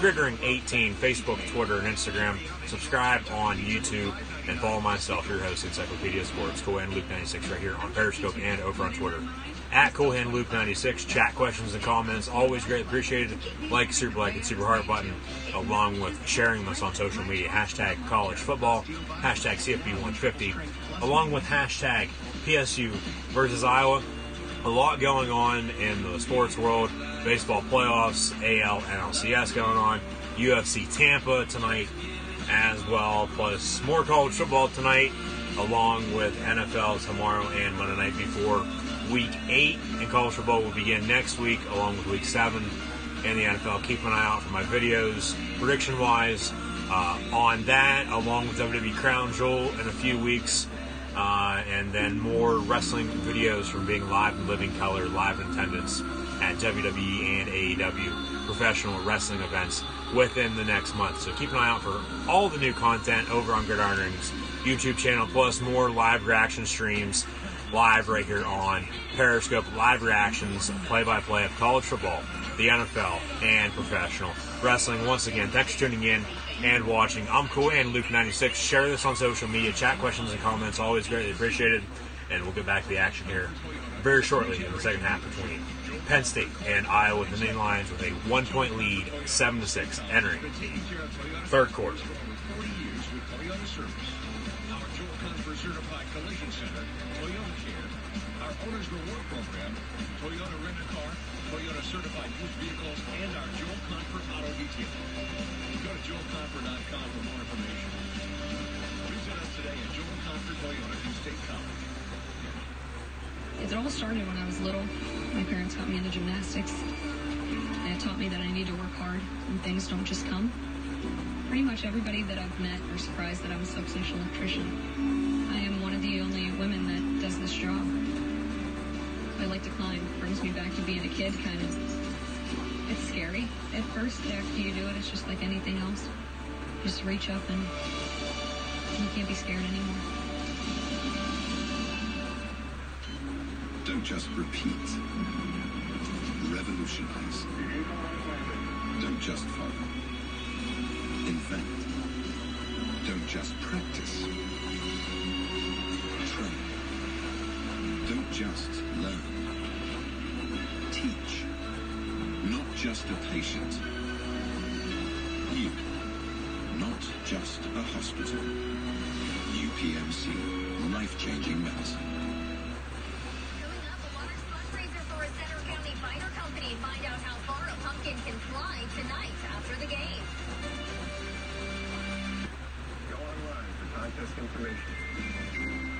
Gridiron 18, Facebook, Twitter, and Instagram. Subscribe on YouTube, and follow myself, your host, Encyclopedia Sports, Cool Hand Luke 96, right here on Periscope and over on Twitter. At Cool Hand Luke 96. Chat questions and comments, always great appreciated. Like and super heart button, along with sharing this on social media. Hashtag college football, hashtag CFB150, along with hashtag PSU versus Iowa. A lot going on in the sports world. Baseball playoffs, AL, NLCS going on. UFC Tampa tonight as well, plus more college football tonight, along with NFL tomorrow and Monday night before Week 8 in college football will begin next week, along with Week 7 in the NFL. Keep an eye out for my videos, prediction-wise, on that, along with WWE Crown Jewel in a few weeks, and then more wrestling videos from being live in living color, live in attendance at WWE and AEW professional wrestling events within the next month. So keep an eye out for all the new content over on Gridiron Ring's YouTube channel, plus more live reaction streams live right here on Periscope. Live reactions, play-by-play of college football, the NFL, and professional wrestling. Once again, thanks for tuning in and watching. I'm Cool and Luke 96. Share this on social media. Chat questions and comments, always greatly appreciated. And we'll get back to the action here very shortly in the second half between Penn State and Iowa, the Nittany Lions with a 1-point lead, 7-6, entering the third quarter.
Owners Reward Program, Toyota Rent-A-Car, Toyota Certified Used Vehicles, and our Joel Comfort Auto Detail. Go to joelcomfort.com for more information. Visit us today at Joel Comfort Toyota in State College.
It all started when I was little. My parents got me into gymnastics. And it taught me that I need to work hard and things don't just come. Pretty much everybody that I've met are surprised that I'm a substation electrician. I am one of the only women that does this job. I like to climb. It brings me back to being a kid, kind of. It's scary at first. After you do it, it's just like anything else. Just reach up and you can't be scared anymore.
Don't just repeat. Revolutionize. Don't just follow. Invent. Don't just practice. Train. Don't just learn. Teach. Not just a patient. You. Not just a hospital. UPMC. Life-changing medicine.
Coming up, a large fundraiser for a Center County Fighter Company. Find out how far a pumpkin can fly tonight after the game.
Go online for contest information.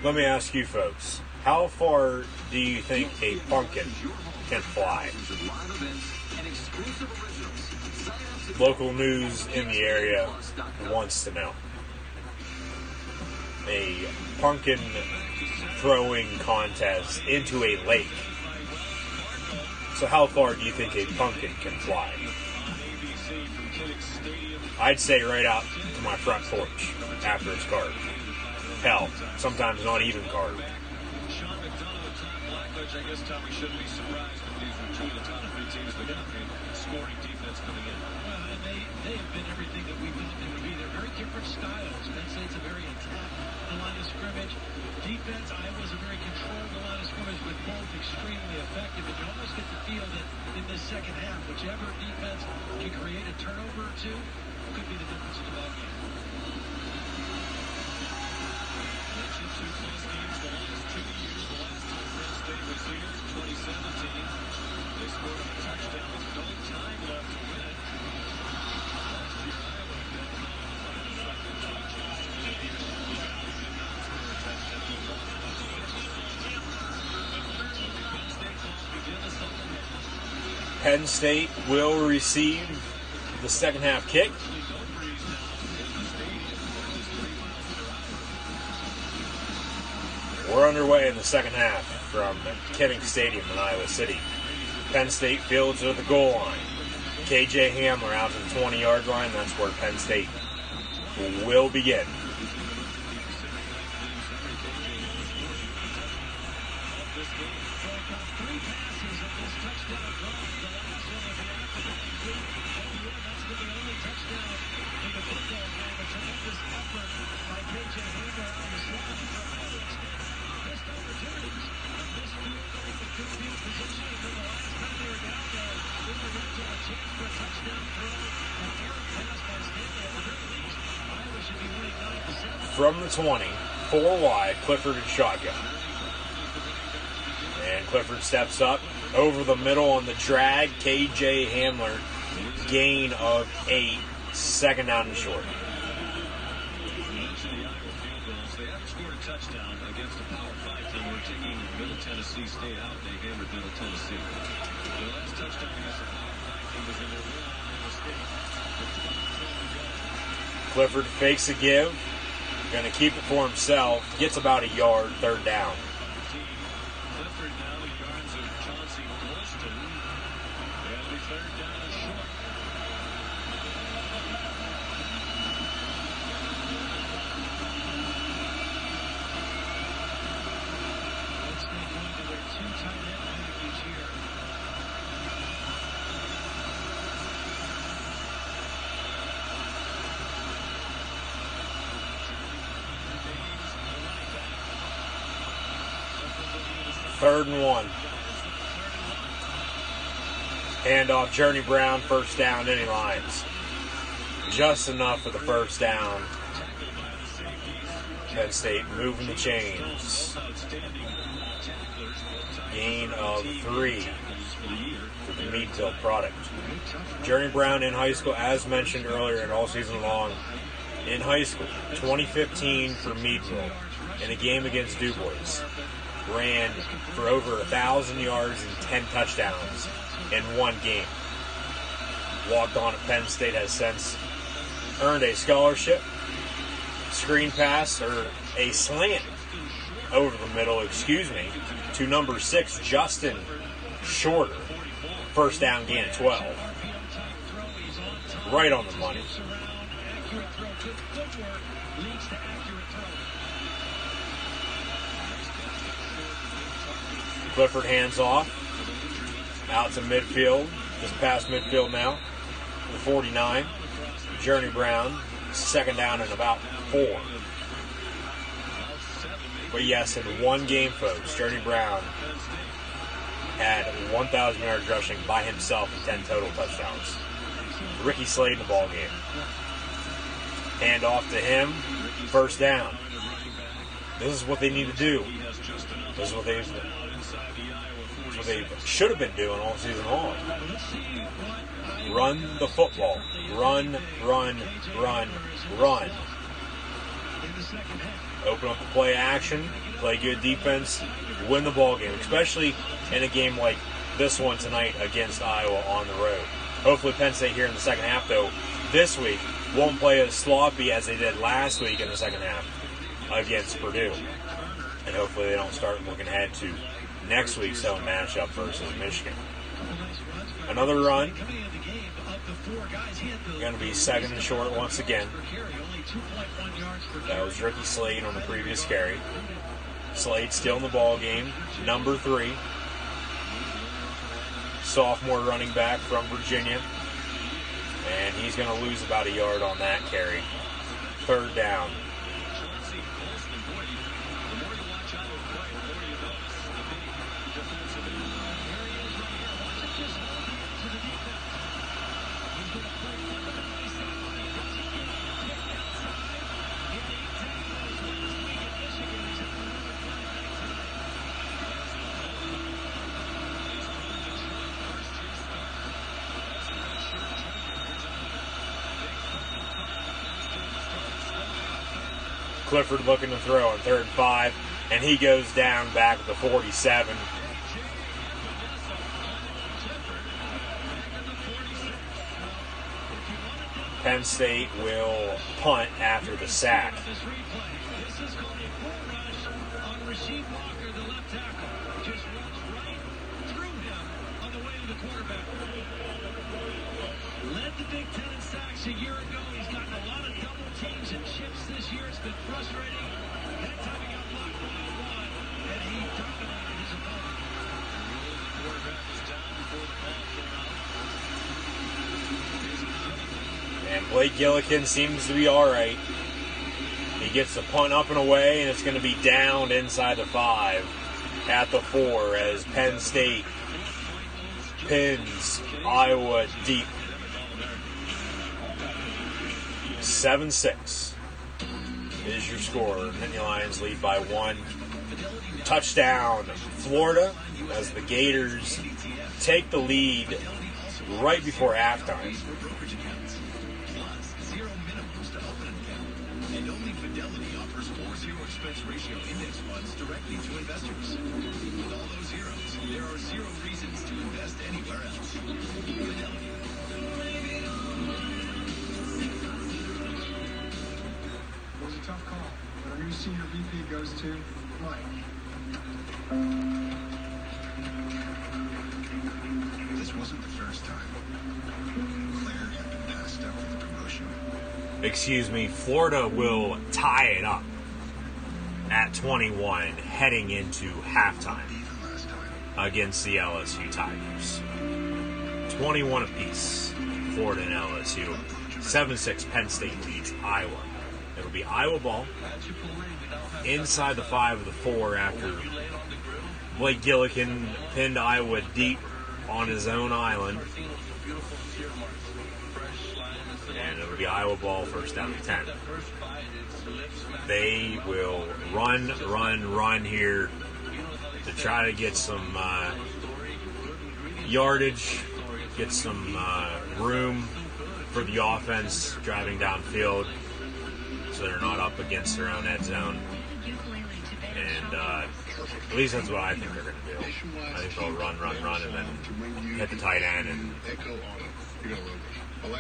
Let me ask you folks, how far do you think a pumpkin can fly? Local news in the area wants to know. A pumpkin throwing contest into a lake. So how far do you think a pumpkin can fly? I'd say right out to my front porch after it's carved. Hell, sometimes not even carved.
I guess, Tom, we shouldn't be surprised if these are two of the top three teams in the country scoring defense coming in.
Well, and they have been everything that we thought they would be. They're very different styles. Penn State's a very attack the line of scrimmage. Defense, Iowa's a very controlled the line of scrimmage, but both extremely effective. And you almost get the feel that in this second half, whichever defense can create a turnover or two could be the difference in the ball game.
Mentioned two close games the last 2 years. The last time Penn State was here, 2017. They scored a touchdown with no time left to win it. Last year, Iowa did not find a second touchdown. This year, did not score a touchdown. Penn State calls begin the second half.
Penn State will receive the second half kick. We're underway in the second half from Kenning Stadium in Iowa City. Penn State fields to the goal line. KJ Hamler out to the 20-yard line. That's where Penn State will begin. From the 20, 4 wide, Clifford in shotgun. And Clifford steps up over the middle on the drag. KJ Hamler, gain of 8, second down and short.
They haven't scored a touchdown against a Power 5 team. We're taking Middle Tennessee State out. They hammered Middle Tennessee. The last touchdown against a Power 5 team was in their win on Iowa State.
Clifford fakes a give. Going to keep it for himself. Gets about a yard, third down.
Clifford now the yards of Chauncey Golston. That'll be third down and short.
Penn State going to their two tight end package here.
Third and 1. Handoff, Journey Brown, first down, any lines. Just enough for the first down. Penn State moving the chains. Gain of 3 for the Meadville product. Journey Brown in high school, as mentioned earlier and all season long, in high school, 2015 for Meadville in a game against Du Bois. ran for over 1,000 yards and 10 touchdowns in one game. Walked on at Penn State, has since earned a scholarship, screen pass, or a slant over the middle, to number 6, Justin Shorter. First down gain at 12. Right on the money. Clifford hands off. Out to midfield. Just past midfield now. The 49. Journey Brown. Second down and about 4. But yes, in one game, folks, Journey Brown had 1,000 yards rushing by himself and 10 total touchdowns. Ricky Slade in the ball game. Hand off to him. First down. This is what they need to do. This is what they should have been doing all season long. Run the football. Run, run, run, run. Open up the play action. Play good defense. Win the ball game, especially in a game like this one tonight against Iowa on the road. Hopefully Penn State here in the second half, though, this week won't play as sloppy as they did last week in the second half against Purdue. And hopefully they don't start looking ahead to next week's home matchup versus Michigan. Another run. Going to be second and short once again. That was Ricky Slade on the previous carry. Slade still in the ball game. Number 3. Sophomore running back from Virginia. And he's going to lose about a yard on that carry. Third down. Clifford looking to throw on 3rd and 5, and he goes down back at the 47. Penn State will punt after the sack.
Led the Big Ten in sacks a year ago. He's gotten a lot of double teams and chips this year. It's been frustrating. That time he got blocked by one, and he dominated his opponent. The quarterback was down before the ball came out.
And Blake Gillikin seems to be all right. He gets the punt up and away, and it's going to be down inside the 5 at the 4 as Penn State pins Iowa deep. 7-6 is your score. Nittany Lions lead by 1. Touchdown, Florida, as the Gators take the lead right before halftime.
And only Fidelity offers 4-0 expense ratio index funds directly to investors. With all those zeros, there are 0 reasons to invest anywhere else. Fidelity.
It was a tough call, but our new senior VP goes to Mike.
This wasn't the first time. Claire had been passed up for the promotion.
Excuse me, Florida will tie it up at 21 heading into halftime against the LSU Tigers. 21 apiece, Florida and LSU. 7-6 Penn State leads Iowa. It'll be Iowa ball inside the 5 of the 4 after Blake Gillikin pinned Iowa deep on his own island. And it'll be Iowa ball first down and 10. They will run here to try to get some yardage, get some room for the offense driving downfield so they're not up against their own end zone. And at least that's what I think they're going to do. I think they'll run, and then hit the tight end and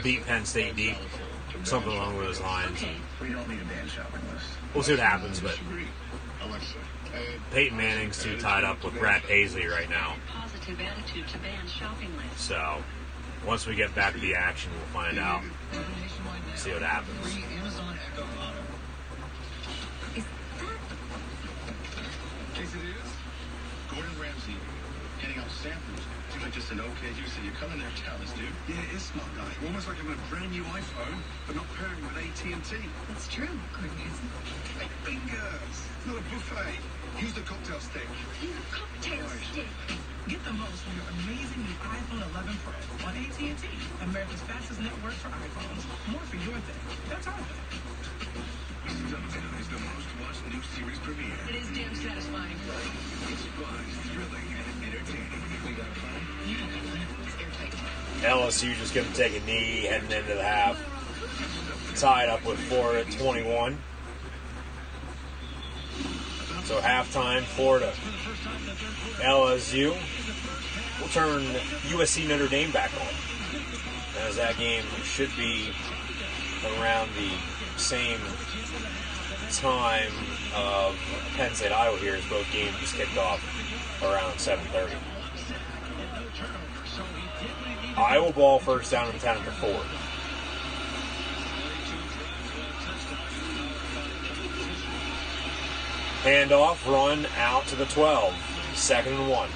beat Penn State deep, something along those lines.
We don't need a band shopping list.
We'll see what happens, but Peyton Manning's too tied up with Brad Paisley right now. So once we get back to the action, we'll find out. See what happens.
Case it is, Gordon Ramsay handing out samples. Seems like just an okay use of your culinary talents, dude. Yeah, it is smart, guy. Almost like having a brand new iPhone, but not pairing with AT&T.
That's true, Gordon Ramsay.
Hey, fingers! It's not a buffet. Use the cocktail stick.
Cocktail stick.
Get the most from your amazing new iPhone 11 Pro on AT&T. America's fastest network for iPhones. More for your thing. That's our thing.
Stumptown is the most watched new series premiere.
It is damn satisfying.
It's fun, thrilling, and entertaining. We got fun.
It's airtight.
LSU just going to take a knee heading into the half. Tied up with Florida at 21. So halftime, Florida, LSU. We'll turn USC Notre Dame back on, as that game should be around the same time of Penn State Iowa here, as both games just kicked off around 7:30. Iowa ball first down at the 10 at the 4. Handoff, run out to the 12. 2nd and 1.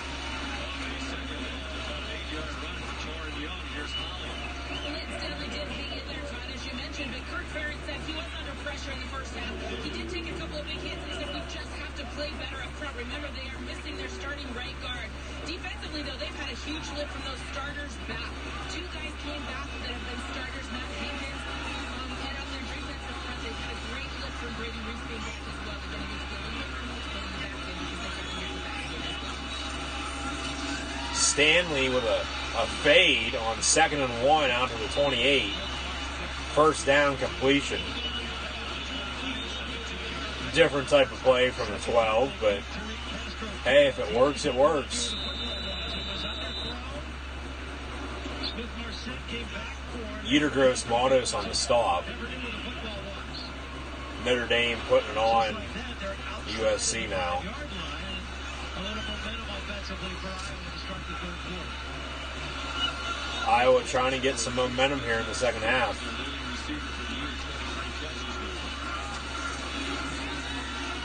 Remember, they are missing their starting right guard. Defensively, though, they've had a huge lift from those starters back. 2 guys came back that have been starters, Matt Hankins, and on their defensive front, they've had a great lift from Brady Reese being back as well. They're going to use the back end because they've got to get the back end.
Stanley with a fade on 2nd and 1 out to the 28. First down completion. Different type of play from the 12, but hey, if it works, it works. Utergross Matos on the stop. Notre Dame putting it on USC now. Iowa trying to get some momentum here in the second half.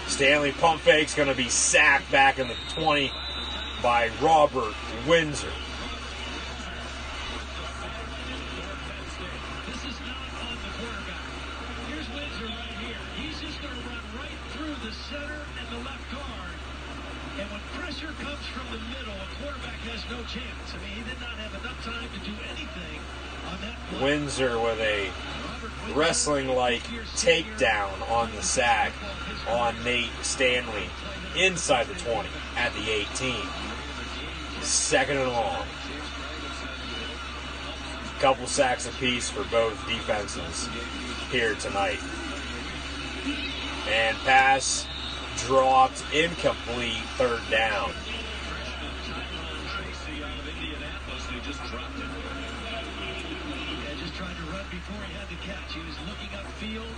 Stanley pump fake's going to be sacked back in the 20 by Robert Windsor.
This is not on the quarterback. Here's Windsor right here. He's just going to run right through the center and the left guard. And when pressure comes from the middle, a quarterback has no chance. I mean, he did not have enough time to do anything on that play.
Windsor with a wrestling-like takedown on the sack on Nate Stanley inside the 20 at the 18. 2nd and long. Couple sacks apiece for both defenses here tonight. And pass dropped, incomplete, 3rd down.
Before he had the catch, he was looking upfield,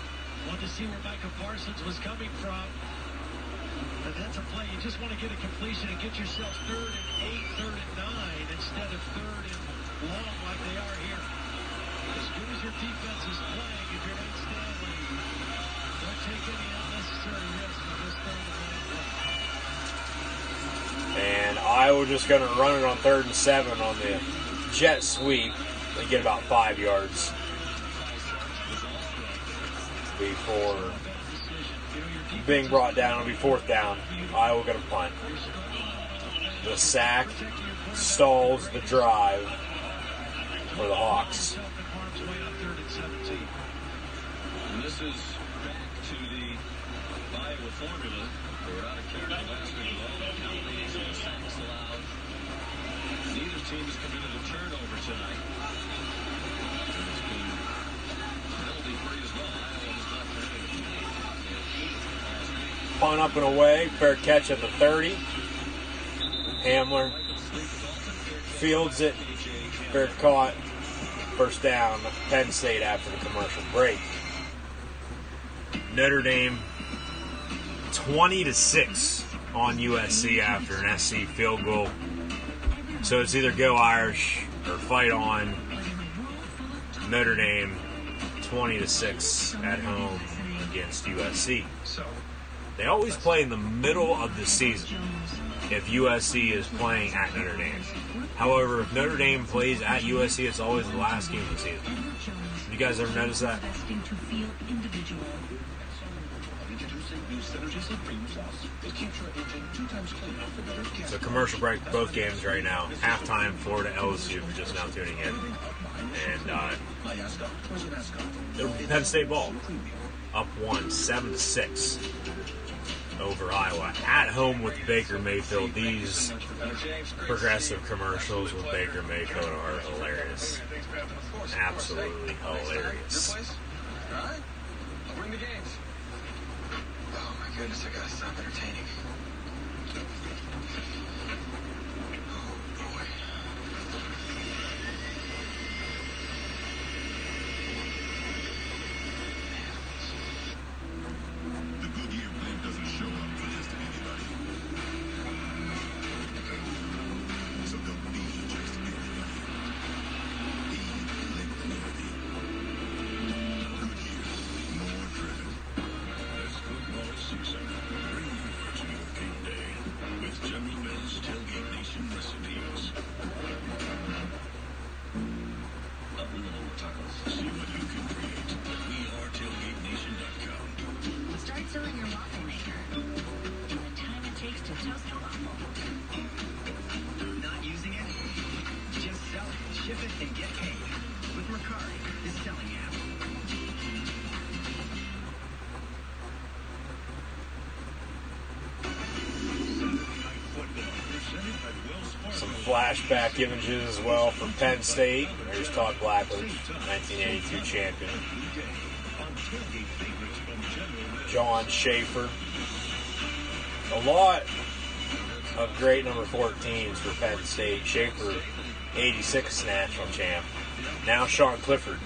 wanted to see where Micah Parsons was coming from. And that's a play. You just want to get a completion and get yourself 3rd and 8, 3rd and 9, instead of 3rd and long like they are here. As good as your defense is playing, if you're Nate Stanley, don't take any unnecessary risks on this 3rd and 9 play.
And Iowa just going to run it on 3rd and 7 on the jet sweep. They get about 5 yards before being brought down. It'll be 4th down. Iowa going to punt. The sack stalls the drive for the Hawks.
And this is back to the Iowa formula. They were out of character last week with all the penalties and sacks allowed. Neither team has committed a turnover tonight. And it's been penalty-free as well. Iowa has not committed a penalty. They had 8 last week.
punt up and away. Fair catch at the 30. Hamler fields it. Fair caught. First down. Penn State after the commercial break. Notre Dame 20-6 on USC after an SC field goal. So it's either go Irish or fight on. Notre Dame 20-6 at home against USC. They always play in the middle of the season if USC is playing at Notre Dame. However, if Notre Dame plays at USC, it's always the last game of the season. You guys ever notice that? So commercial break, both games right now. Halftime, Florida LSU, if you're just now tuning in. And Penn State ball. Up 7-6 over Iowa. At home with Baker Mayfield. These progressive commercials with Baker Mayfield are hilarious. Absolutely hilarious.
Win the games.
Oh my goodness, I gotta stop entertaining. Oh boy.
The Goodyear blimp doesn't show up for just anybody. So don't be just anybody. Be blimp-worthy. Goodyear, more driven. This football season, bring more to your game day with General Mills Tailgate Nation recipes. See what you can create at wearetailgatenation.com.
Start selling your waffle maker. The time it takes to toast a waffle.
Not using it? Just sell it, ship it, and get paid. With Mercari, the selling app.
Some flashback images as well from Penn State. There's Todd Blackledge, 1982 champion. John Schaefer. A lot of great number 14s for Penn State. Schaefer, 86 national champ. Now Sean Clifford,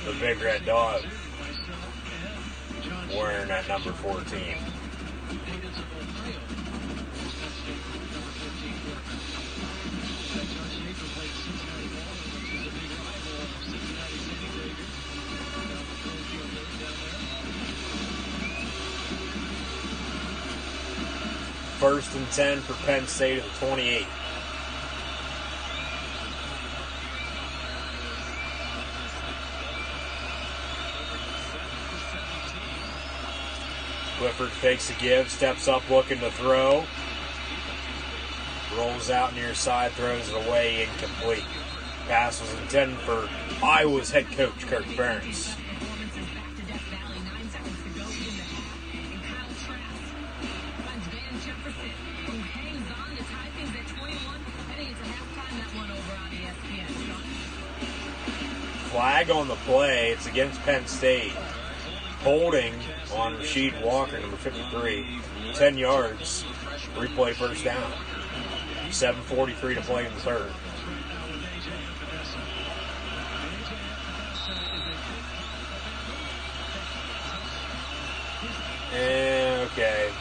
the big red dog, wearing that number 14. First and 10 for Penn State at the 28. Clifford fakes a give, steps up looking to throw. Rolls out near side, throws it away, incomplete. Pass was intended for Iowa's head coach, Kirk Ferentz. Flag on the play. It's against Penn State. Holding on Rasheed Walker, number 53. 10 yards. Replay first down. 7:43 to play in the third. Okay.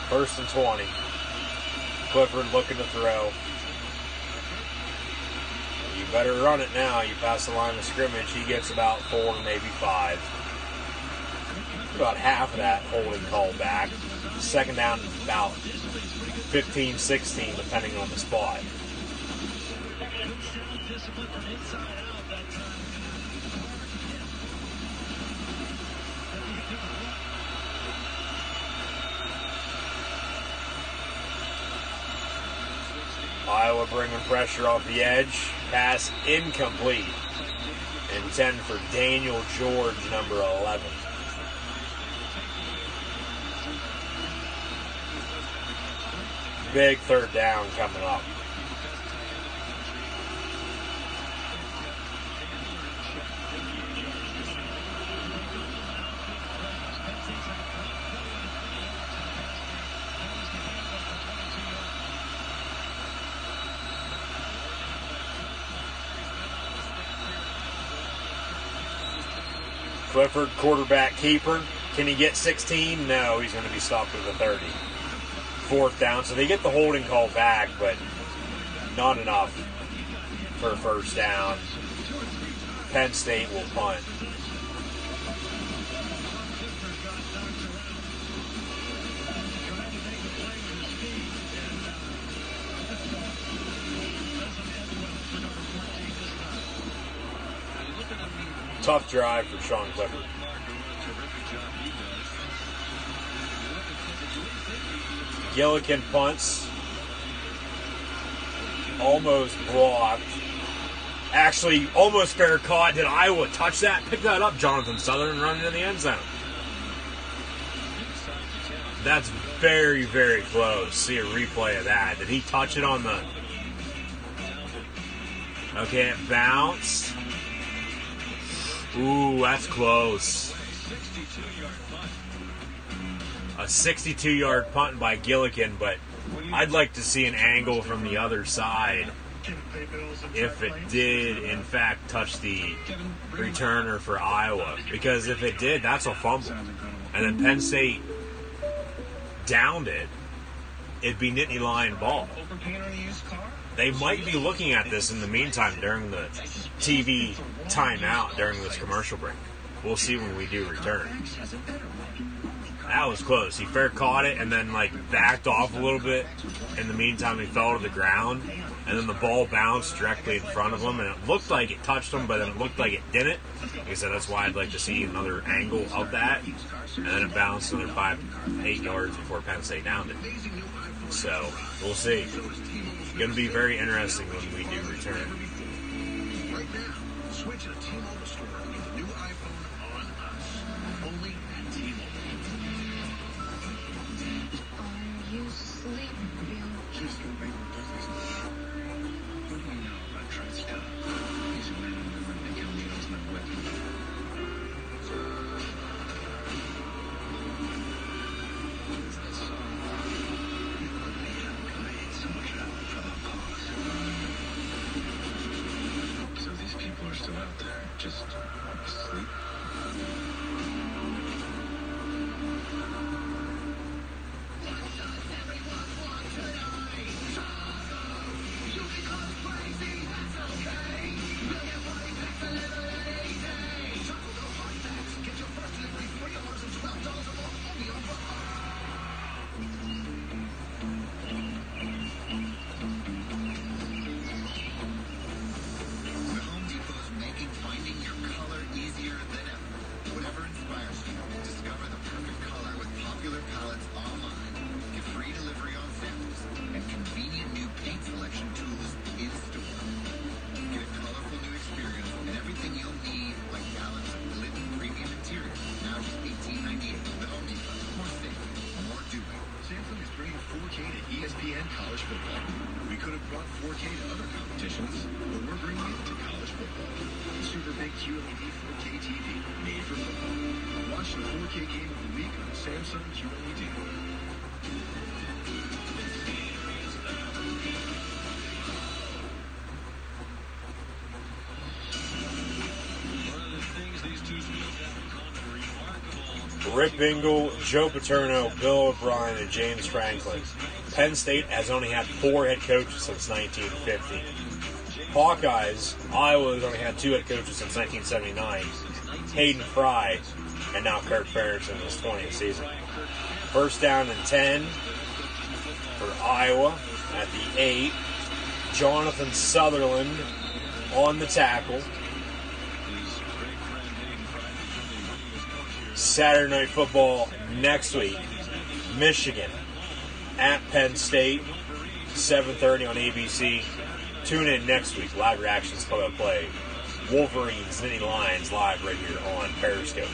First and 20. Clifford looking to throw. You better run it now. You pass the line of scrimmage. He gets about 4, maybe 5. About half of that holding call back. Second down about 15, 16, depending on the spot. Iowa bringing pressure off the edge. Pass incomplete. Intended for Daniel George, number 11. Big third down coming up. Clifford, quarterback keeper. Can he get 16? No, he's going to be stopped at the 30. 4th down. So they get the holding call back, but not enough for a 1st down. Penn State will punt. Tough drive for Sean Clifford. Gillikin punts. Almost blocked. Actually, almost fair caught. Did Iowa touch that? Pick that up, Jonathan Southern, running in the end zone. That's very, very close. See a replay of that. Did he touch it on the... Okay, it bounced. Ooh, that's close. A 62-yard punt by Gillikin, but I'd like to see an angle from the other side if it did, in fact, touch the returner for Iowa. Because if it did, that's a fumble. And then Penn State downed it, it'd be Nittany Lion ball. They might be looking at this in the meantime during the TV timeout during this commercial break. We'll see when we do return. That was close. He fair caught it and then backed off a little bit. In the meantime, he fell to the ground, and then the ball bounced directly in front of him, and it looked like it touched him, but then it looked like it didn't. Like I said, that's why I'd like to see another angle of that. And then it bounced another 5-8 yards before Penn State downed it. So we'll see. It's going to be very interesting when we do return.
Right now, switch to T-Mobile store and get the new iPhone on us. Only at T-Mobile.
Are you sleeping?
Just your favorite business. What do you know about trust stuff? These men and women become the ultimate weapon. What's that song? I hate so much out for the cause. So these people are still out there, just asleep? Finding your color easier than ever. Whatever inspires you, discover the perfect color with popular palettes online. Get free delivery on samples and convenient new paint selection tools in store. Get a colorful new experience and everything you'll need, like gallons of glidden premium interior. Now just $18.98. The Home Depot. More safe, more doing. Samsung is bringing 4K to ESPN college football. We could have brought 4K to other competitions, but we're bringing it to college football. Super big QLED 4K TV made for football. Watch the 4K game of the week on Samsung QLED.
Rick Bingle, Joe Paterno, Bill O'Brien, and James Franklin. Penn State has only had 4 head coaches since 1950. Hawkeyes, Iowa has only had 2 head coaches since 1979. Hayden Fry, and now Kirk Ferentz in his 20th season. 1st down and 10 for Iowa at the 8. Jonathan Sutherland on the tackle. Saturday Night Football next week. Michigan at Penn State, 7:30 on ABC. Tune in next week. Live reactions, play-by-play. Wolverines, Nittany Lions live right here on Periscope.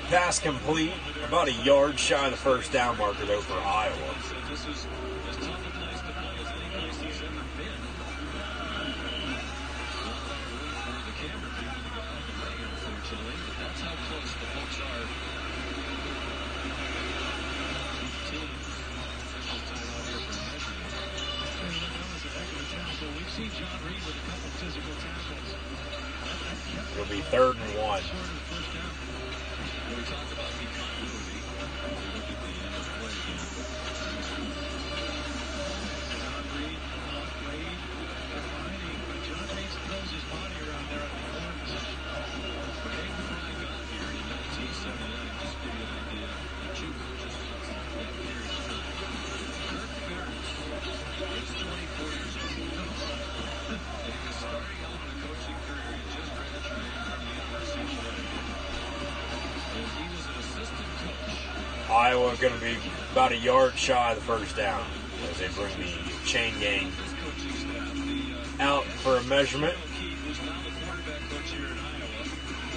Pass complete, about a yard shy of the 1st down marker though for Iowa.
You've seen John Reed with a couple physical tackles.
It'll be 3rd and 1.
We talked about the continuity. We look at the end of play again.
John Reed played combining, but John Reed throws his body around there at the corner position.
Big Fry got here in 1979. Just to give you an idea, the two coaches that period of time. Kirk Ferentz is 24 years old. And he was starting out in a coaching career. He just graduated from the University of Florida. And he was an assistant coach.
Iowa going to be about a yard shy of the first down as they bring the chain gang out for a measurement.
Who's now the quarterback coach here in Iowa.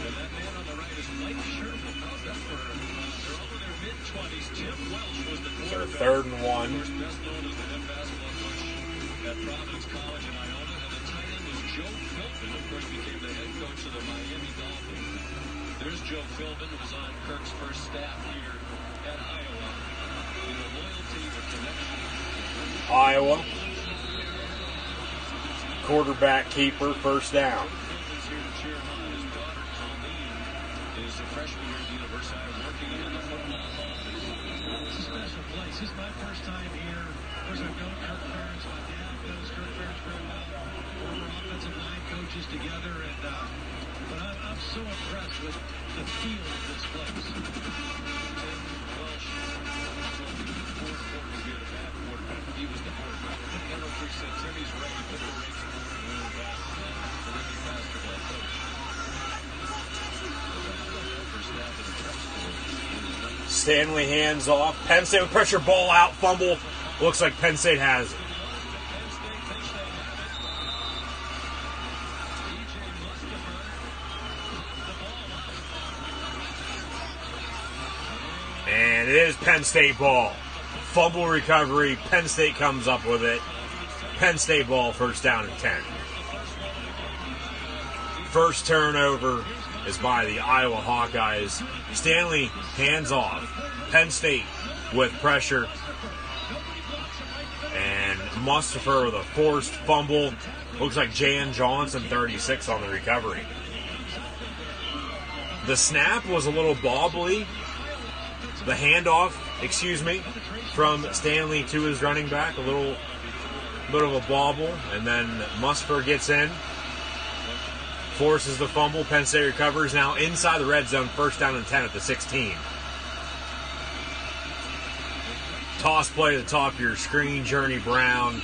And that man on the right is Mike Sherman. How's that for? They're all in their mid-20s. Tim Welsh was the
So
quarterback.
3rd and 1.
Of course, best known as the head basketball coach at Providence College in Iona. And the tight end was Joe Philbin. Of course, became the head coach of the Miami Dolphins. There's Joe Philbin, who was on Kirk's first staff here at Iowa. You know, loyalty, the connection.
Iowa. Quarterback keeper, first down.
Philbin's here to cheer him on. His daughter, Colleen, is a freshman here at the University of Iowa, working in the football office.
It's a special place. This is my first time here. Of course, I've known Kirk Ferentz. My dad knows Kirk Ferentz very well. Former offensive line coaches together, and but I'm so impressed with the feel of this place.
Tim Welsh told me the fourth quarter would be a bad quarterback. He was the quarterback. And Oakley said Timmy's ready to put the race forward and win back. Terrific basketball coach. First half of the press corps.
Stanley hands off. Penn State with pressure, ball out, fumble. Looks like Penn State has it. And it is Penn State ball. Fumble recovery. Penn State comes up with it. Penn State ball, first down and 10. First turnover is by the Iowa Hawkeyes. Stanley hands off. Penn State with pressure. And Mustafer with a forced fumble. Looks like Jan Johnson, 36, on the recovery. The snap was a little bobbly. The handoff, from Stanley to his running back, a little bit of a bobble, and then Mustafer gets in, forces the fumble. Penn State recovers, now inside the red zone, first down and 10 at the 16. Toss play to the top of your screen, Journey Brown,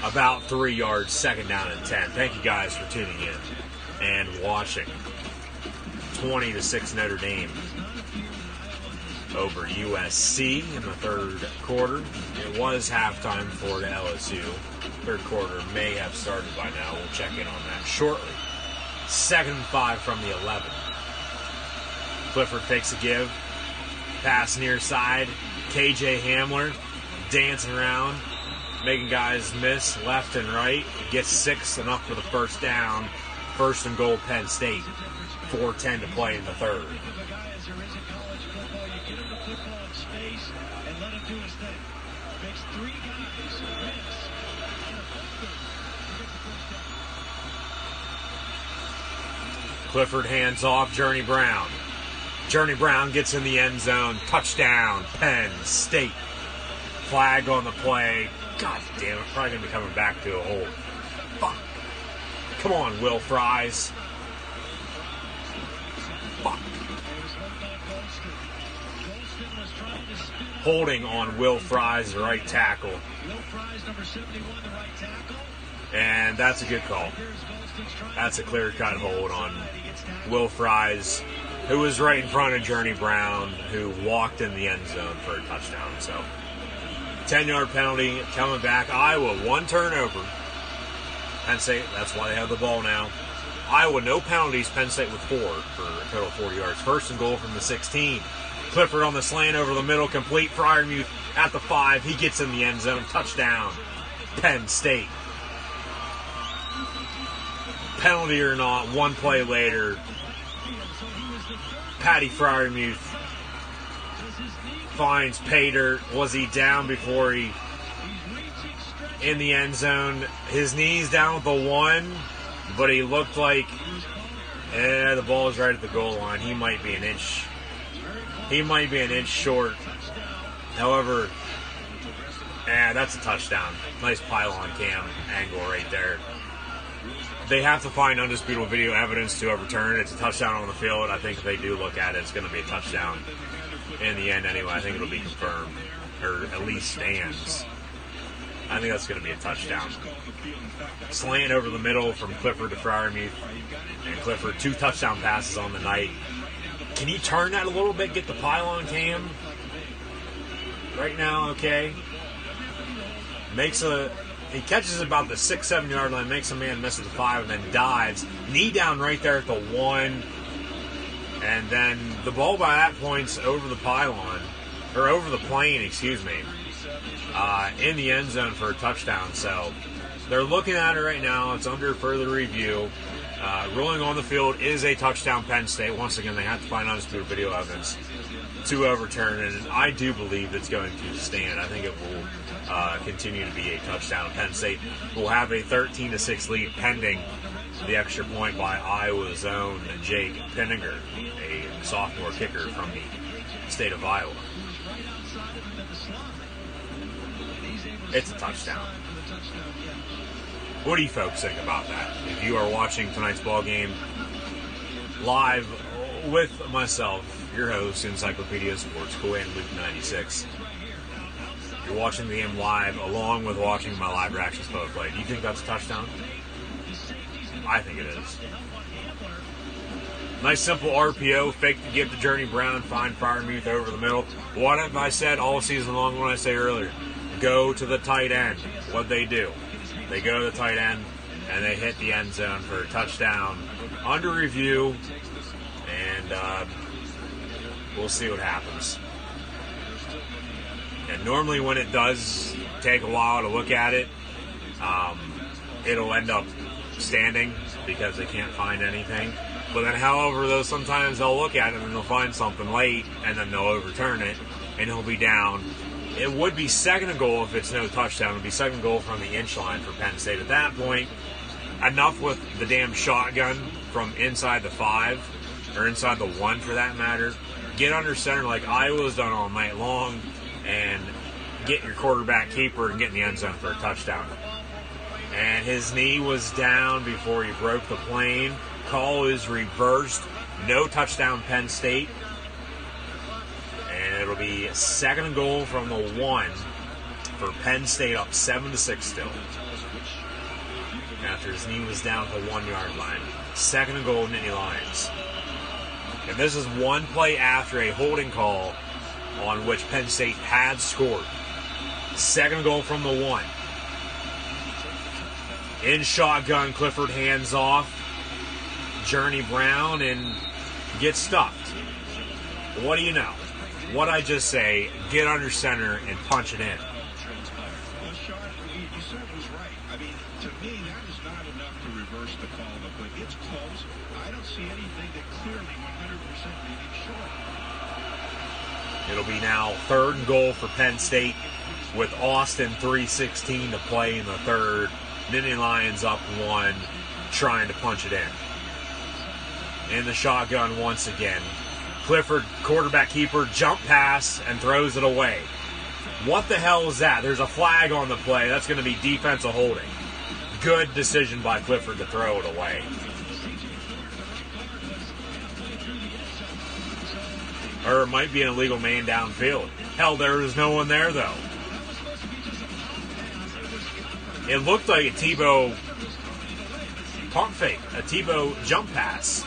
about 3 yards, second down and 10. Thank you guys for tuning in and watching. 20-6 Notre Dame over USC in the third quarter. It was halftime for the LSU. Third quarter may have started by now. We'll check in on that shortly. 2nd and 5 from the 11. Clifford takes a give. Pass near side. KJ Hamler dancing around, making guys miss left and right. Gets 6 enough for the first down. First and goal, Penn State. 4:10 to play in the third. Clifford hands off, Journey Brown. Journey Brown gets in the end zone. Touchdown, Penn State. Flag on the play. God damn it, probably going to be coming back to a hole. Fuck. Come on, Will Fries. Fuck. Holding on Will Fries, the right tackle. And that's a good call. That's a clear-cut hold on Will Fries, who was right in front of Journey Brown, who walked in the end zone for a touchdown. So, 10-yard penalty coming back. Iowa, 1 turnover. Penn State, that's why they have the ball now. Iowa, no penalties. Penn State with 4 for a total of 40 yards. First and goal from the 16. Clifford on the slant over the middle, complete. Freiermuth at the 5. He gets in the end zone. Touchdown, Penn State. Penalty or not, 1 play later, Patty Freiermuth finds pay dirt. Was he down before he in the end zone. His knee's down with the 1, but he looked like the ball is right at the goal line. He might be an inch short. However, that's a touchdown. Nice pylon cam angle right there. They have to find undisputable video evidence to overturn it. It's a touchdown on the field. I think if they do look at it, it's going to be a touchdown in the end anyway. I think it'll be confirmed, or at least stands. I think that's going to be a touchdown. Slant over the middle from Clifford to Freiermuth. And Clifford, 2 touchdown passes on the night. Can you turn that a little bit, get the pylon cam? Right now, okay. He catches about the 6-7 yard line, makes a man miss at the 5, and then dives. Knee down right there at the 1. And then the ball by that point's over the pylon, or over the plane, excuse me, in the end zone for a touchdown. So they're looking at it right now. It's under further review. Ruling on the field is a touchdown, Penn State. Once again, they have to find undisputed video evidence to overturn it, and I do believe it's going to stand. I think it will continue to be a touchdown. Penn State will have a 13-6 lead pending the extra point by Iowa's own Jake Penninger, a sophomore kicker from the state of Iowa. It's a touchdown. What do you folks think about that? If you are watching tonight's ball game live with myself, your host, Encyclopedia Sports, Cohen Luke 96. You're watching the game live along with watching my live reactions post play. Do you think that's a touchdown? I think it is. Nice simple RPO, fake to give to Journey Brown, find Freiermuth over the middle. What have I said all season long when I say earlier? Go to the tight end. What'd they do? They go to the tight end, and they hit the end zone for a touchdown. Under review, and we'll see what happens. And normally when it does take a while to look at it, it'll end up standing because they can't find anything. But then, however, though, sometimes they'll look at it and they'll find something late, and then they'll overturn it, and he'll be down. It would be second and goal if it's no touchdown. It would be second and goal from the inch line for Penn State. At that point, enough with the damn shotgun from inside the 5, or inside the 1 for that matter. Get under center like Iowa's done all night long, and get your quarterback keeper and get in the end zone for a touchdown. And his knee was down before he broke the plane. Call is reversed. No touchdown, Penn State. And it'll be second and goal from the 1 for Penn State, up 7-6 still. After his knee was down at the 1 yard line. Second and goal, Nittany Lions. And this is one play after a holding call on which Penn State had scored. Second goal from the 1. In shotgun, Clifford hands off. Journey Brown and gets stuffed. What do you know? What I just say, get under center and punch it in.
Well, Sean, you said it was right. I mean, to me, that is not enough to reverse the call, but it's close. I don't see anything that clearly 100% made it short.
It'll be now third and goal for Penn State with Austin 3:16 to play in the third. Nittany Lions up 1, trying to punch it in. In the shotgun once again. Clifford, quarterback keeper, jump pass and throws it away. What the hell is that? There's a flag on the play. That's going to be defensive holding. Good decision by Clifford to throw it away. Or it might be an illegal man downfield. Hell, there was no one there, though. It looked like a Tebow pump fake, a Tebow jump pass.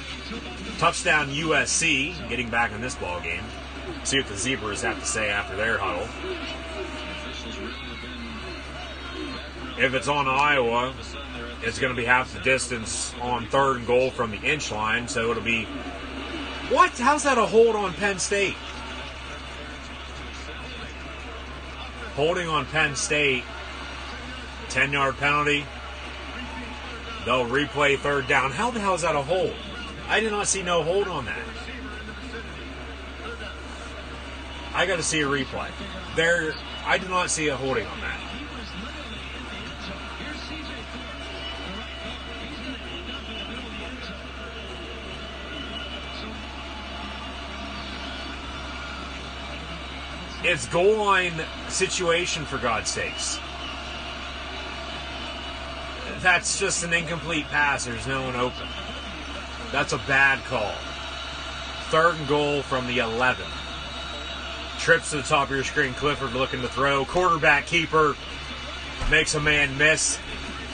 Touchdown USC, getting back in this ball game. See what the Zebras have to say after their huddle. If it's on Iowa, it's going to be half the distance on third and goal from the inch line, so it'll be... What? How's that a hold on Penn State? Holding on Penn State. 10-yard penalty. They'll replay third down. How the hell is that a hold? I did not see no hold on that. I got to see a replay. I did not see a holding on that. It's goal line situation, for God's sakes. That's just an incomplete pass. There's no one open. That's a bad call. 3rd and goal from the 11. Trips to the top of your screen. Clifford looking to throw. Quarterback keeper makes a man miss.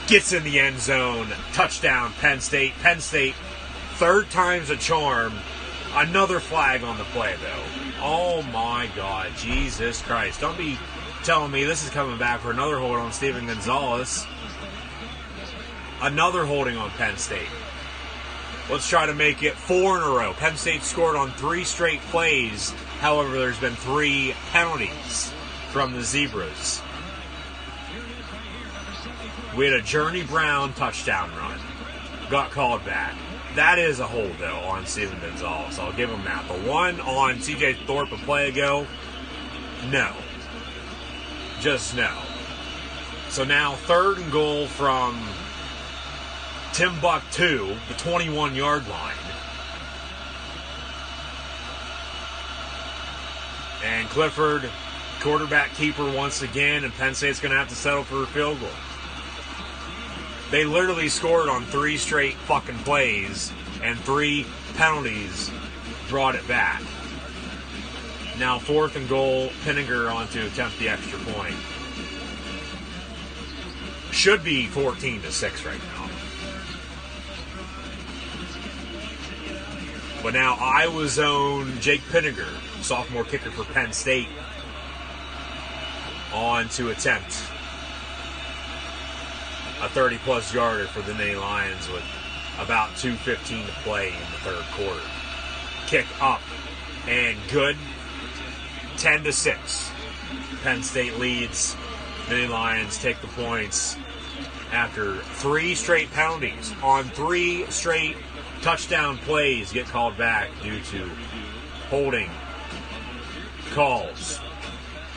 Gets in the end zone. Touchdown, Penn State. Penn State, 3rd time's a charm. Another flag on the play, though. Oh, my God. Jesus Christ. Don't be telling me this is coming back for another hold on Steven Gonzalez. Another holding on Penn State. Let's try to make it 4 in a row. Penn State scored on 3 straight plays. However, there's been 3 penalties from the Zebras. We had a Journey Brown touchdown run. Got called back. That is a hold, though, on Steven Gonzalez. I'll give him that. The one on C.J. Thorpe a play ago, no. Just no. So now 3rd and goal from Timbuktu, the 21-yard line. And Clifford, quarterback keeper once again, and Penn State's going to have to settle for a field goal. They literally scored on 3 straight fucking plays, and 3 penalties brought it back. Now 4th and goal, Pinninger on to attempt the extra point. Should be 14-6 right now. But now Iowa's own Jake Pinninger, sophomore kicker for Penn State, on to attempt a 30-plus yarder for the Nittany Lions with about 2:15 to play in the 3rd quarter. Kick up and good. 10-6. Penn State leads. Nittany Lions take the points after 3 straight penalties on 3 straight touchdown plays get called back due to holding calls.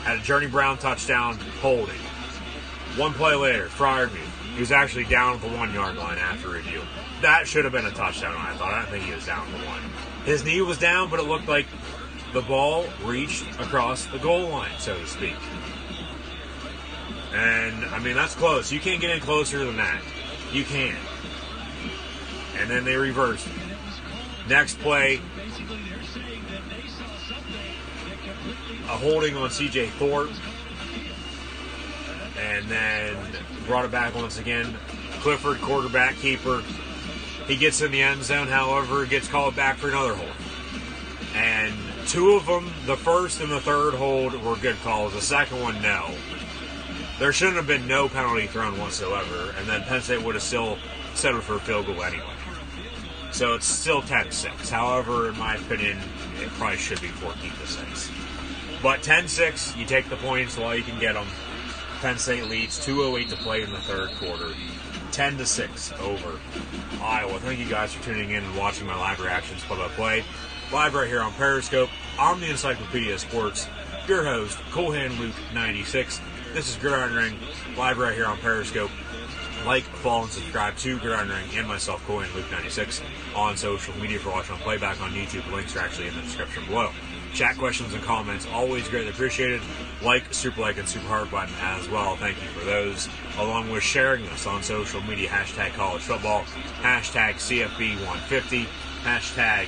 Had a Journey Brown touchdown, holding. 1 play later, Fryermuth. He was actually down at the 1-yard line after review. That should have been a touchdown, I thought. I don't think he was down at the 1. His knee was down, but it looked like the ball reached across the goal line, so to speak. And, I mean, that's close. You can't get any closer than that. You can't. And then they reversed it. Next play, a holding on C.J. Thorpe. And then brought it back once again. Clifford, quarterback keeper. He gets in the end zone, however, gets called back for another hold. And 2 of them, the 1st and the 3rd hold, were good calls. The 2nd one, no. There shouldn't have been no penalty thrown whatsoever, and then Penn State would have still settled for a field goal anyway. So it's still 10-6. However, in my opinion, it probably should be 14-6. But 10-6, you take the points while you can get them. Penn State leads, 2:08 to play in the 3rd quarter. 10-6 over Iowa. Thank you guys for tuning in and watching my live reactions play-by-play. Live right here on Periscope. I'm the Encyclopedia of Sports. Your host, Coolhand Luke 96. This is Gridiron Ring, live right here on Periscope. Like, follow, and subscribe to Gridiron Ring and myself, Coolhand Luke 96, on social media for watching on playback on YouTube. The links are actually in the description below. Chat questions and comments, always greatly appreciated. Like, and super heart button as well. Thank you for those. Along with sharing this on social media, hashtag college football, hashtag CFB150, hashtag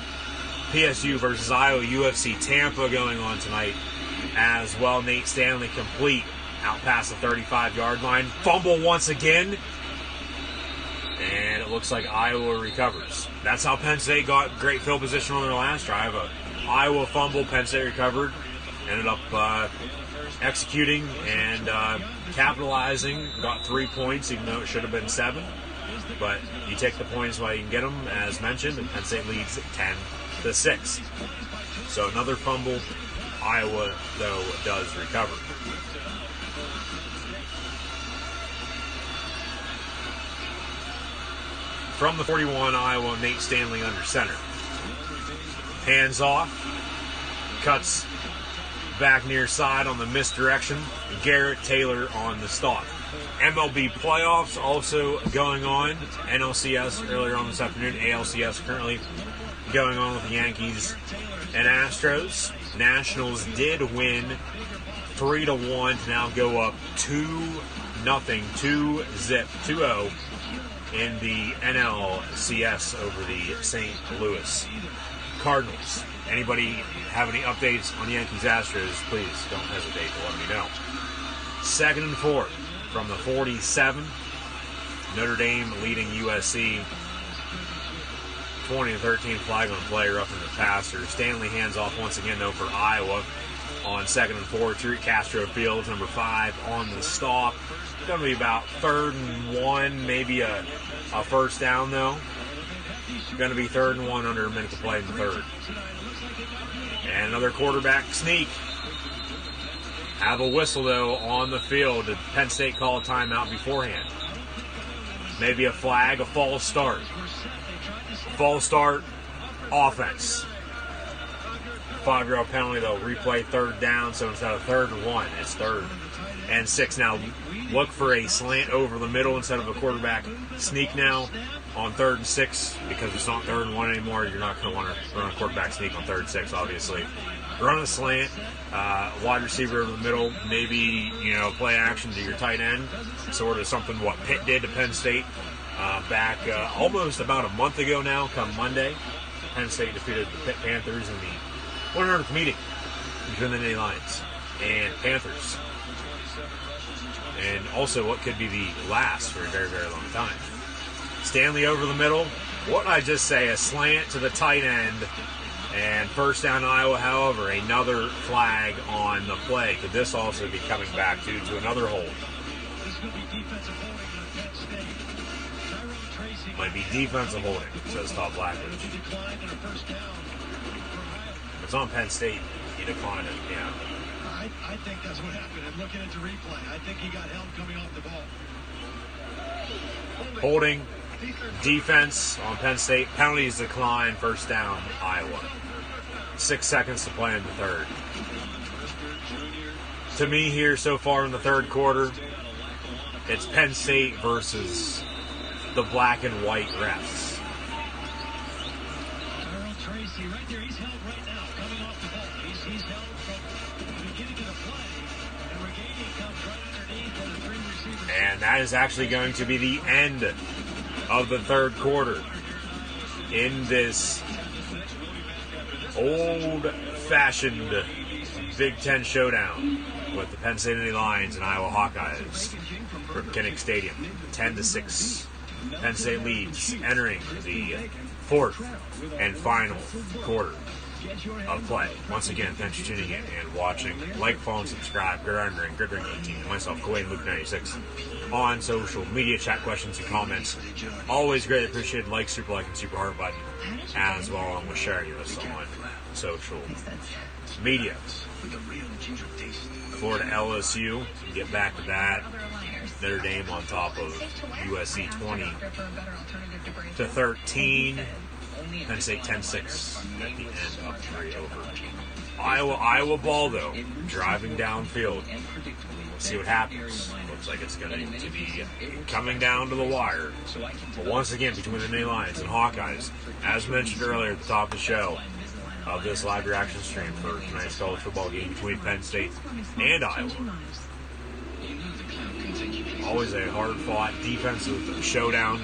PSU versus Iowa UFC Tampa going on tonight as well. Nate Stanley complete out past the 35-yard line. Fumble once again. And it looks like Iowa recovers. That's how Penn State got great field position on their last drive. Iowa fumble, Penn State recovered, ended up executing and capitalizing, got 3 points, even though it should have been 7. But you take the points while you can get them, as mentioned, and Penn State leads 10-6. So another fumble. Iowa, though, does recover. From the 41, Iowa, Nate Stanley under center. Hands off. Cuts back near side on the misdirection. Garrett Taylor on the stop. MLB playoffs also going on. NLCS earlier on this afternoon. ALCS currently going on with the Yankees and Astros. Nationals did win 3-1 to now go up 2-0, 2-0 in the NLCS over the St. Louis Cardinals. Anybody have any updates on Yankees Astros, please don't hesitate to let me know. 2nd and 4 from the 47. Notre Dame leading USC 20-13, flag on play, roughing the passer. Stanley hands off once again, though, for Iowa on 2nd and 4. Tariq Castro Fields, number 5, on the stop. Going to be about 3rd and 1, maybe a first down, though. Going to be 3rd and 1 under a minute to play in the third. And another quarterback sneak. Have a whistle, though, on the field. Did Penn State call a timeout beforehand? Maybe a flag, a false start. False start, offense. 5-yard penalty, though. Replay 3rd down, so instead of 3rd and 1, it's 3rd and 6. Now, look for a slant over the middle instead of a quarterback sneak now on 3rd and 6, because it's not 3rd and 1 anymore. You're not going to want to run a quarterback sneak on 3rd and 6, obviously. Run a slant, wide receiver over the middle, maybe, play action to your tight end, sort of something what Pitt did to Penn State back almost about a month ago now, come Monday. Penn State defeated the Pitt Panthers in the 100th meeting between the Nittany Lions and Panthers. And also what could be the last for a very, very long time. Stanley over the middle. What did I just say? A slant to the tight end. And first down Iowa, however, another flag on the play. Could this also be coming back due to another hold? Might be defensive holding, says Todd Blackledge. It's on Penn State. He declined it, yeah.
I think that's what happened. And looking at the replay, I think he got held coming off the ball.
Holding, defense on Penn State. Penalties decline, first down, Iowa. 6 seconds to play in the third. To me here so far in the third quarter, it's Penn State versus the black and white refs.
Tracy right there, he's held right now, coming off the ball. He's held from the beginning of the play, and Reganey comes right underneath for the 3 receivers.
And that is actually going to be the end of the third quarter in this old-fashioned Big Ten showdown with the Penn State Nittany Lions and Iowa Hawkeyes from Kinnick Stadium. 10-6. Penn State leads entering the fourth and final quarter of play. Once again, thanks for tuning in and watching. Like, follow, and subscribe. Gridiron Ring, Gridiron 18, and myself, Kuwait Luke 96, on social media. Chat questions and comments. Always greatly appreciated. Like, super like, and super heart button, as well, along with sharing us on social media. Florida LSU, get back to that. Notre Dame on top of USC 20-13. Penn State 10-6 at the end of 3 over. Iowa ball, though, driving downfield. We'll see what happens. Looks like it's going to be coming down to the wire. But once again, between the Nittany Lions and Hawkeyes, as mentioned earlier at the top of the show, of this live reaction stream for tonight's college football game between Penn State and Iowa. Always a hard-fought defensive showdown.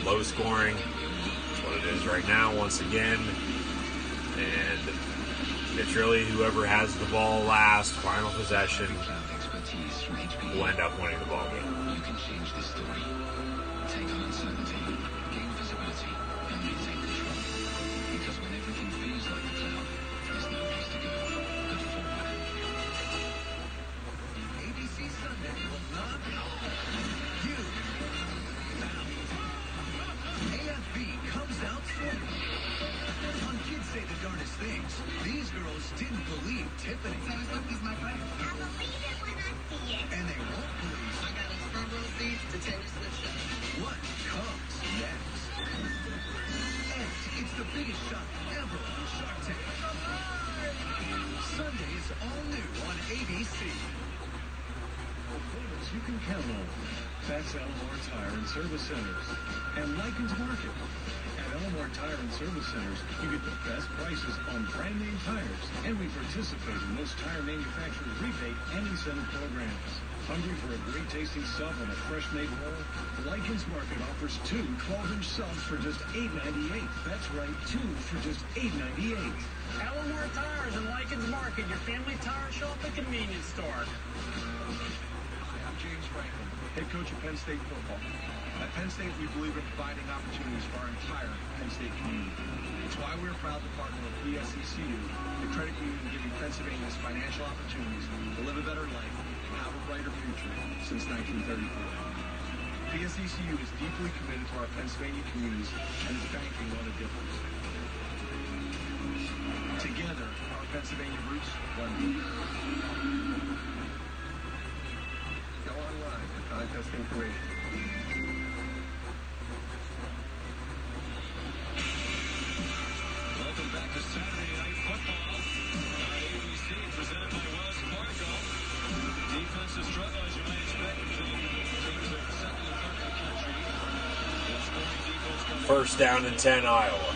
Low scoring. That's what it is right now, once again. And it's really whoever has the ball last, final possession, will end up winning the ball game.
You can change this story. Take on uncertainty, gain visibility, and retake control. Because when everything feels like a cloud, there's no place to go but forward. ABC Sunday will not you found. AFB comes out swinging. On Kids Say the Darndest Things, these girls didn't believe Tiffany. He's my friend.
I believe it when I see it.
And they won't believe
I got a front row seat to Taylor Swift show.
what comes next. And it's the biggest shot ever on Shark Tank. Sunday is all new on ABC.
Flavors you can count on. That's Alomar Tire and Service Centers. And Lycan's Market. At
Alomar Tire and Service Centers, you get the best prices on brand name tires, and we participate in most tire manufacturers' rebate and incentive programs. Hungry for a great tasting sub on a fresh made roll? Likens Market offers 2 12-inch subs for just $8.98. That's right, 2 for just $8.98.
Alomar Tires and Likens Market, your family tire shop and convenience store.
Hi, I'm James Franklin, head coach of Penn State football. At Penn State, we believe in providing opportunities for our entire Penn State community. It's why we're proud to partner with PSECU, the credit union giving Pennsylvanians financial opportunities to live a better life and have a brighter future since 1934. PSECU is deeply committed to our Pennsylvania communities and is banking on a difference. Together, our Pennsylvania roots run deep. Go online for contest information.
Welcome back to Saturday Night Football on ABC, presented by Wells Fargo. Defensive struggle, as you might expect, between teams that are second and third in the country. The scoring defense comes
First down and 10, Iowa.
Penn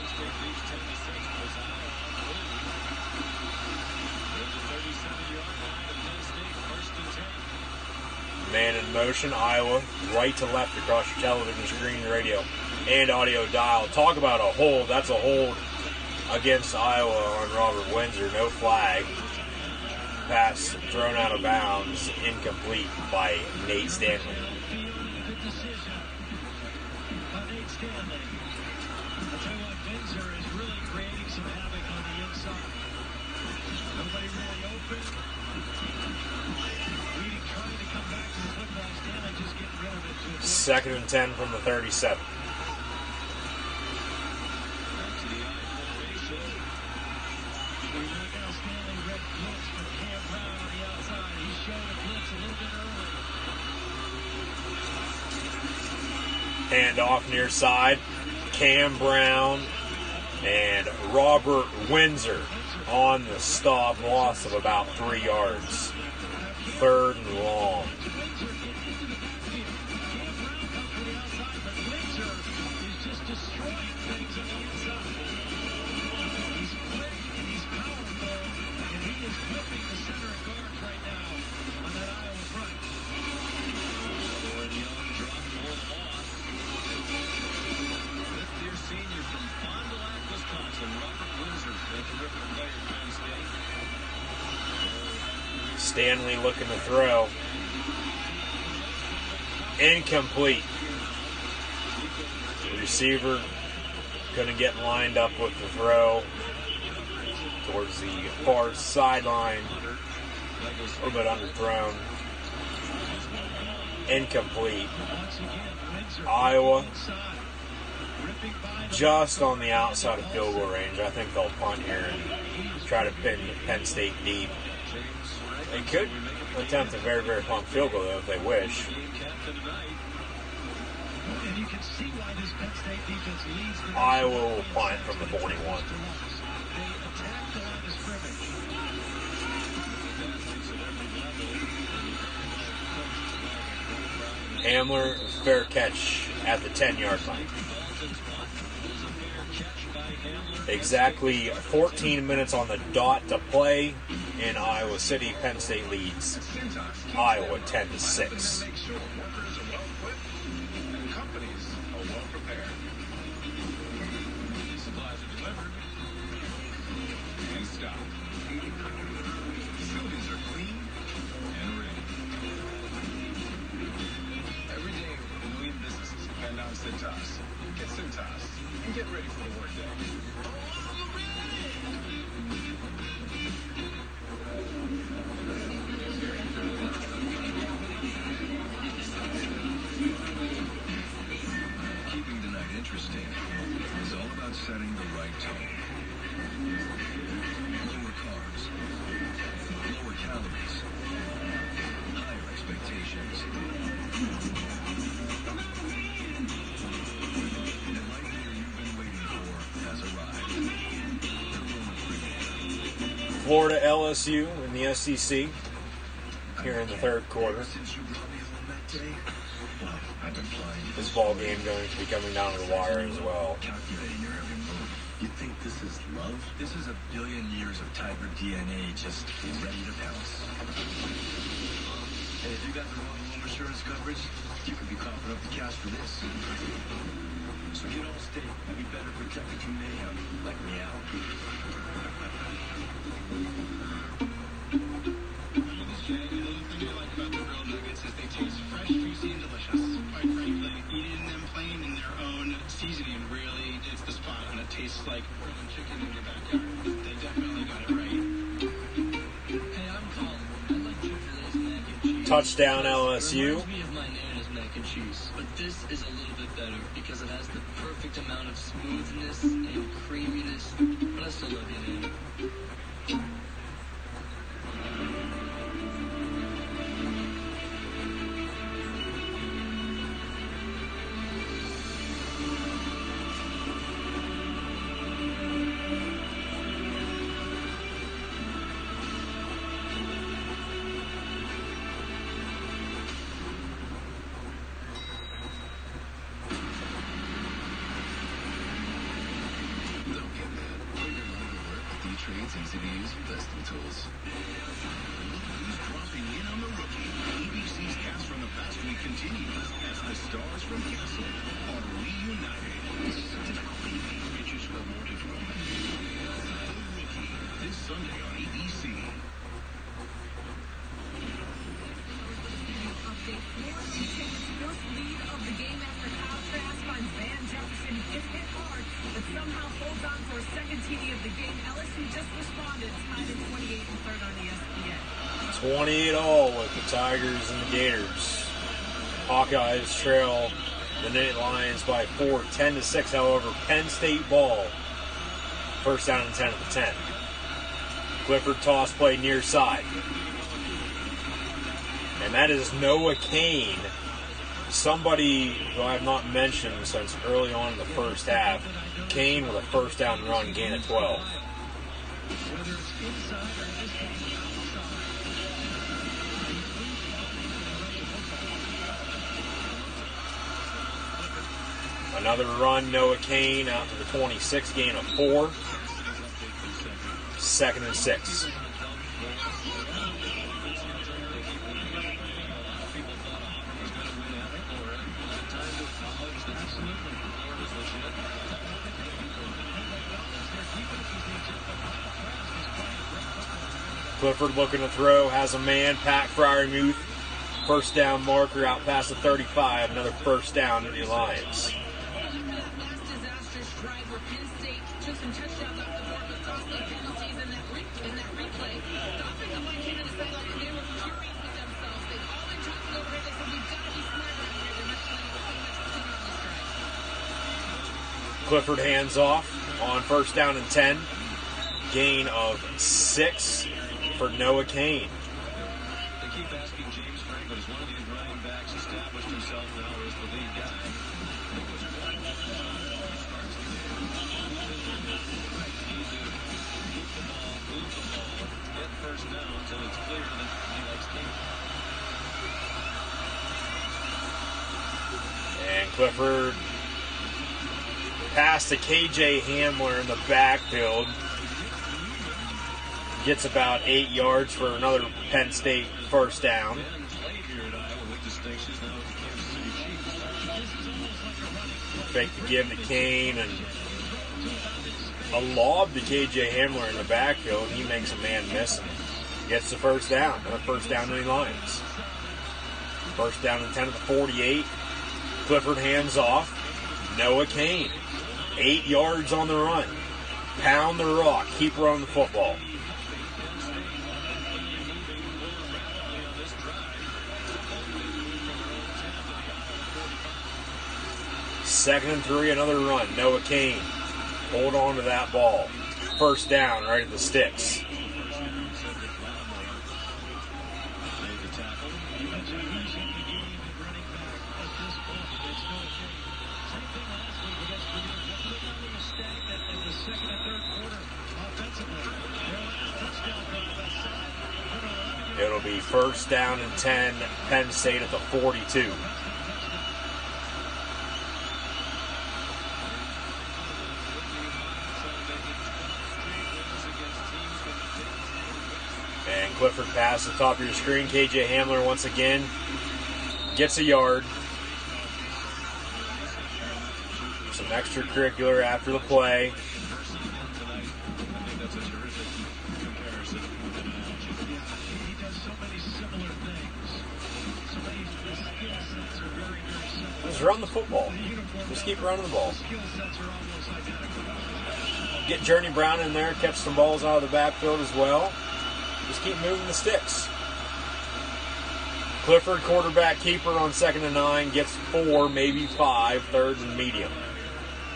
State leads 10-6, but it's Iowa on the lead. There's a 37-yard line to Penn State, first and 10.
Man in motion, Iowa, right to left across your television screen, radio, and audio dial. Talk about a hold. That's a hold against Iowa on Robert Windsor. No flag. Pass thrown out of bounds, incomplete by Nate Stanley.
Good decision by Nate Stanley. I'll tell you what, Windsor is really creating some havoc on the inside. Nobody really open. Weeding trying to come back to the football. Stanley just getting rid of it. To
Second and 10 from the 37.
Back to the I formation.
we look how Stanley read blitz from Cam Brown on the outside. He showed a blitz a little bit early.
Hand off near side. Cam Brown and Robert Windsor on the stop. Loss of about 3 yards. Third and long. Stanley looking to throw. Incomplete. Receiver couldn't get lined up with the throw towards the far sideline. A little bit underthrown. Incomplete. Iowa just on the outside of field goal range. I think they'll punt here and try to pin Penn State deep. They could attempt a very, very long field goal, though, if they wish.
And you can see why this Penn State defense leads.
Iowa will punt from the 41.
They attack the line of scrimmage.
Hamler, fair catch at the 10-yard line. Exactly 14 minutes on the dot to play in Iowa City. Penn State leads Iowa 10-6.
Get Cintas and get ready for the workday.
Keeping the night interesting is all about setting the right tone. Lower carbs, lower calories, higher expectations.
Florida LSU in the SEC here in the third quarter.
I've been flying.
This ball game going to be coming down to the wire as well.
Calculating your every move. You think this is love? This is a billion years of tiger DNA just ready to pounce. And if you got the wrong home insurance coverage, you could be coughing up the cash for this. So get Allstate and be better protected from mayhem, like meow.
Another thing I like about the grilled nuggets is they taste fresh, juicy, and delicious. Quite frankly, eating them plain in their own seasoning really hits the spot, and it tastes like grilled chicken in your backyard. They definitely got it right.
Hey, I'm Colin. I like Chick-fil-A's mac and cheese.
Touchdown LSU.
Reminds me of my Nana's mac and cheese, but this is a little bit better because it has the perfect amount of smoothness and creaminess. But I still love you, Nana.
Trades easy-to-use investing tools.
Look who's dropping in on the rookie. ABC's cast from the past week continues as the stars from Castle are reunited. This is a difficult evening. Pitchers feel more difficult. The Rookie, this Sunday on ABC.
Update. Florida takes first lead of the game after Kyle Trask finds Van Jefferson gets hit hard, but somehow holds on for a second TD of the game. LSU just responded, tied at 28 and third on ESPN.
28-all with the Tigers and the Gators. Hawkeyes trail the Nittany Lions by 4, 10-6. However, Penn State ball. First down and 10 at the 10. Clifford toss play near side. And that is Noah Kane, somebody who I have not mentioned since early on in the first half. Kane with a first down run, gain of 12. Another run, Noah Kane out to the 26, gain of 4. 2nd and 6. Clifford looking to throw, has a man, Pat Fryermuth, first down marker out past the 35, another first down to the Lions. Clifford hands off on first down and 10, gain of 6 for Noah Kane.
They keep asking James Franklin, is one of these running backs established himself now as the lead guy? Move the ball, get first down until it's clear that he likes Kane.
And Clifford pass to KJ Hamler in the backfield. Gets about 8 yards for another Penn State first down. Fake the give to Kane and a lob to KJ Hamler in the backfield. He makes a man miss him. Gets the first down. Another first down to the Lions. First down and 10 at the 48. Clifford hands off. Noah Kane. 8 yards on the run. Pound the rock. Keep running the football. Second and 3, another run. Noah Kane. Hold on to that ball. First down right at the sticks. It'll be first down and 10, Penn State at the 42. Clifford pass at the top of your screen. KJ Hamler once again gets a yard. Some extracurricular after the play. Just run the football. Just keep running the ball. Get Journey Brown in there, catch some balls out of the backfield as well. Just keep moving the sticks. Clifford, quarterback keeper on 2nd and 9, gets 4, maybe 5, 3rd and medium.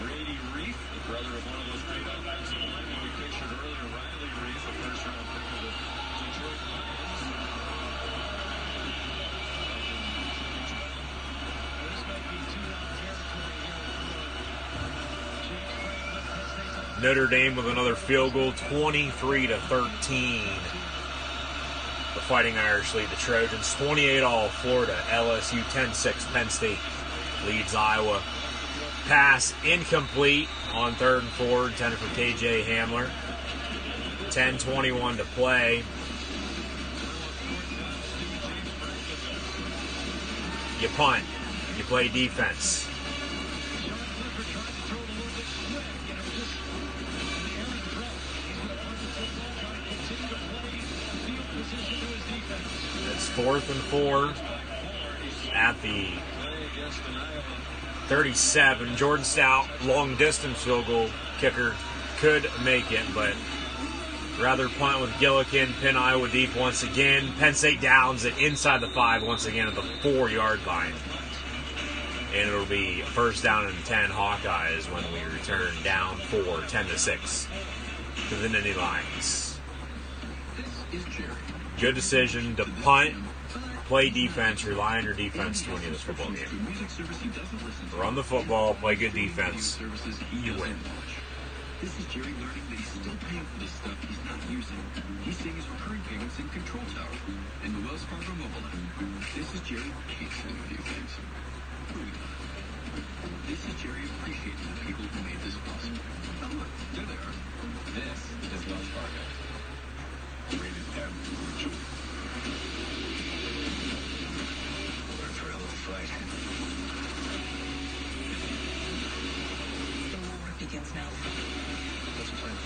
Brady Reef, the brother of one of those great offensive linemen we pictured earlier, Riley Reef, the first-round pick of the Detroit Lions.
Notre Dame with another field goal, 23-13. The Fighting Irish lead the Trojans 28-all. Florida, LSU 10-6. Penn State leads Iowa. Pass incomplete on 3rd and 4, intended for KJ Hamler. 10:21 to play. You punt. You play defense. It's 4th and 4 at the 37. Jordan Stout, long distance field goal kicker, could make it, but rather punt with Gillikin. Penn, Iowa deep once again. Penn State downs it inside the 5 once again at the 4-yard line. And it'll be 1st down and 10 Hawkeyes when we return down 4, 10-6 to the Nittany Lions. Good decision to punt, play defense, rely on your defense to win you this football game. Run the football, play good defense, you win.
This is Jerry learning that he's still paying for the stuff he's not using. He's seeing his recurring payments in Control Tower and the Wells Fargo mobile app. This is Jerry canceling a few things. This is Jerry appreciating the people who made this possible. Oh look, there they are. This is Wells Fargo. Rated M for children. We're for a little fight.
The war begins now.
Let's plan.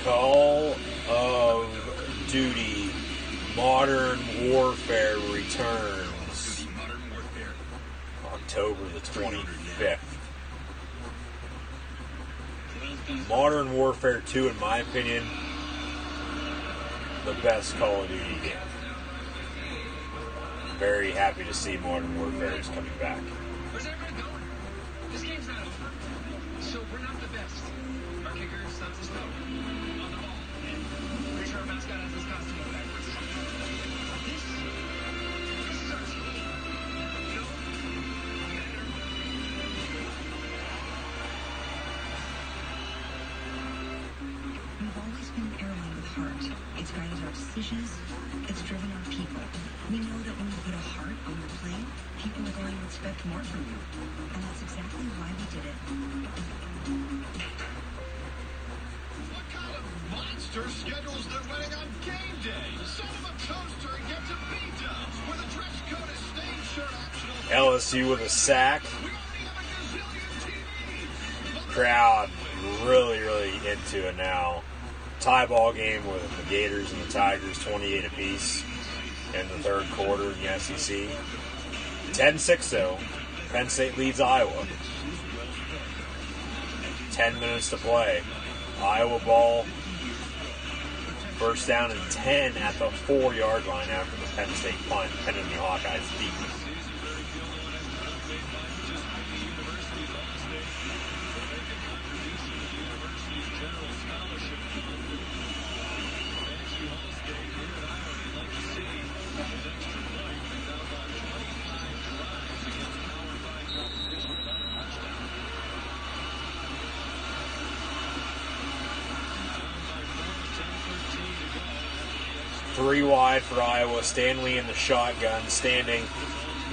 Call of Duty Modern Warfare returns October the 25th. Modern Warfare 2, in my opinion, the best Call of Duty game. Very happy to see Modern Warfare is coming back.
Where's everybody going? This game's not over. So we're not the best. Our kicker stunts his toe on the ball. And pretty sure our mascot has his costume backwards. This is our team. You know?
We've always been an airline with heart. It's guided our decisions. It's driven our people. We know that when you put a heart on your plane, people are going to expect more from you. And that's exactly why we did it.
What kind of monster schedules their wedding on game day? Send them a toaster and get to B-dubs, where the dress code is stain shirt optional.
LSU with a sack. Crowd really into it now. Tie ball game with the Gators and the Tigers, 28 apiece in the 3rd quarter in the SEC. 10-6 though. Penn State leads Iowa. 10 minutes to play. Iowa ball. 1st down and 10 at the 4-yard line after the Penn State punt. Penn and the Hawkeyes deep. Three wide for Iowa. Stanley in the shotgun, standing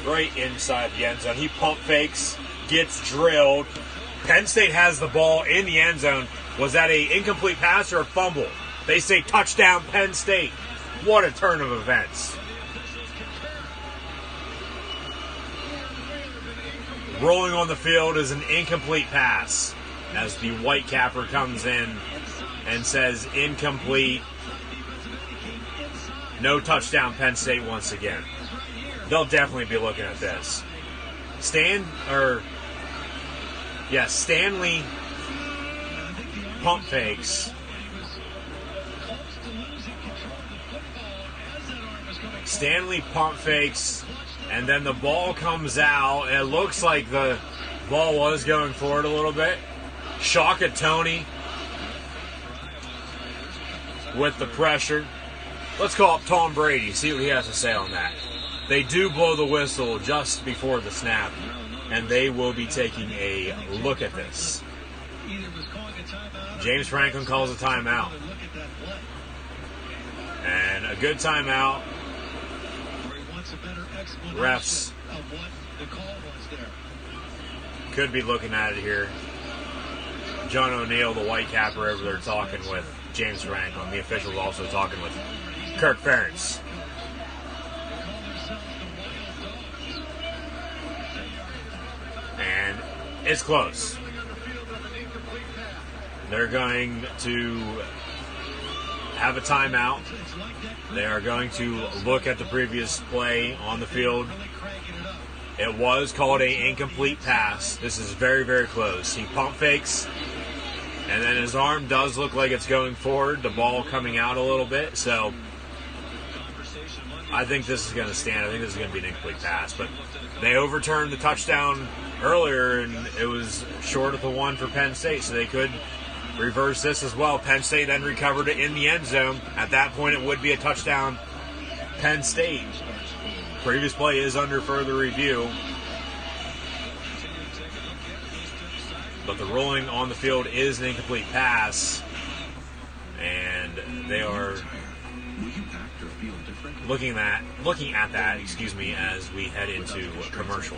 right inside the end zone. He pump fakes, gets drilled. Penn State has the ball in the end zone. Was that an incomplete pass or a fumble? They say touchdown Penn State. What a turn of events. Rolling on the field is an incomplete pass as the white capper comes in and says incomplete. No touchdown Penn State once again. They'll definitely be looking at this. Stanley pump fakes. Stanley pump fakes, and then the ball comes out. It looks like the ball was going forward a little bit. Shaka Tony with the pressure. Let's call up Tom Brady, see what he has to say on that. They do blow the whistle just before the snap, and they will be taking a look at this. James Franklin calls a timeout. And a good timeout. Refs could be looking at it here. John O'Neill, the white capper, over there talking with James Franklin. The officials also talking with Kirk Ferentz. And it's close. They're going to have a timeout. They are going to look at the previous play on the field. It was called an incomplete pass. This is very, very close. He pump fakes, and then his arm does look like it's going forward, the ball coming out a little bit. So I think this is going to stand. I think this is going to be an incomplete pass. But they overturned the touchdown earlier, and it was short of the one for Penn State, so they could reverse this as well. Penn State then recovered it in the end zone. At that point, it would be a touchdown Penn State. Previous play is under further review. But the ruling on the field is an incomplete pass. And they are looking at that, as we head into commercial.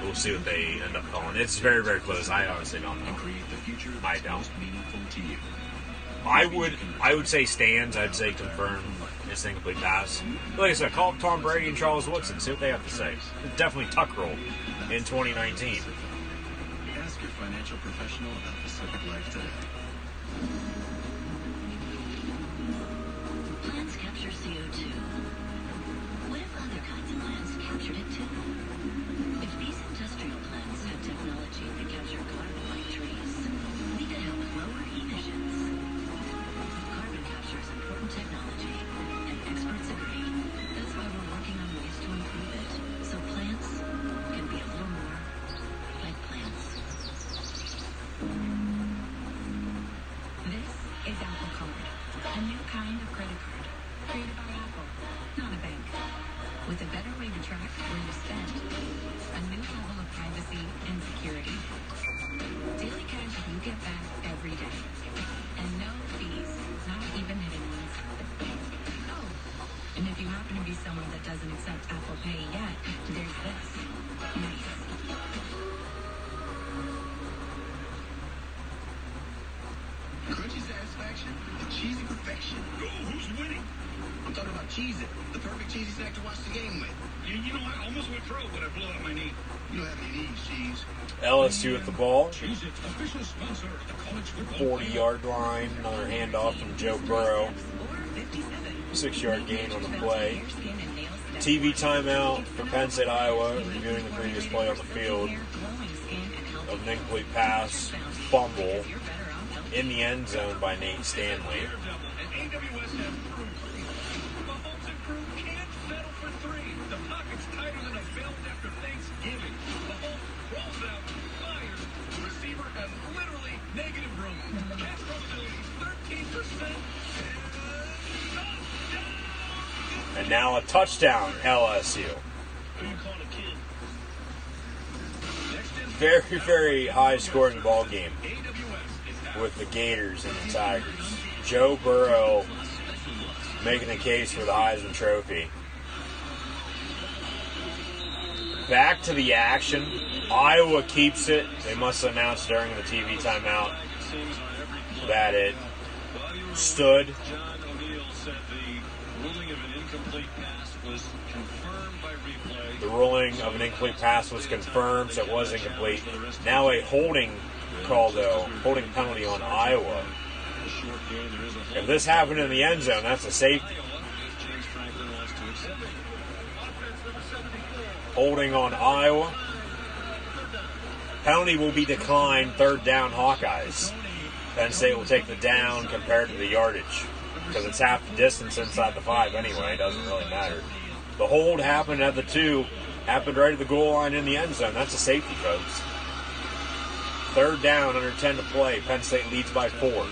We'll see what they end up calling. It's very, very close. I honestly don't know. I don't. I would say stands. I'd say confirm it's an incomplete pass. Like I said, call up Tom Brady and Charles Woodson. See what they have to say. It's definitely tuck roll in 2019.
Ask your financial professional about the civic life today.
Plants capture CO2. What if other kinds of plants captured it too? If these industrial plants had technology that captured carbon like trees, we could help lower emissions. Carbon capture is important technology, and experts agree. That's why we're working on ways to improve it, so plants can be a little more like plants.
This is Apple Card, a new kind of credit card, created by Apple, not a bank, with a better way to track where you spend, a new level of privacy and security, daily cash you get back every day, and no fees, not even hidden ones. Oh, and if you happen to be someone that doesn't accept Apple Pay yet, there's this. Nice.
Crunchy satisfaction, the cheesy perfection. Oh, who's winning? I'm talking about Cheez-It, the perfect cheesy snack to watch the game with.
You know, I almost went pro, but I blew out my knee.
You don't have any knees, Cheese.
LSU with the ball.
Cheez-It, official sponsor of the college football.
40-yard line. Another handoff from Joe Burrow. 6-yard gain on the play. TV timeout for Penn State, Iowa, reviewing the previous play on the field of an incomplete pass, fumble in the end zone by Nate Stanley. And now a touchdown, LSU. Very, very high-scoring ball game with the Gators and the Tigers. Joe Burrow making the case for the Heisman Trophy. Back to the action. Iowa keeps it. They must announce during the TV timeout that it stood.
John O'Neill said the ruling of an incomplete pass was confirmed by replay.
The ruling of an incomplete pass was confirmed, so it was incomplete. Now a holding call, though. Holding penalty on Iowa. If this happened in the end zone, that's a safety. Holding on Iowa. Penalty will be declined, 3rd down Hawkeyes. Penn State will take the down compared to the yardage, because it's half the distance inside the 5 anyway. It doesn't really matter. The hold happened at the 2, happened right at the goal line in the end zone. That's a safety, folks. 3rd down, under 10 to play. Penn State leads by 4.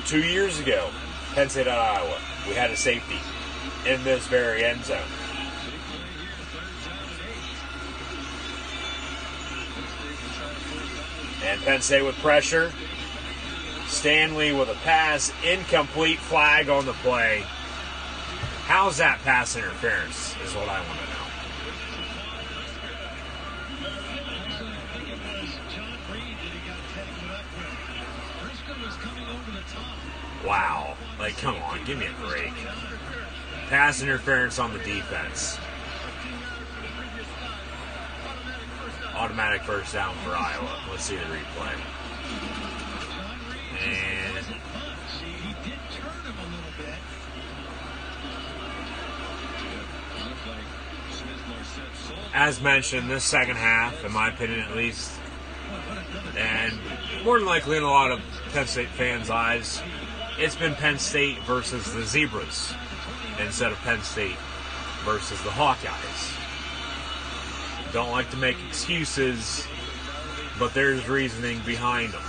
2 years ago, Penn State at Iowa, we had a safety in this very end zone. And Penn State with pressure. Stanley with a pass. Incomplete, flag on the play. How's that pass interference is what I want to know. Wow. Like, come on, give me a break. Pass interference on the defense. Automatic first down for Iowa. Let's see the replay. And as mentioned, this second half, in my opinion at least, and more than likely in a lot of Penn State fans' eyes, it's been Penn State versus the Zebras instead of Penn State versus the Hawkeyes. Don't like to make excuses, but there's reasoning behind them.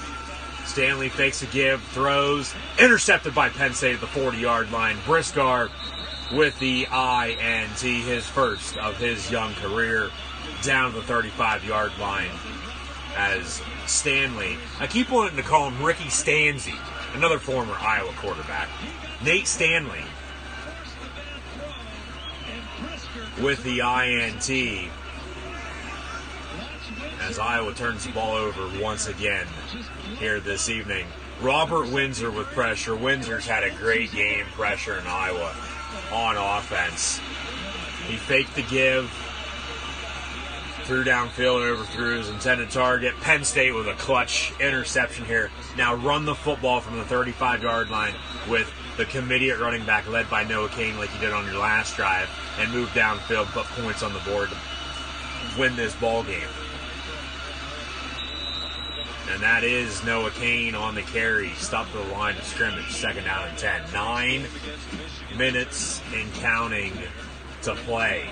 Stanley fakes a give, throws, intercepted by Penn State at the 40-yard line. Briscar with the INT, his first of his young career, down to the 35-yard line as Stanley, I keep wanting to call him Ricky Stanzi, another former Iowa quarterback. Nate Stanley with the INT as Iowa turns the ball over once again here this evening. Robert Windsor with pressure. Windsor's had a great game pressure in Iowa on offense. He faked the give, threw downfield, overthrew his intended target. Penn State with a clutch interception here. Now run the football from the 35-yard line with the committee at running back led by Noah Kane like you did on your last drive and move downfield, put points on the board to win this ball game. And that is Noah Kane on the carry. Stop to the line of scrimmage. 2nd down and 10. 9 minutes and counting to play.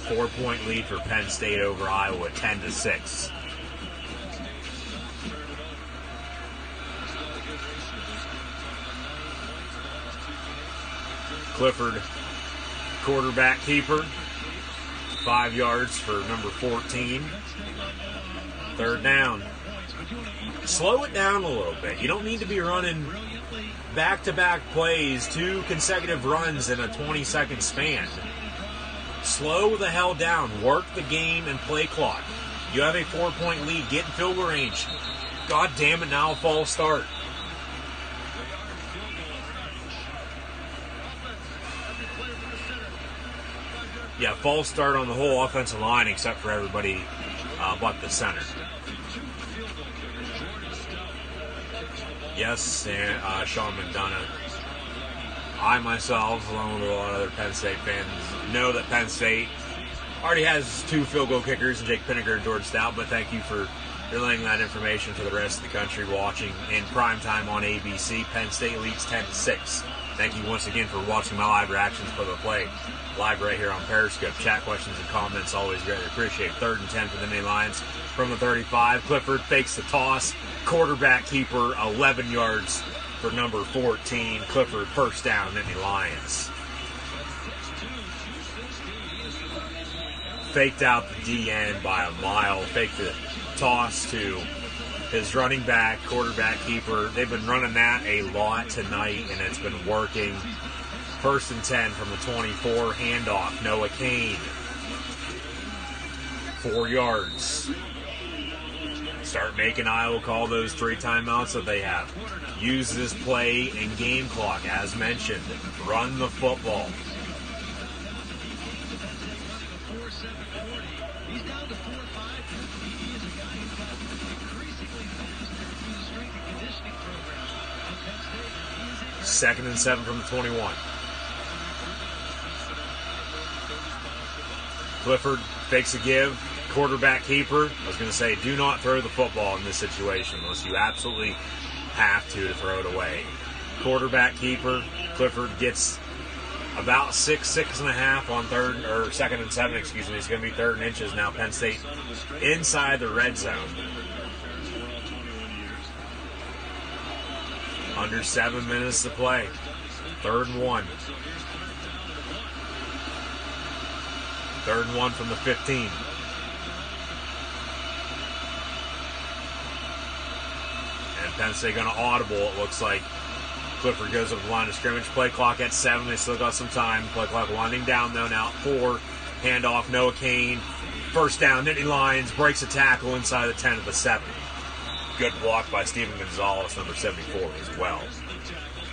4-point lead for Penn State over Iowa, 10-6. Clifford, quarterback keeper. 5 yards for number 14. 3rd down. Slow it down a little bit. You don't need to be running back-to-back plays, 2 consecutive runs in a 20-second span. Slow the hell down. Work the game and play clock. You have a 4-point lead. Get in field goal range. God damn it, now a false start. Yeah, false start on the whole offensive line except for everybody but the center. Yes, and Sean McDonough. I myself, along with a lot of other Penn State fans, know that Penn State already has 2 field goal kickers, Jake Pinniger and George Stout, but thank you for relaying that information for the rest of the country watching in primetime on ABC. Penn State leads 10-6. Thank you once again for watching my live reactions for the play. Live right here on Periscope. Chat questions and comments always greatly appreciated. 3rd and 10 for the Nittany Lions from the 35. Clifford fakes the toss. Quarterback keeper, 11 yards for number 14. Clifford, first down, Nittany Lions. Faked out the DN by a mile. Faked the toss to his running back, quarterback keeper. They've been running that a lot tonight, and it's been working. 1st and 10 from the 24. Handoff, Noah Kane. 4 yards. Start making Iowa call those 3 timeouts that they have. Use this play and game clock, as mentioned. Run the football.
He's down to 4.5. He is a guy who's got increasingly faster through the strength and conditioning program at Penn State.
2nd and 7 from the 21. Clifford fakes a give. Quarterback keeper. I was going to say, do not throw the football in this situation unless you absolutely have to throw it away. Quarterback keeper. Clifford gets about 6.5 on 2nd and 7, excuse me. It's going to be 3rd and inches now. Penn State inside the red zone. Under 7 minutes to play. 3rd and 1. 3rd and 1 from the 15. And Penn State going to audible, it looks like. Clifford goes up the line of scrimmage. Play clock at 7. They still got some time. Play clock winding down, though. Now 4. Handoff, Noah Kane. First down, Nittany Lions. Breaks a tackle inside the 10 of the 7. Good block by Steven Gonzalez, number 74, as well.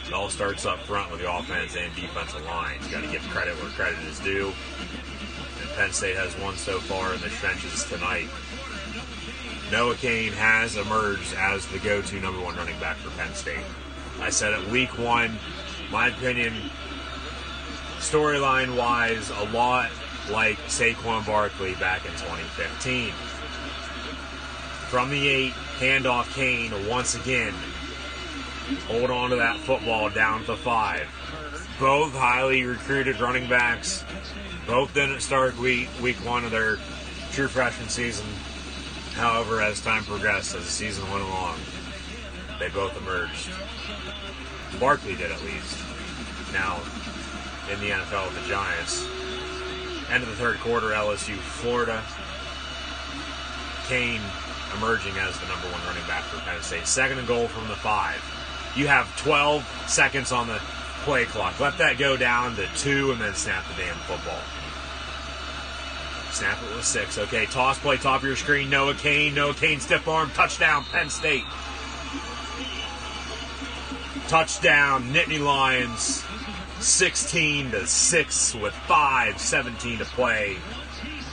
It all starts up front with the offense and defensive line. You got to give credit where credit is due. And Penn State has won so far in the trenches tonight. Noah Kane has emerged as the go-to number 1 running back for Penn State. I said it week 1, my opinion, storyline-wise, a lot like Saquon Barkley back in 2015. From the 8, handoff Kane once again. Hold on to that football down to the 5. Both highly recruited running backs. Both didn't start week 1 of their true freshman season. However, as time progressed, as the season went along, they both emerged. Barkley did, at least. Now, in the NFL with the Giants. End of the 3rd quarter, LSU, Florida. Kane emerging as the number 1 running back for Penn State. 2nd and goal from the 5. You have 12 seconds on the play clock. Let that go down to 2 and then snap the damn football. Snap it with 6. Okay, toss play, top of your screen. Noah Kane, stiff arm, touchdown, Penn State. Touchdown, Nittany Lions, 16-6 with 5:17 to play.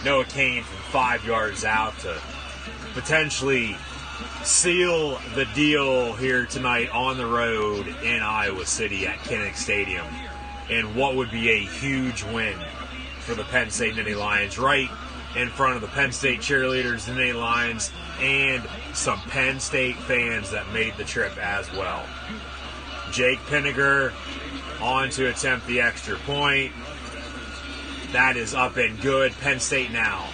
Noah Kane from 5 yards out to potentially seal the deal here tonight on the road in Iowa City at Kinnick Stadium. And what would be a huge win for the Penn State Nittany Lions, right in front of the Penn State cheerleaders, the Nittany Lions, and some Penn State fans that made the trip as well. Jake Pinniger on to attempt the extra point. That is up and good. Penn State now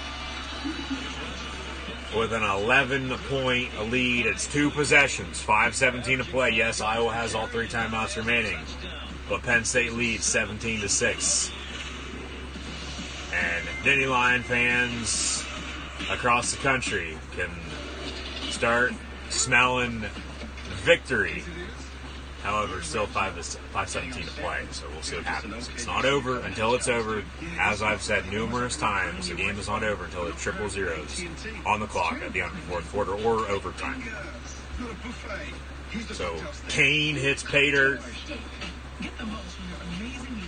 with an 11-point lead. It's 2 possessions, 5:17 to play. Yes, Iowa has all 3 timeouts remaining, but Penn State leads 17-6. And Nittany Lion fans across the country can start smelling victory. However, still 5:17 to play, so we'll see what happens. It's not over until it's over. As I've said numerous times, the game is not over until it's 0-0s on the clock at the end of the 4th quarter or overtime. So Kane hits pay dirt,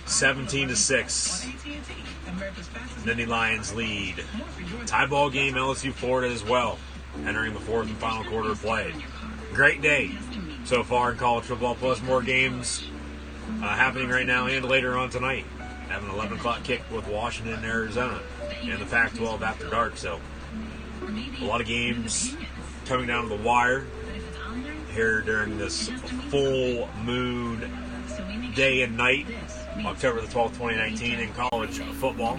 17-6. Nittany Lions lead. Tie ball game, LSU Florida as well, entering the 4th and final quarter of play. Great day so far in college football, plus more games happening right now and later on tonight. Have an 11 o'clock kick with Washington and Arizona in the Pac-12 after dark. So a lot of games coming down to the wire here during this full moon day and night, October the 12th, 2019 in college football.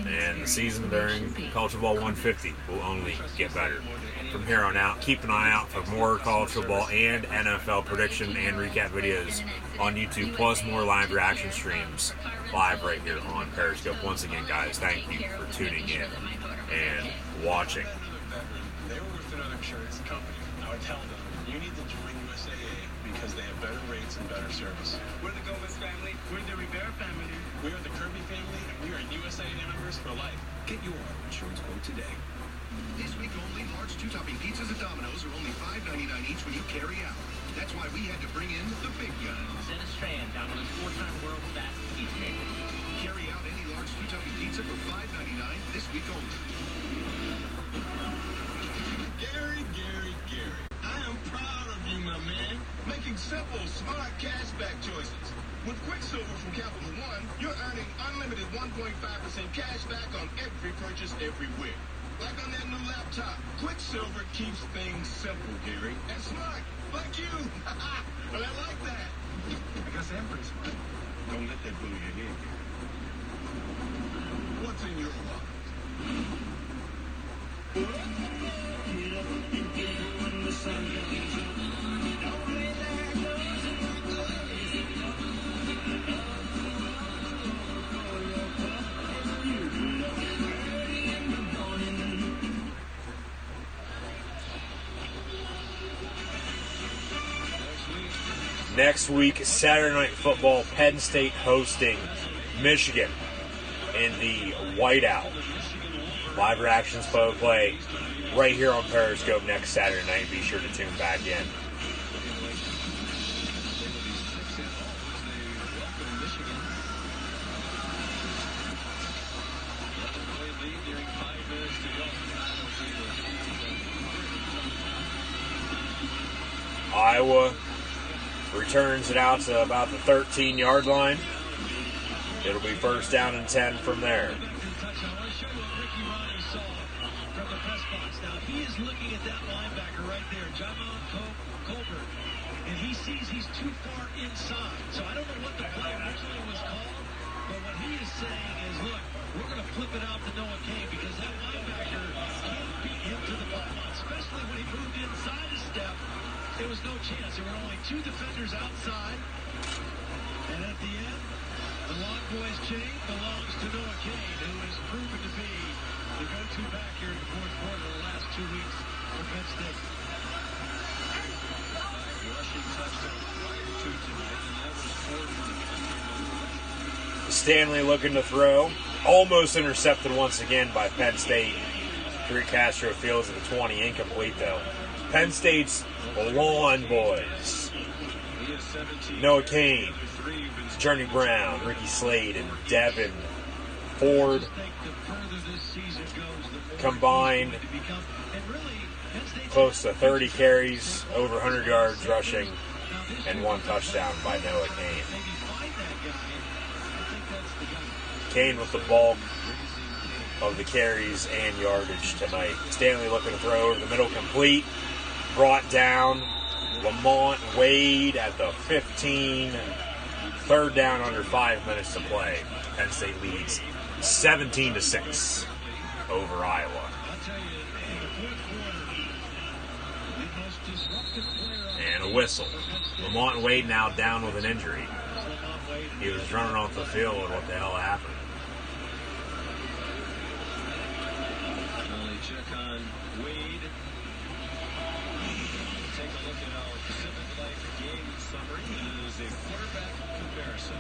And the season during College Football 150 will only get better from here on out. Keep an eye out for more college football and NFL prediction and recap videos on YouTube, plus more live reaction streams live right here on Periscope. Once again, guys, thank you for tuning in and watching.
They were with another insurance company. I would tell them, you need to join USAA because they have better rates and better service.
We're the Gomez family. We're the Rivera family.
We are the Kirby family, and we are USAA members for life.
Get your auto insurance quote today. This week only, large two-topping pizzas at Domino's are only $5.99 each when you carry out. That's why we had to bring in the big guns.
Dennis Strand, Domino's 4-time world fastest pizza maker.
Carry out any large two-topping pizza for $5.99 this week only.
Gary. I am proud of you, my man. Making simple, smart cashback choices. With Quicksilver from Capital One, you're earning unlimited 1.5% cash back on every purchase everywhere. Like on that new laptop, Quicksilver keeps things simple, Gary, and smart, like you. Well, I like that.
I guess I am pretty smart.
Don't let that go to your head, Gary. What's in your wallet?
Next week, Saturday Night Football, Penn State hosting Michigan in the Whiteout. Live reactions, play right here on Periscope next Saturday night. Be sure to tune back in. Iowa returns it out to about the 13-yard line. It'll be first down and 10 from there.
He is looking at that linebacker right there, Jamon Colbert, and he sees he's too far inside. So I don't know what the play originally was called, but what he is saying is, look, we're going to flip it out to Noah Kane because that linebacker can't beat him to the ball, especially when he moved inside a step. There was no chance. There were only two defenders outside. And at the end, the long boy's chain belongs to Noah Kane, who has proven to be the go-to back here in the fourth quarter of the last 2 weeks for Penn State.
Rushing touchdown prior to tonight, and that was 4.
Stanley looking to throw. Almost intercepted once again by Penn State. Drew Castro fields at the 20. Incomplete, though. Penn State's lawn boys. Noah Kane, Journey Brown, Ricky Slade, and Devin Ford combined close to 30 carries, over 100 yards rushing, and 1 touchdown by Noah Kane. Kane with the bulk of the carries and yardage tonight. Stanley looking to throw over the middle, complete. Brought down. Lamont Wade at the 15. Third down under 5 minutes to play. Penn State leads 17-6 over Iowa. And a whistle. Lamont Wade now down with an injury. He was running off the field. What the hell happened?
Check on Wade. Take a look at our Pacific Life game summary. It is a quarterback comparison.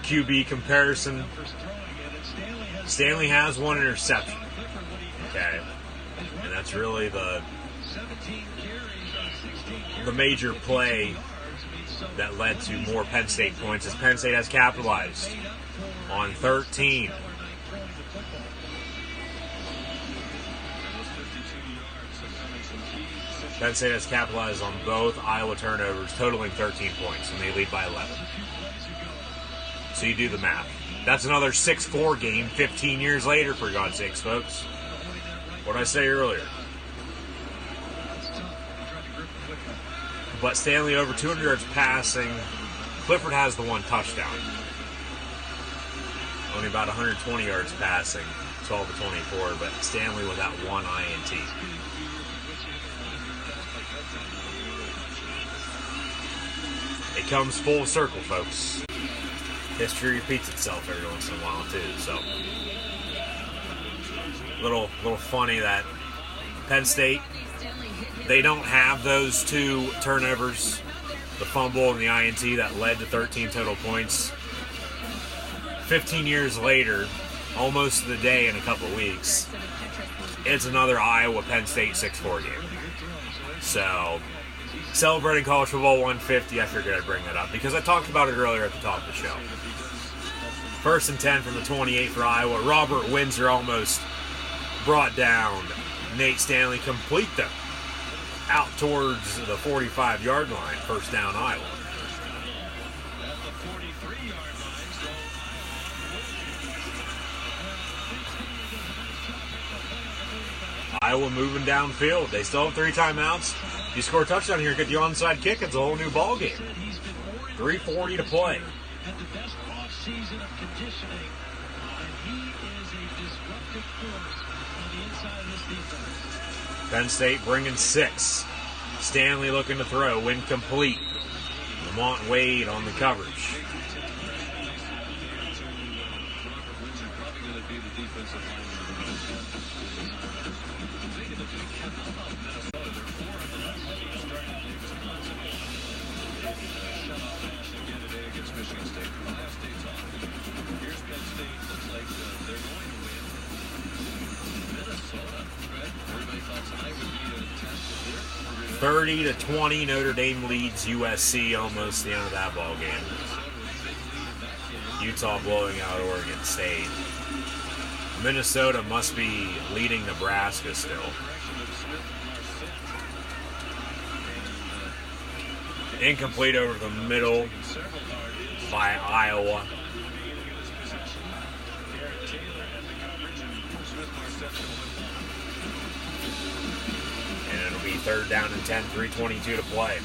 QB comparison. Stanley has 1 interception. Okay. And that's really the major play that led to more Penn State points, as Penn State has capitalized on 13. Penn State has capitalized on both Iowa turnovers, totaling 13 points, and they lead by 11. So you do the math. That's another 6-4 game 15 years later, for God's sakes, folks. What did I say earlier? But Stanley over 200 yards passing. Clifford has the 1 touchdown. Only about 120 yards passing, 12-24, but Stanley with that 1 INT. It comes full circle, folks. History repeats itself every once in a while, too. So, little funny that Penn State, they don't have those 2 turnovers, the fumble and the INT that led to 13 total points. 15 years later, almost to the day in a couple of weeks, it's another Iowa-Penn State 6-4 game. So, celebrating college football 150, I figured I'd bring that up because I talked about it earlier at the top of the show. 1st and 10 from the 28 for Iowa. Robert Windsor almost brought down Nate Stanley. Complete them out towards the 45-yard line. First down, Iowa. Iowa moving downfield. They still have 3 timeouts. If you score a touchdown here, get the onside kick. It's a whole new ball game. 3:40 to play.
Had the best off-season of conditioning, and he is a disruptive force on the inside of this defense.
Penn State bringing 6. Stanley looking to throw. Incomplete. Lamont Wade on the coverage.
Michigan State. Here's Penn State. Looks like they're going to win. Minnesota, right? Everybody thought tonight would be a test of their
30-20, Notre Dame leads USC almost the end of that ball game. Utah blowing out Oregon State. Minnesota must be leading Nebraska still. Incomplete over the middle by Iowa. And it'll be 3rd down and 10, 3:22 to play.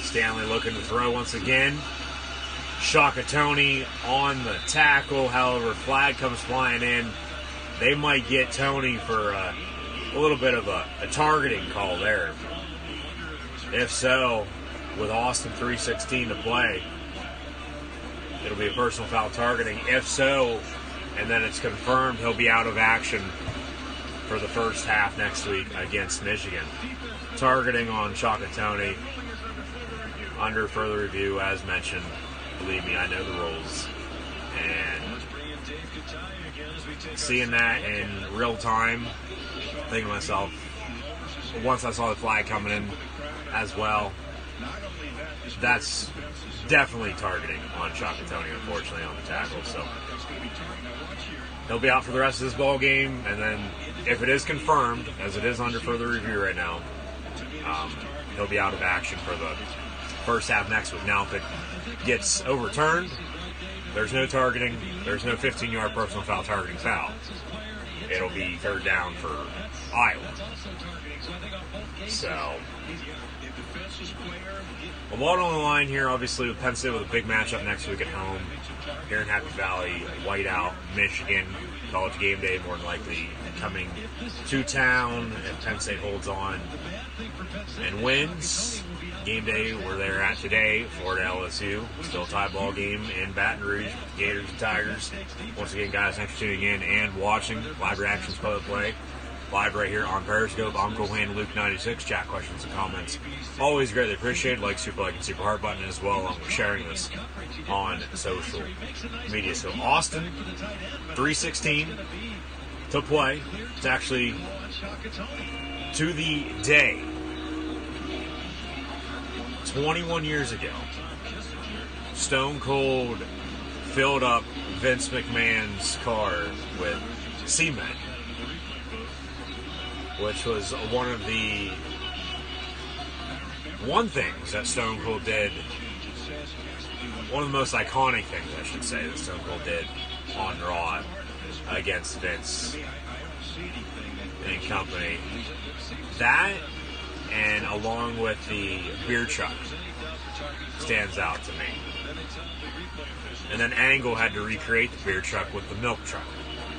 Stanley looking to throw once again. Shaka-Tony on the tackle. However, flag comes flying in. They might get Tony for a little bit of a targeting call there. If so, with Austin 3:16 to play, it'll be a personal foul targeting. If so, and then it's confirmed, he'll be out of action for the first half next week against Michigan. Targeting on Shaka-Tony. Under further review, as mentioned. Believe me, I know the rules. And seeing that in real time, thinking to myself, once I saw the flag coming in as well, that's definitely targeting on Shaka-Tony, unfortunately, on the tackle. So he'll be out for the rest of this ball game, and then if it is confirmed, as it is under further review right now, he'll be out of action for the first half next week. Now, if it gets overturned, there's no targeting, there's no 15-yard personal foul targeting foul. It'll be 3rd down for Iowa. So, a lot on the line here, obviously, with Penn State with a big matchup next week at home. Here in Happy Valley, Whiteout, Michigan, College game day more than likely coming to town, and Penn State holds on and wins. Game day where they're at today, Florida LSU, still a tie ball game in Baton Rouge, Gators and Tigers. Once again, guys, thanks for tuning in and watching live reactions play live right here on Periscope. I'm Cohan Luke96. Chat questions and comments always greatly appreciated. Like, super like, and super heart button as well, along with sharing this on social media. So Austin 3:16 to play. It's actually to the day 21 years ago, Stone Cold filled up Vince McMahon's car with cement, which was one things that Stone Cold did, one of the most iconic things, I should say, that Stone Cold did on Raw against Vince and company. That, and along with the beer truck, stands out to me. And then Angle had to recreate the beer truck with the milk truck.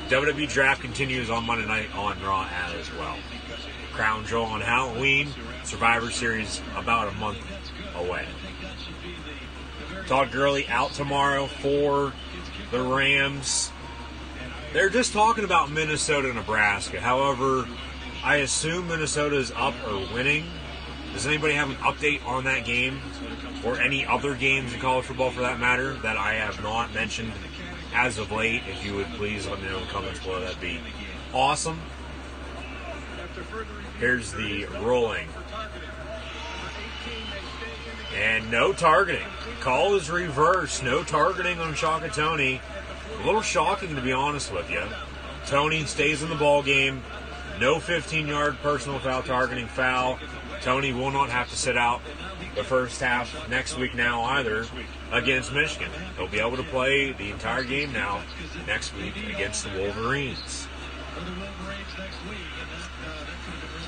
WWE Draft continues on Monday night on Raw as well. Crown Jewel on Halloween. Survivor Series about a month away. Todd Gurley out tomorrow for the Rams. They're just talking about Minnesota, Nebraska. However, I assume Minnesota is up or winning. Does anybody have an update on that game or any other games in college football for that matter that I have not mentioned as of late? If you would please let me know in the comments below, that'd be awesome. Here's the rolling. And no targeting. Call is reversed. No targeting on Shaka Toney. A little shocking, to be honest with you. Toney stays in the ball game. No 15-yard personal foul targeting foul. Toney will not have to sit out the first half next week now either against Michigan. He'll be able to play the entire game now next week against the Wolverines.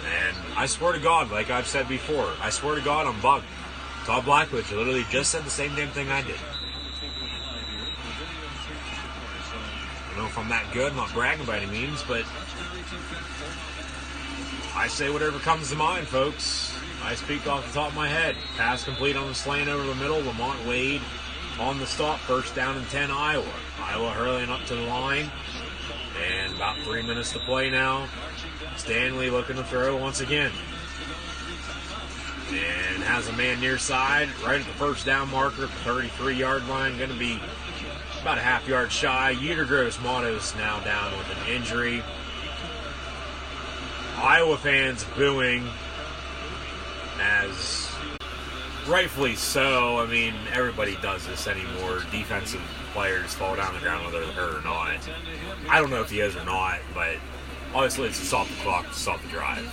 And I swear to God, like I've said before, I swear to God I'm bugged. Todd Blackledge literally just said the same damn thing I did. I don't know if I'm that good, I'm not bragging by any means, but I say whatever comes to mind, folks. I speak off the top of my head. Pass complete on the slant over the middle. Lamont Wade on the stop. First down and 10, Iowa. Iowa hurling up to the line. And about 3 minutes to play now. Stanley looking to throw once again. And has a man near side right at the first down marker, 33-yard line. Going to be about a half yard shy. Yeter Gross-Matos now down with an injury. Iowa fans booing, as rightfully so. I mean, everybody does this anymore. Defensive players fall down the ground whether they're hurt or not. I don't know if he is or not, but obviously it's to stop the clock, to stop the drive.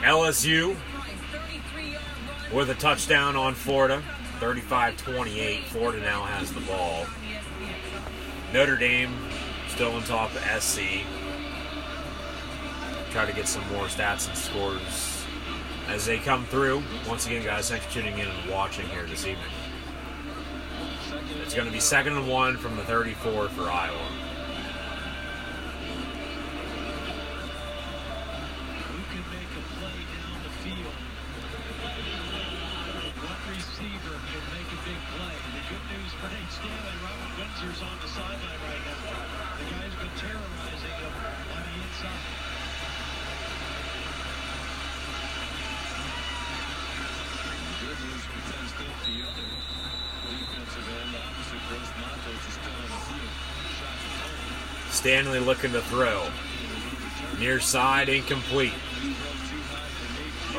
LSU with a touchdown on Florida, 35-28. Florida now has the ball. Notre Dame still on top of SC. Try to get some more stats and scores as they come through. Once again, guys, thanks for tuning in and watching here this evening. It's going to be 2nd and 1 from the 34 for Iowa.
Who can make a play down the field? What receiver can make a big play? The good news for Nate Stanley, Robert Windsor's on the sideline right now. The guy's been terrorizing him on the inside.
Good news for Penn State, the other defensive end opposite Gross-Matos is still on the field.
Stanley looking to throw. Near side, incomplete.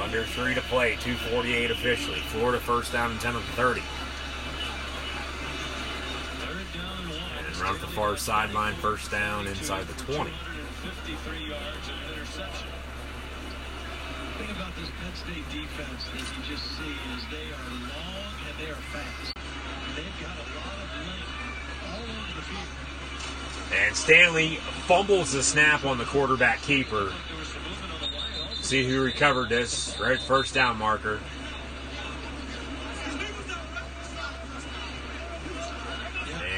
Under 3 to play, 2:48 officially. Florida first down and 10 of the 30. And run up the far sideline, first down inside the 20.
53 yards and an interception. The thing about this Penn State defense that you just see is they are long and they are fast. They've got a lot of length all over the field.
And Stanley fumbles the snap on the quarterback keeper. See who recovered this. Right first down marker.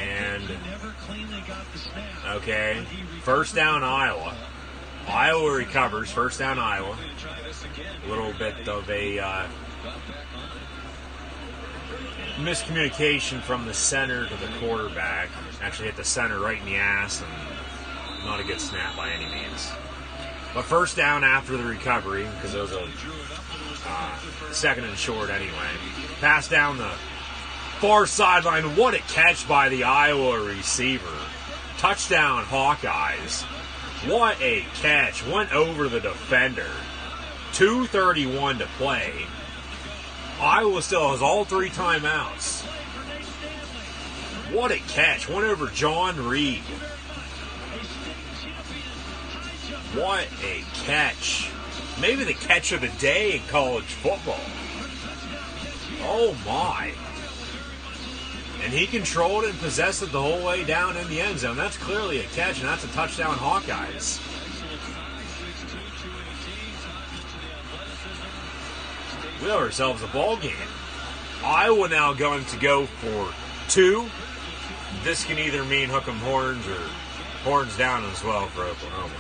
And okay, first down Iowa. Iowa recovers. First down Iowa. A little bit of a miscommunication from the center to the quarterback. Actually hit the center right in the ass, and not a good snap by any means. But first down after the recovery, because it was a second and short anyway. Pass down the far sideline. What a catch by the Iowa receiver. Touchdown Hawkeyes. What a catch. Went over the defender. 2:31 to play. Iowa still has all 3 timeouts. What a catch. Went over John Reed. What a catch. Maybe the catch of the day in college football. Oh my. And he controlled and possessed it the whole way down in the end zone. That's clearly a catch, and that's a touchdown Hawkeyes. We have ourselves a ball game. Iowa now going to go for 2. This can either mean hook 'em horns or horns down as well for Oklahoma.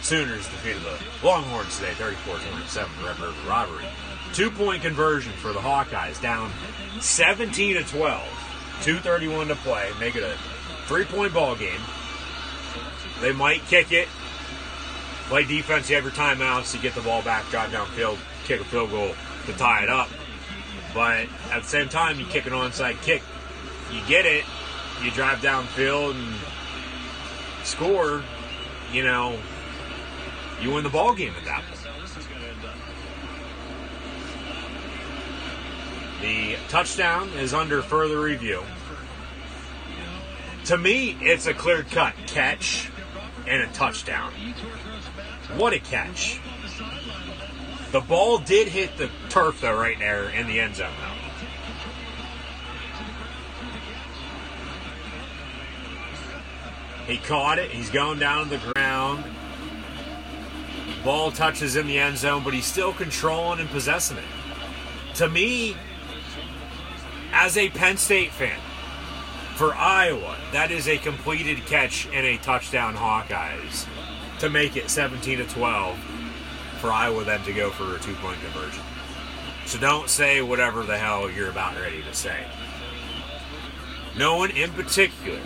Sooners defeated the Longhorns today, 34-27, Red River robbery. 2-point conversion for the Hawkeyes, down 17-12. 2:31 to play, make it a 3-point ball game. They might kick it, play defense, you have your timeouts, you get the ball back, drive downfield, kick a field goal to tie it up. But at the same time, you kick an onside kick. You get it, you drive downfield and score, you win the ball game at that point. The touchdown is under further review. To me, it's a clear-cut catch and a touchdown. What a catch. The ball did hit the turf, though, right there in the end zone, though. He caught it. He's going down to the ground. Ball touches in the end zone, but he's still controlling and possessing it. To me, as a Penn State fan, for Iowa, that is a completed catch and a touchdown, Hawkeyes, to make it 17-12 for Iowa then to go for a 2-point conversion. So don't say whatever the hell you're about ready to say. No one in particular,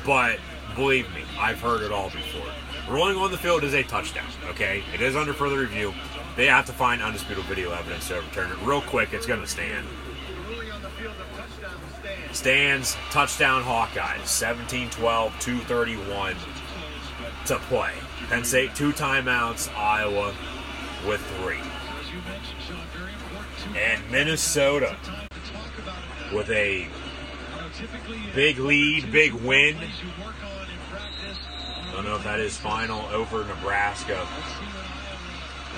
but believe me, I've heard it all before. Rolling on the field is a touchdown, okay? It is under further review. They have to find undisputable video evidence to overturn it. Real quick, it's going to stand. Stands, touchdown Hawkeyes, 17-12, 2:31 to play. Penn State 2 timeouts, Iowa with 3. And Minnesota with a big lead, big win. Don't know if that is final over Nebraska.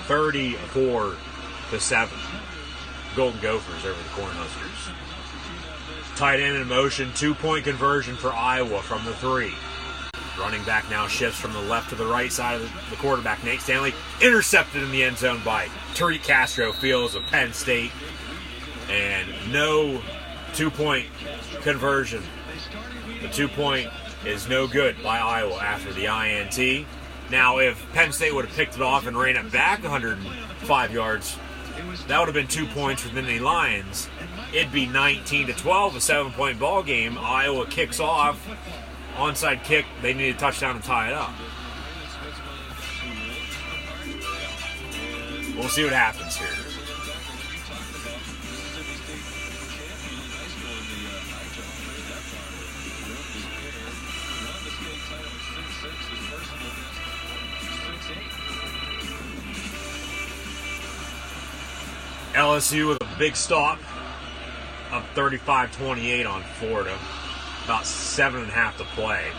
34-7. Golden Gophers over the Cornhuskers. Tight end in motion, 2-point conversion for Iowa from the 3. Running back now shifts from the left to the right side of the quarterback. Nate Stanley intercepted in the end zone by Tariq Castro Fields of Penn State. And no 2-point conversion. The 2-point is no good by Iowa after the INT. Now, if Penn State would have picked it off and ran it back 105 yards, that would have been 2 points for the Nittany Lions. It'd be 19-12, a 7-point ball game. Iowa kicks off. Onside kick. They need a touchdown to tie it up. We'll see what happens here. LSU with a big stop, up 35-28 on Florida. About 7.5 to play.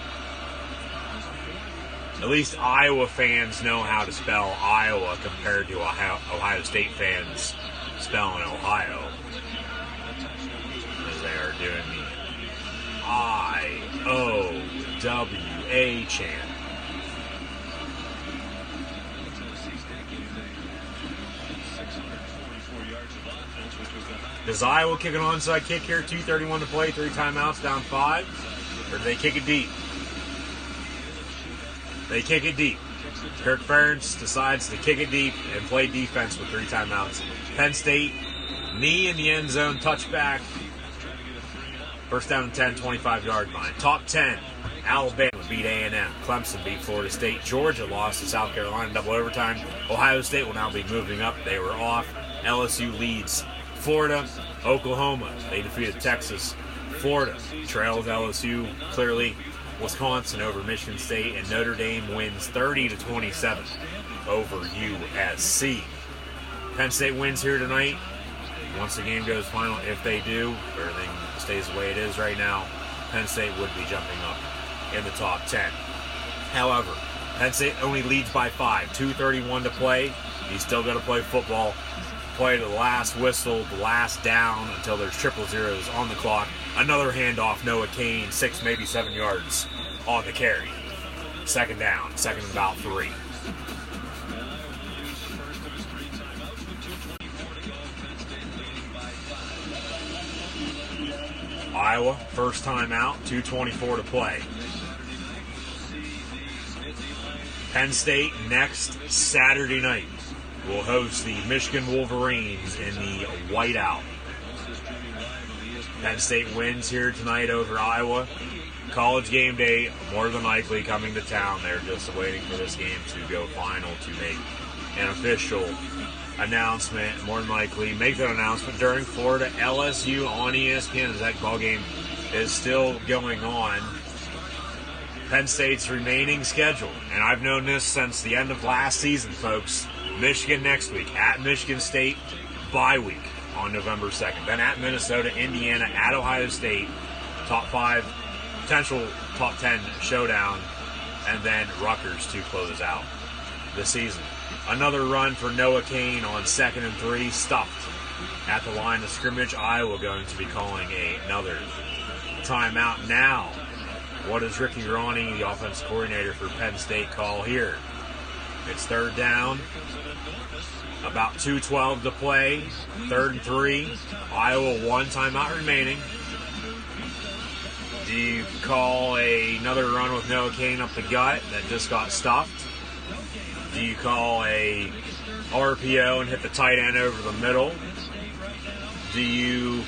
At least Iowa fans know how to spell Iowa compared to Ohio State fans spelling Ohio. As they are doing the I-O-W-A chant. Does Iowa kick an onside kick here? 2:31 to play, 3 timeouts, down 5. Or do they kick it deep? They kick it deep. Kirk Ferentz decides to kick it deep and play defense with 3 timeouts. Penn State, knee in the end zone, touchback. First down and 10, 25-yard line. Top 10, Alabama beat A&M. Clemson beat Florida State. Georgia lost to South Carolina in double overtime. Ohio State will now be moving up. They were off. LSU leads Florida. Oklahoma, they defeated Texas. Florida trails LSU clearly. Wisconsin over Michigan State, and Notre Dame wins 30-27 over USC. Penn State wins here tonight. Once the game goes final, if they do, everything stays the way it is right now, Penn State would be jumping up in the top 10. However, Penn State only leads by 5, 2:31 to play. He's still got to play football. Play to the last whistle, the last down until there's 000 on the clock. Another handoff, Noah Kane, 6, maybe 7 yards on the carry. Second down, second and about 3. Iowa, first time out, 2:24 to play. Penn State next Saturday night will host the Michigan Wolverines in the whiteout. Penn State wins here tonight over Iowa. College game day more than likely coming to town. They're just waiting for this game to go final to make an official announcement. More than likely make that announcement during Florida LSU on ESPN as that ball game is still going on. Penn State's remaining schedule, and I've known this since the end of last season, folks. Michigan next week, at Michigan State, bye week on November 2nd. Then at Minnesota, Indiana, at Ohio State, top 5, potential top 10 showdown, and then Rutgers to close out the season. Another run for Noah Cain on 2nd and 3, stuffed at the line of scrimmage. Iowa going to be calling another timeout now. What does Ricky Ronnie, the offensive coordinator for Penn State, call here? It's 3rd down, about 2:12 to play, 3rd and 3, Iowa 1 timeout remaining. Do you call another run with Noah Cain up the gut that just got stuffed? Do you call a RPO and hit the tight end over the middle? Do you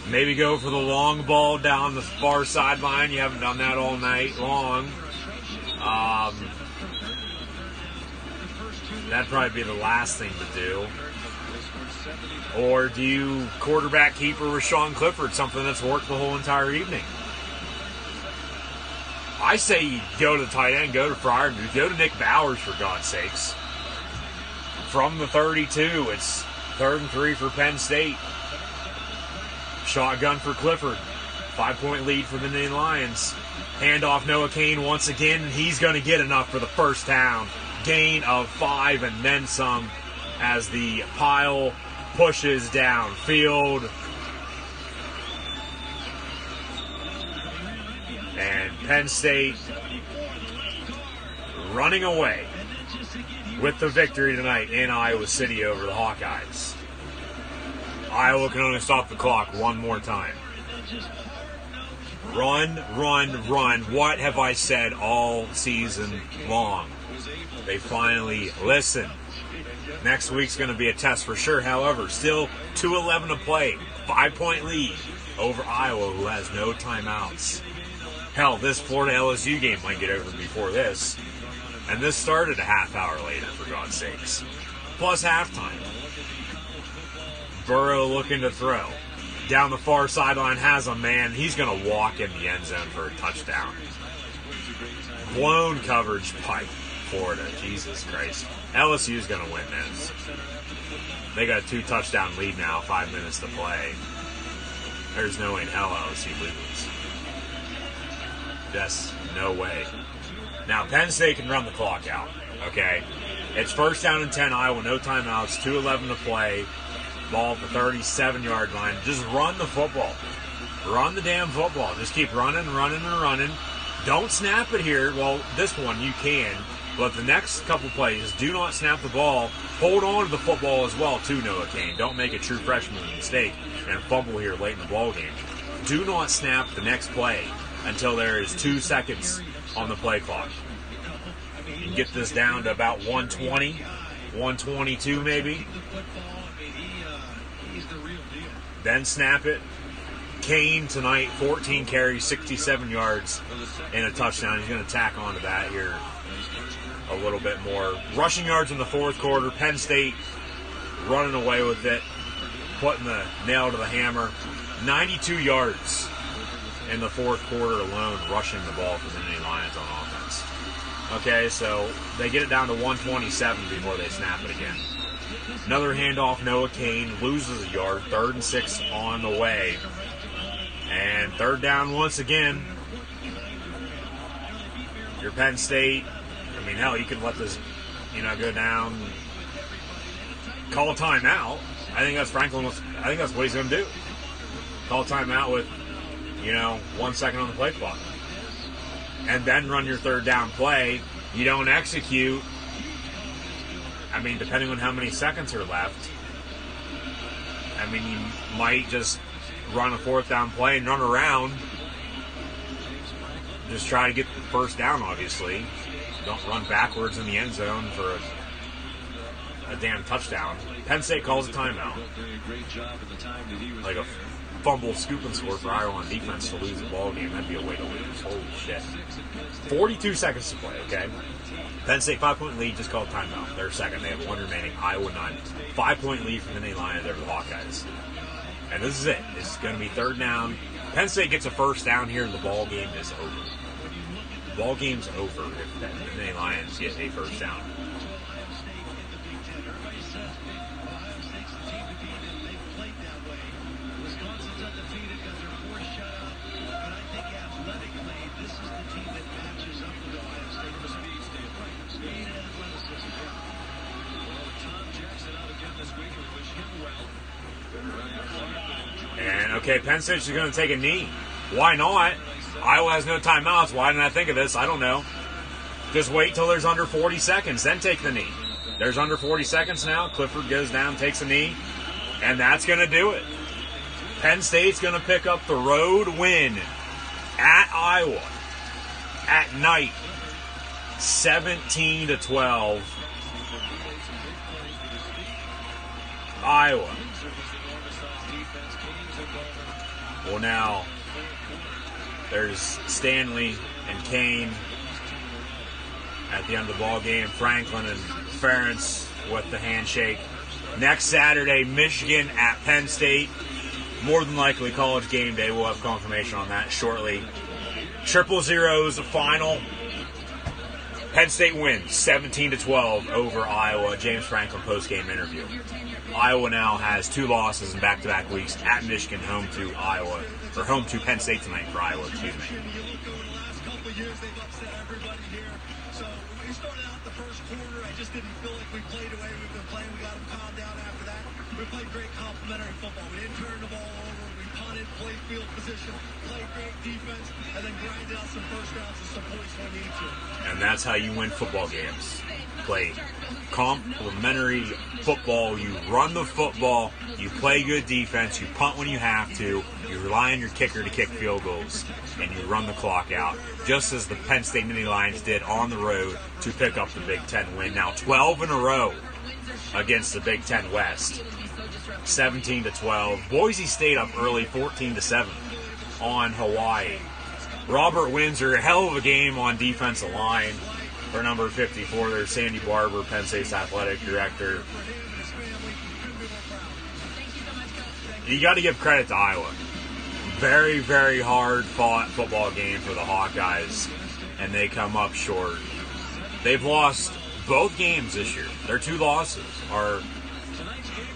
maybe go for the long ball down the far sideline? You haven't done that all night long. That'd probably be the last thing to do. Or do you quarterback keeper with Sean Clifford, something that's worked the whole entire evening? I say you go to the tight end, go to Freiermuth, go to Nick Bowers, for God's sakes. From the 32, it's 3rd and 3 for Penn State. Shotgun for Clifford. 5-point lead for the Nittany Lions. Handoff Noah Cain once again, and he's going to get enough for the first down. Gain of 5 and then some as the pile pushes downfield. And Penn State running away with the victory tonight in Iowa City over the Hawkeyes. Iowa can only stop the clock one more time. Run, run, run. What have I said all season long? They finally listen. Next week's going to be a test for sure. However, still 2:11 to play. 5-point lead over Iowa, who has no timeouts. Hell, this Florida LSU game might get over before this. And this started a half hour later, for God's sakes. Plus halftime. Burrow looking to throw. Down the far sideline, has a man. He's going to walk in the end zone for a touchdown. Blown coverage by Florida. Jesus Christ. LSU's going to win this. They got a 2-touchdown lead now, 5 minutes to play. There's no way in hell LSU loses. Just no way. Now, Penn State can run the clock out, okay? It's 1st down and 10, Iowa, no timeouts, 2:11 to play. Ball at the 37-yard line. Just run the football. Run the damn football. Just keep running, running, and running. Don't snap it here. Well, this one you can, but the next couple plays, do not snap the ball. Hold on to the football as well, too, Noah Cain. Don't make a true freshman mistake and fumble here late in the ball game. Do not snap the next play until there is 2 seconds on the play clock. You can get this down to about 120, 122 maybe. Then snap it. Cain tonight, 14 carries, 67 yards, and a touchdown. He's going to tack onto that here a little bit more. Rushing yards in the 4th quarter. Penn State running away with it, putting the nail to the hammer. 92 yards in the 4th quarter alone, rushing the ball for the Nittany Lions on offense. Okay, so they get it down to 127 before they snap it again. Another handoff, Noah Cain loses a yard. 3rd and 6 on the way. And 3rd down once again. Your Penn State, I mean, hell, you can let this, go down. Call a timeout. I think that's what he's going to do. Call a timeout with, 1 second on the play clock. And then run your 3rd down play. You don't execute. I mean, depending on how many seconds are left, I mean, you might just run a 4th down play and run around. Just try to get the 1st down, obviously. Don't run backwards in the end zone for a a damn touchdown. Penn State calls a timeout. Like a fumble, scoop, and score for Iowa on defense to lose the ball game. That'd be a way to lose. Holy shit. 42 seconds to play, okay? Penn State 5-point lead, just called timeout. They're second. They have 1 remaining. Iowa 9. 5-point lead from the Nittany Lions over the Hawkeyes. And this is it. It's going to be third down. Penn State gets a first down here. The ball game is over. The ball game's over if the Nittany Lions get a first down. And, okay, Penn State's going to take a knee. Why not? Iowa has no timeouts. Why didn't I think of this? I don't know. Just wait till there's under 40 seconds, then take the knee. There's under 40 seconds now. Clifford goes down, takes a knee, and that's going to do it. Penn State's going to pick up the road win at Iowa at night, 17-12. Iowa. Well, now there's Stanley and Kane at the end of the ball game. Franklin and Ferentz with the handshake. Next Saturday, Michigan at Penn State. More than likely, College game day. We'll have confirmation on that shortly. 000's final. Penn State wins 17-12 over Iowa. James Franklin post-game interview. Iowa now has 2 losses in back-to-back weeks at Michigan, home to Iowa, or home to Penn State tonight for Iowa, excuse me.
We started out the first quarter. I just didn't feel like we played away. We've been playing. We got them calmed down after that. We played great complementary football. We didn't turn the ball over. We punted, played field position, played great defense, and then grinded out some first downs and some points when we need to.
And that's how you win football games. Play complementary football. You run the football. You play good defense. You punt when you have to. You rely on your kicker to kick field goals. And you run the clock out. Just as the Penn State Nittany Lions did on the road to pick up the Big Ten win. Now 12 in a row against the Big Ten West. 17-12. Boise State up early, 14-7 on Hawaii. Robert Windsor, a hell of a game on defensive line for number 54. There's Sandy Barber, Penn State's athletic director. You got to give credit to Iowa. Very, very hard fought football game for the Hawkeyes, and they come up short. They've lost both games this year. Their 2 losses are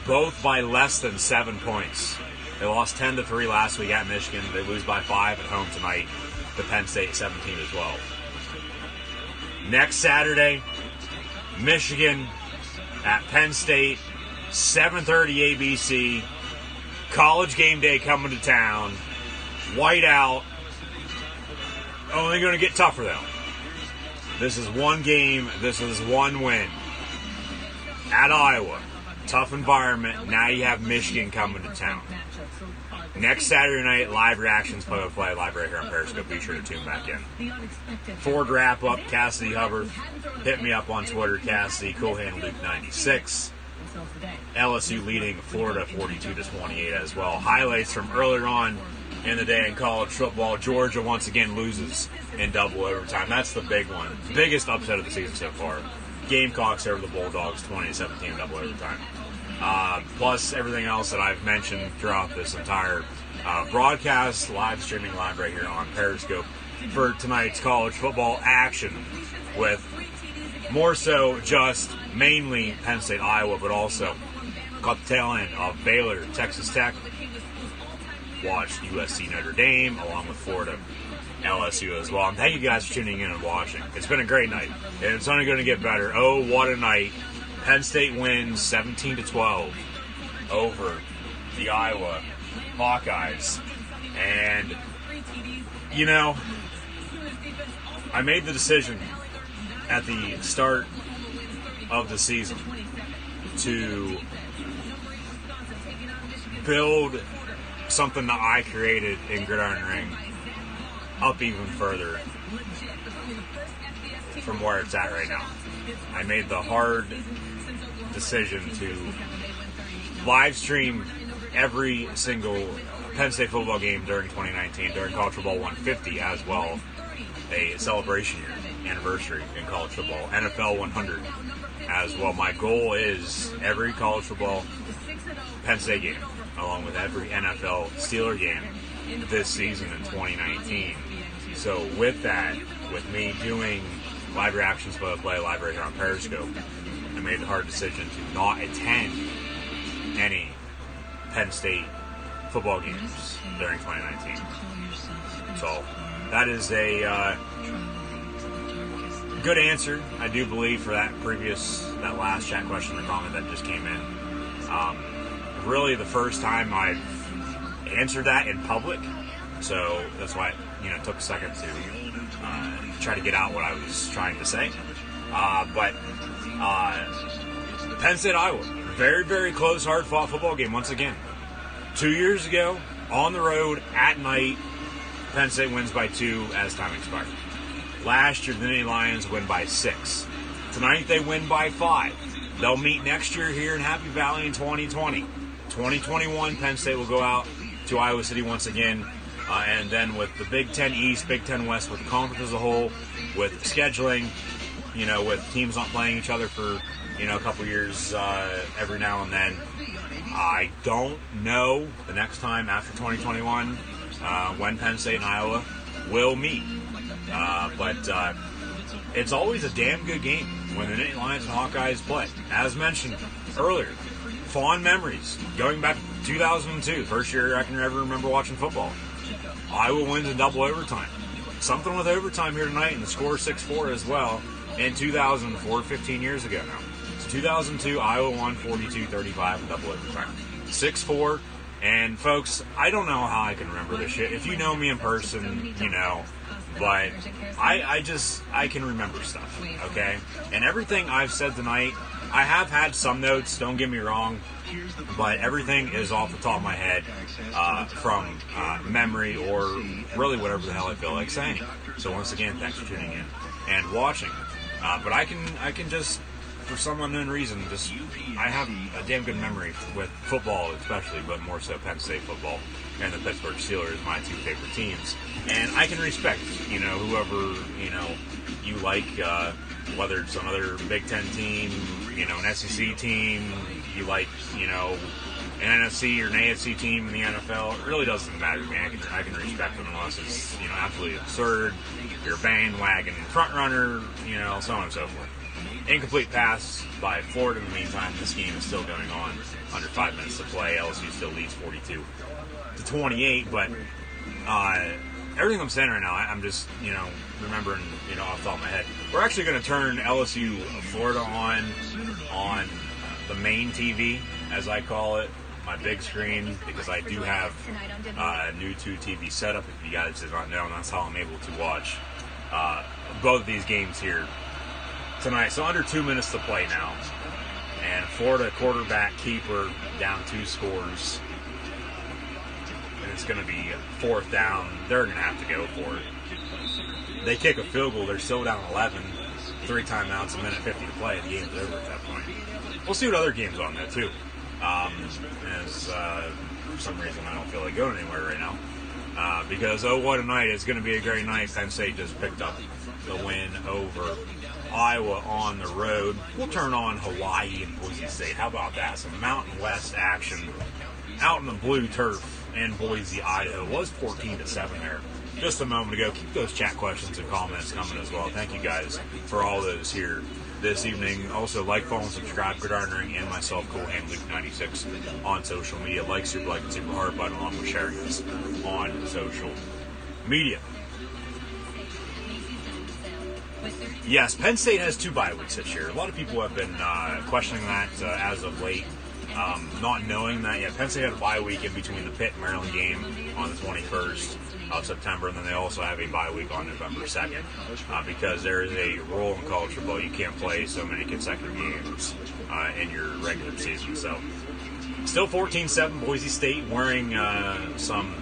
both by less than 7 points. They lost 10-3 last week at Michigan. They lose by 5 at home tonight to Penn State, 17-12. Next Saturday, Michigan at Penn State, 7:30 ABC. College game day coming to town. Whiteout. Only going to get tougher, though. This is one game. This is one win. At Iowa. Tough environment. Now you have Michigan coming to town. Next Saturday night, live reactions, play-by-play, live right here on Periscope. Be sure to tune back in. Ford wrap-up, Cassidy Hubbard. Hit me up on Twitter, Cassidy, Coolhand Luke 96. LSU leading Florida 42-28 as well. Highlights from earlier on in the day in college football. Georgia once again loses in double overtime. That's the big one. Biggest upset of the season so far. Gamecocks over the Bulldogs 20-17 in double overtime. Plus everything else that I've mentioned throughout this entire broadcast, live streaming live right here on Periscope for tonight's college football action, with more so just mainly Penn State, Iowa, but also caught the tail end of Baylor, Texas Tech, watched USC Notre Dame, along with Florida, LSU as well. And thank you guys for tuning in and watching. It's been a great night, and it's only going to get better. Oh, what a night. Penn State wins 17-12 over the Iowa Hawkeyes. And, you know, I made the decision at the start of the season to build something that I created in Gridiron Ring up even further from where it's at right now. I made the hard decision to live stream every single Penn State football game during 2019, during College Football 150, as well a celebration year, anniversary in college football, NFL 100 as well. My goal is every college football Penn State game, along with every NFL Steeler game this season in 2019. So with that, with me doing live reactions by the play live right here on Periscope, I made the hard decision to not attend any Penn State football games during 2019. So that is a good answer, I do believe, for that last chat question or comment that just came in. Really the first time I've answered that in public, so that's why it took a second to try to get out what I was trying to say. But Penn State, Iowa, very, very close, hard-fought football game once again. 2 years ago, on the road, at night, Penn State wins by 2 as time expired. Last year, the Nittany Lions win by 6. Tonight, they win by 5. They'll meet next year here in Happy Valley in 2020. 2021, Penn State will go out to Iowa City once again. And then with the Big Ten East, Big Ten West, with the conference as a whole, with scheduling, with teams not playing each other for, a couple years every now and then. I don't know the next time after 2021 when Penn State and Iowa will meet. But it's always a damn good game when the Nittany Lions and Hawkeyes play. As mentioned earlier, fond memories going back to 2002, first year I can ever remember watching football. Iowa wins in double overtime. Something with overtime here tonight, and the score 6-4 as well in 2004, 15 years ago now. So 2002, Iowa won 42-35 in double overtime. 6-4, and folks, I don't know how I can remember this shit. If you know me in person, you know, but I can remember stuff, okay? And everything I've said tonight, I have had some notes, don't get me wrong, but everything is off the top of my head from memory or really whatever the hell I feel like saying. So once again, thanks for tuning in and watching. But I can just, for some unknown reason, I have a damn good memory with football especially, but more so Penn State football and the Pittsburgh Steelers, my two favorite teams. And I can respect, whoever, you like, whether it's another Big Ten team, an SEC team, you like, an NFC or an AFC team in the NFL. It really doesn't matter to me. I can respect them unless it's, absolutely absurd. You're a bandwagon front runner, so on and so forth. Incomplete pass by Florida. In the meantime, this game is still going on. Under 5 minutes to play. LSU still leads 42-28. But everything I'm saying right now, I'm just, remembering, off the top of my head. We're actually going to turn LSU Florida on the main TV, as I call it, my big screen, because I do have a new 2 TV setup. If you guys did not know, and that's how I'm able to watch both of these games here tonight. So under 2 minutes to play now, and Florida quarterback keeper down 2 scores, and it's going to be 4th down. They're going to have to go for it. They kick a field goal. They're still down 11. 3 timeouts, a minute 50 to play. The game's over at that point. We'll see what other games on there too. As for some reason I don't feel like going anywhere right now. Because what a night! It's going to be a great night. Penn State just picked up the win over Iowa on the road. We'll turn on Hawaii and Boise State. How about that? Some Mountain West action out in the blue turf in Boise, Idaho. It was 14-7 there just a moment ago. Keep those chat questions and comments coming as well. Thank you guys for all those here this evening. Also, like, follow, and subscribe, Gridiron Ring, and myself, Cool Hand Luke 96 on social media. Like, super like, and super heart button, along with sharing this on social media. Yes, Penn State has 2 bye weeks this year. A lot of people have been questioning that as of late, not knowing that. Yeah, Penn State had a bye week in between the Pitt and Maryland game on the 21st of September, and then they also have a bye week on November 2nd because there is a rule in college football. You can't play so many consecutive games in your regular season. So Still 14-7 Boise State, wearing some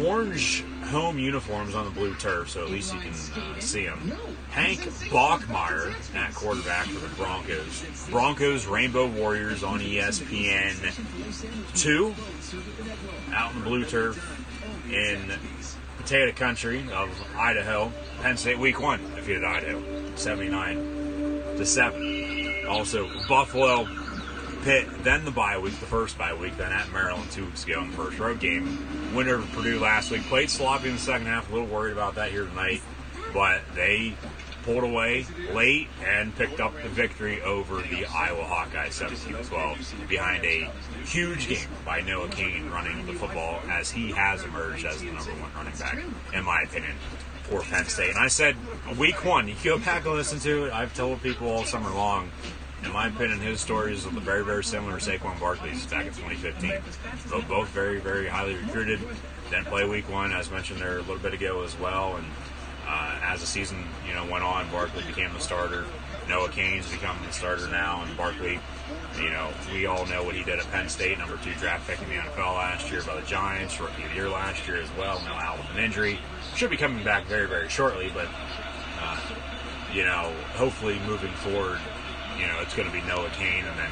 orange home uniforms on the blue turf, so at least you can see them. Hank Bachmeyer at quarterback for the Broncos. Broncos Rainbow Warriors on ESPN 2 out in the blue turf in potato country of Idaho. Penn State week 1 defeated Idaho 79-7. Also Buffalo, Pitt, then the bye week, the first bye week, then at Maryland 2 weeks ago in the first road game. Winner of Purdue last week. Played sloppy in the second half. A little worried about that here tonight. But they pulled away late and picked up the victory over the Iowa Hawkeyes 17-12 behind a huge game by Noah Kane running the football, as he has emerged as the number 1 running back, in my opinion, for Penn State. And I said week 1, you go back and listen to it. I've told people all summer long, in my opinion, his story is very, very similar to Saquon Barkley's back in 2015. Both very, very highly recruited. Didn't play week 1, as mentioned there a little bit ago as well. And as the season went on, Barkley became the starter. Noah Kane's becoming the starter now, and Barkley, we all know what he did at Penn State, number 2 draft pick in the NFL last year by the Giants, rookie of the year last year as well. Now out with an injury, should be coming back very, very shortly, but hopefully moving forward, it's going to be Noah Kane and then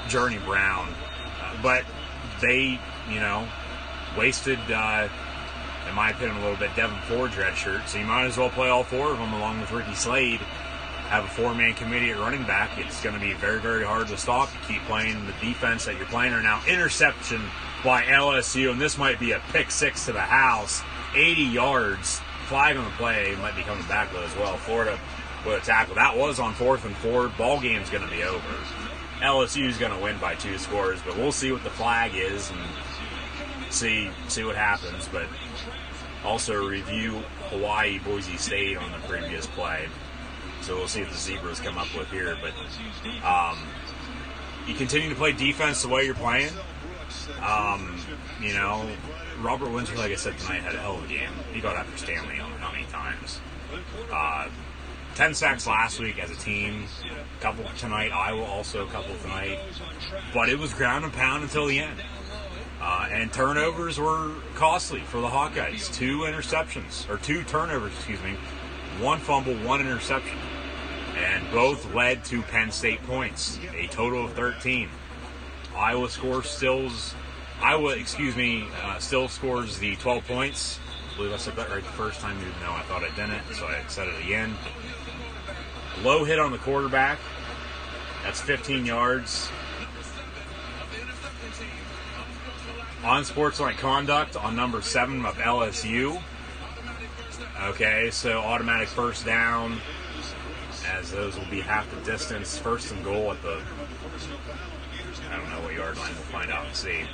Journey Brown. But they, wasted, in my opinion, a little bit, Devin Ford's red shirt. So you might as well play all 4 of them along with Ricky Slade. Have a 4-man committee at running back. It's going to be very, very hard to stop. You keep playing the defense that you're playing right now. Interception by LSU, and this might be a pick 6 to the house. 80 yards. Flag on the play. Might be coming back with as well. Florida with a tackle. That was on 4th and 4. Ball game's going to be over. LSU's going to win by 2 scores, but we'll see what the flag is and see what happens. But also review Hawaii Boise State on the previous play. So we'll see what the Zebras come up with here. But you continue to play defense the way you're playing. Robert Windsor, like I said tonight, had a hell of a game. He got after Stanley how many times? 10 sacks last week as a team. A couple tonight. Iowa also a couple tonight. But it was ground and pound until the end. And turnovers were costly for the Hawkeyes. 2 turnovers, 1 fumble, 1 interception. And both led to Penn State points, a total of 13. Iowa still scores the 12 points. I believe I said that right the first time, even though I thought I didn't, so I said it again. Low hit on the quarterback. That's 15 yards. Unsportsmanlike conduct on number 7 of LSU. Okay, so automatic first down, as those will be half the distance. 1st and goal at the, I don't know what yard line. We'll find out and see.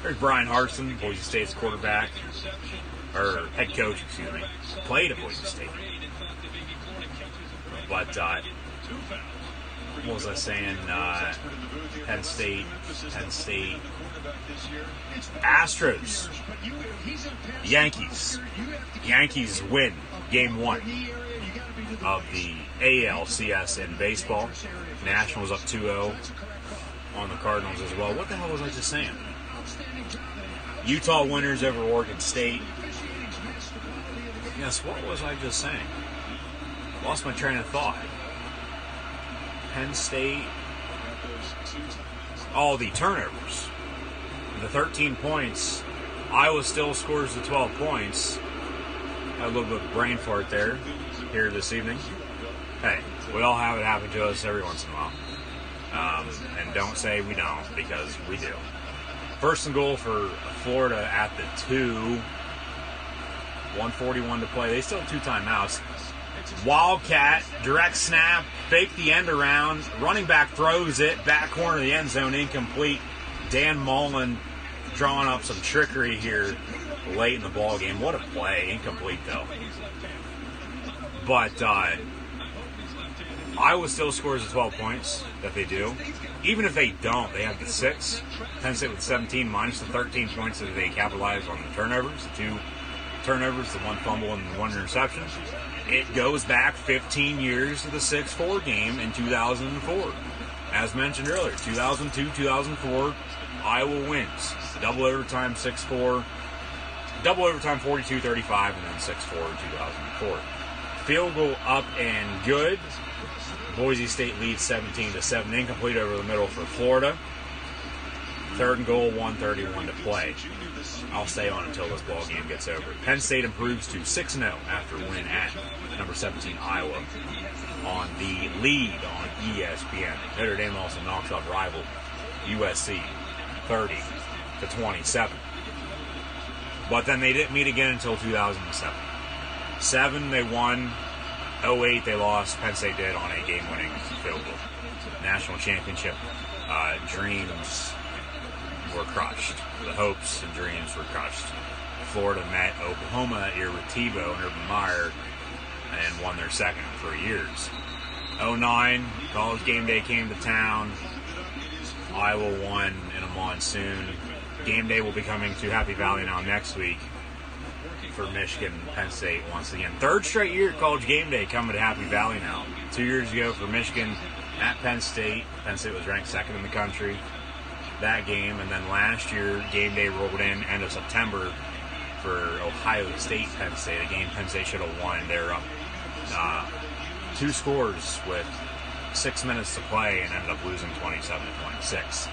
There's Brian Harsin, Boise State's quarterback, or head coach, played at Boise State. But, what was I saying? Penn State. Astros. Yankees win game 1 of the ALCS in baseball. Nationals up 2-0 on the Cardinals as well. What the hell was I just saying? Utah winners over Oregon State. Yes, what was I just saying? Lost my train of thought. Penn State. Oh, the turnovers. The 13 points. Iowa still scores the 12 points. Had a little bit of brain fart there here this evening. Hey, we all have it happen to us every once in a while. And don't say we don't, because we do. 1st and goal for Florida at the 2. 1:41 to play. They still have 2 timeouts. Wildcat, direct snap, fake the end around. Running back throws it. Back corner of the end zone, incomplete. Dan Mullen drawing up some trickery here late in the ball game. What a play. Incomplete, though. But Iowa still scores the 12 points that they do. Even if they don't, they have the 6. Penn State with 17 minus the 13 points that they capitalize on the turnovers. The 2 turnovers, the 1 fumble and the 1 interception. It goes back 15 years to the 6-4 game in 2004. As mentioned earlier, 2002-2004, Iowa wins. Double overtime 6-4. Double overtime 42-35, and then 6-4 in 2004. Field goal up and good. Boise State leads 17-7. Incomplete over the middle for Florida. Third and goal, 1:31 to play. I'll stay on until this ball game gets over. Penn State improves to 6-0 after win at number 17 Iowa on the lead on ESPN. Notre Dame also knocks off rival USC 30-27. But then they didn't meet again until 2007. 7 they won. 08 they lost. Penn State did on a game-winning field goal. National championship dreams were crushed. The hopes and dreams were crushed. Florida met Oklahoma that year with Tebow and Urban Meyer and won their second in 3 years. 09, College Game Day came to town. Iowa won in a monsoon. Game Day will be coming to Happy Valley now next week for Michigan and Penn State once again. Third straight year College Game Day coming to Happy Valley now. 2 years ago for Michigan at Penn State. Penn State was ranked second in the country that game, and then last year Game Day rolled in end of September for Ohio State Penn State, a game Penn State should have won. They're up 2 scores with 6 minutes to play and ended up losing 27-26.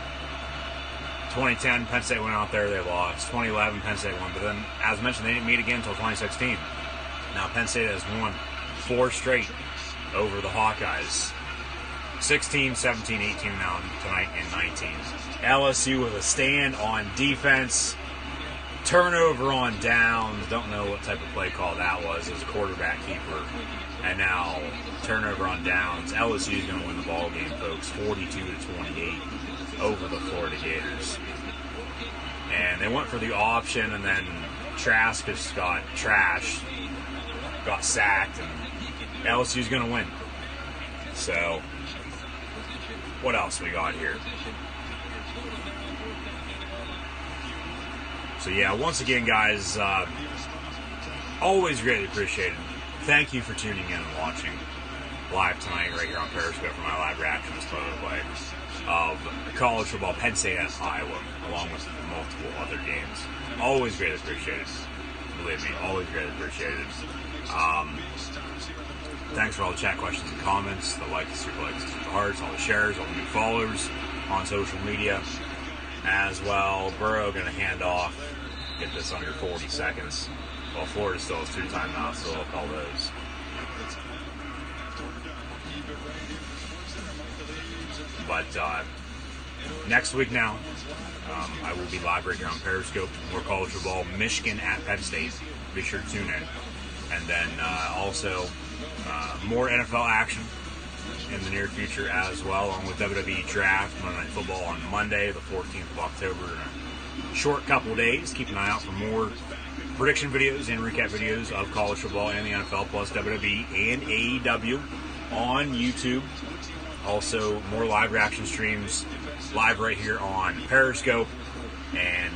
2010 Penn State went out there, they lost. 2011 Penn State won, but then as mentioned they didn't meet again until 2016. Now Penn State has won 4 straight over the Hawkeyes. 16, 17, 18 now tonight, and 19. LSU with a stand on defense. Turnover on downs. Don't know what type of play call that was. It was a quarterback keeper. And now turnover on downs. LSU is going to win the ball game, folks. 42-28 over the Florida Gators. And they went for the option, and then Trask just got trashed. Got sacked, and LSU's going to win. So, what else we got here? So yeah, once again, guys, always greatly appreciated. Thank you for tuning in and watching live tonight right here on Periscope for my live reactions to the play of college football, Penn State at Iowa, along with multiple other games. Always greatly appreciated. Believe me, always greatly appreciated. Thanks for all the chat questions and comments, the likes, super likes, super hearts, all the shares, all the new followers on social media as well. Burrow going to hand off, get this under 40 seconds. Well, Florida still has 2 timeouts, so they'll call those. But next week now, I will be live right here on Periscope. More college football, Michigan at Penn State. Be sure to tune in. And then also more NFL action in the near future as well, along with WWE Draft, Monday Night Football on Monday, the 14th of October. In a short couple of days. Keep an eye out for more prediction videos and recap videos of college football and the NFL, plus WWE and AEW on YouTube. Also, more live reaction streams live right here on Periscope, and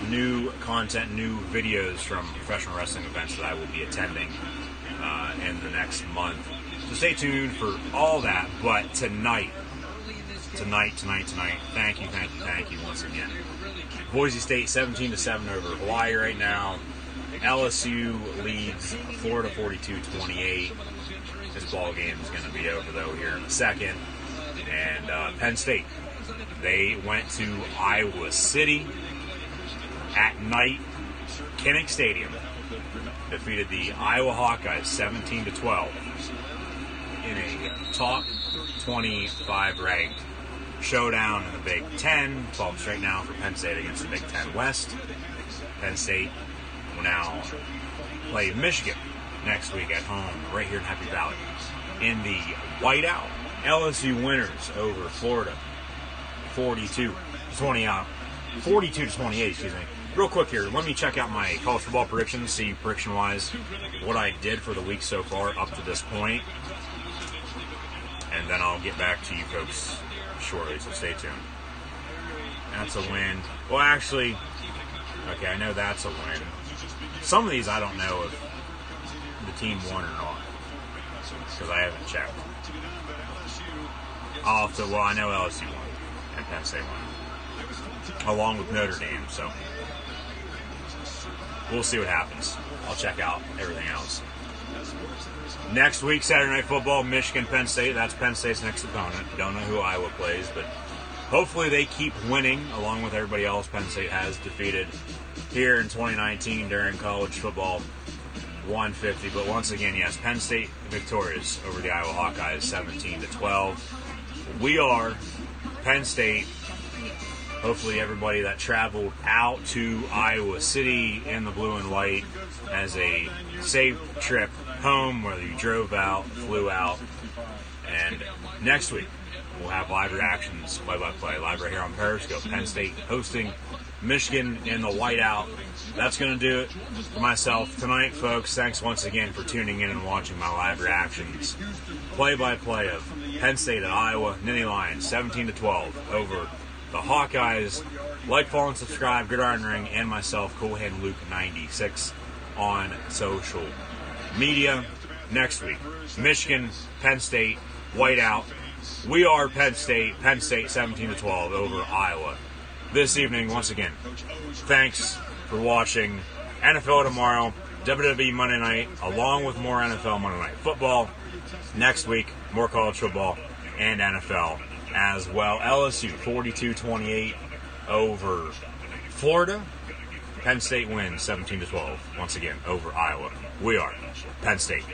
new content, new videos from professional wrestling events that I will be attending in the next month. So stay tuned for all that. But tonight, thank you once again. Boise State 17-7 over Hawaii right now. LSU leads Florida 42-28. This ball game is going to be over, though, here in a second. And Penn State, they went to Iowa City at night. Kinnick Stadium defeated the Iowa Hawkeyes 17-12 in a top 25 ranked showdown in the Big Ten. 12 straight now for Penn State against the Big Ten West. Penn State will now play Michigan next week at home right here in Happy Valley in the whiteout. LSU winners over Florida 42-28, excuse me. Real quick here, let me check out my college football predictions, see prediction-wise what I did for the week so far up to this point. And then I'll get back to you folks shortly, so stay tuned. That's a win. Well, actually, okay, I know that's a win. Some of these I don't know if the team won or not, because I haven't checked. Well, I know LSU won and Penn State won, along with Notre Dame. So we'll see what happens. I'll check out everything else. Next week, Saturday Night Football, Michigan, Penn State. That's Penn State's next opponent. Don't know who Iowa plays, but hopefully they keep winning along with everybody else Penn State has defeated here in 2019 during college football 150. But once again, yes, Penn State victorious over the Iowa Hawkeyes 17-12. We are Penn State. Hopefully everybody that traveled out to Iowa City in the blue and white has a safe trip home, whether you drove out, flew out. And next week, we'll have live reactions, play-by-play, live right here on Periscope. Penn State hosting Michigan in the whiteout. That's going to do it for myself tonight, folks. Thanks once again for tuning in and watching my live reactions. Play-by-play of Penn State at Iowa, Nittany Lions, 17-12 over the Hawkeyes. Like, follow, and subscribe. Gridiron Ring and myself, Coolhand Luke 96 on social media. Next week, Michigan, Penn State, whiteout. We are Penn State 17-12 over Iowa. This evening, once again, thanks for watching. NFL tomorrow, WWE Monday night, along with more NFL Monday Night Football. Next week, more college football and NFL as well. LSU 42-28 over Florida. Penn State wins 17-12 once again over Iowa. We are Penn State.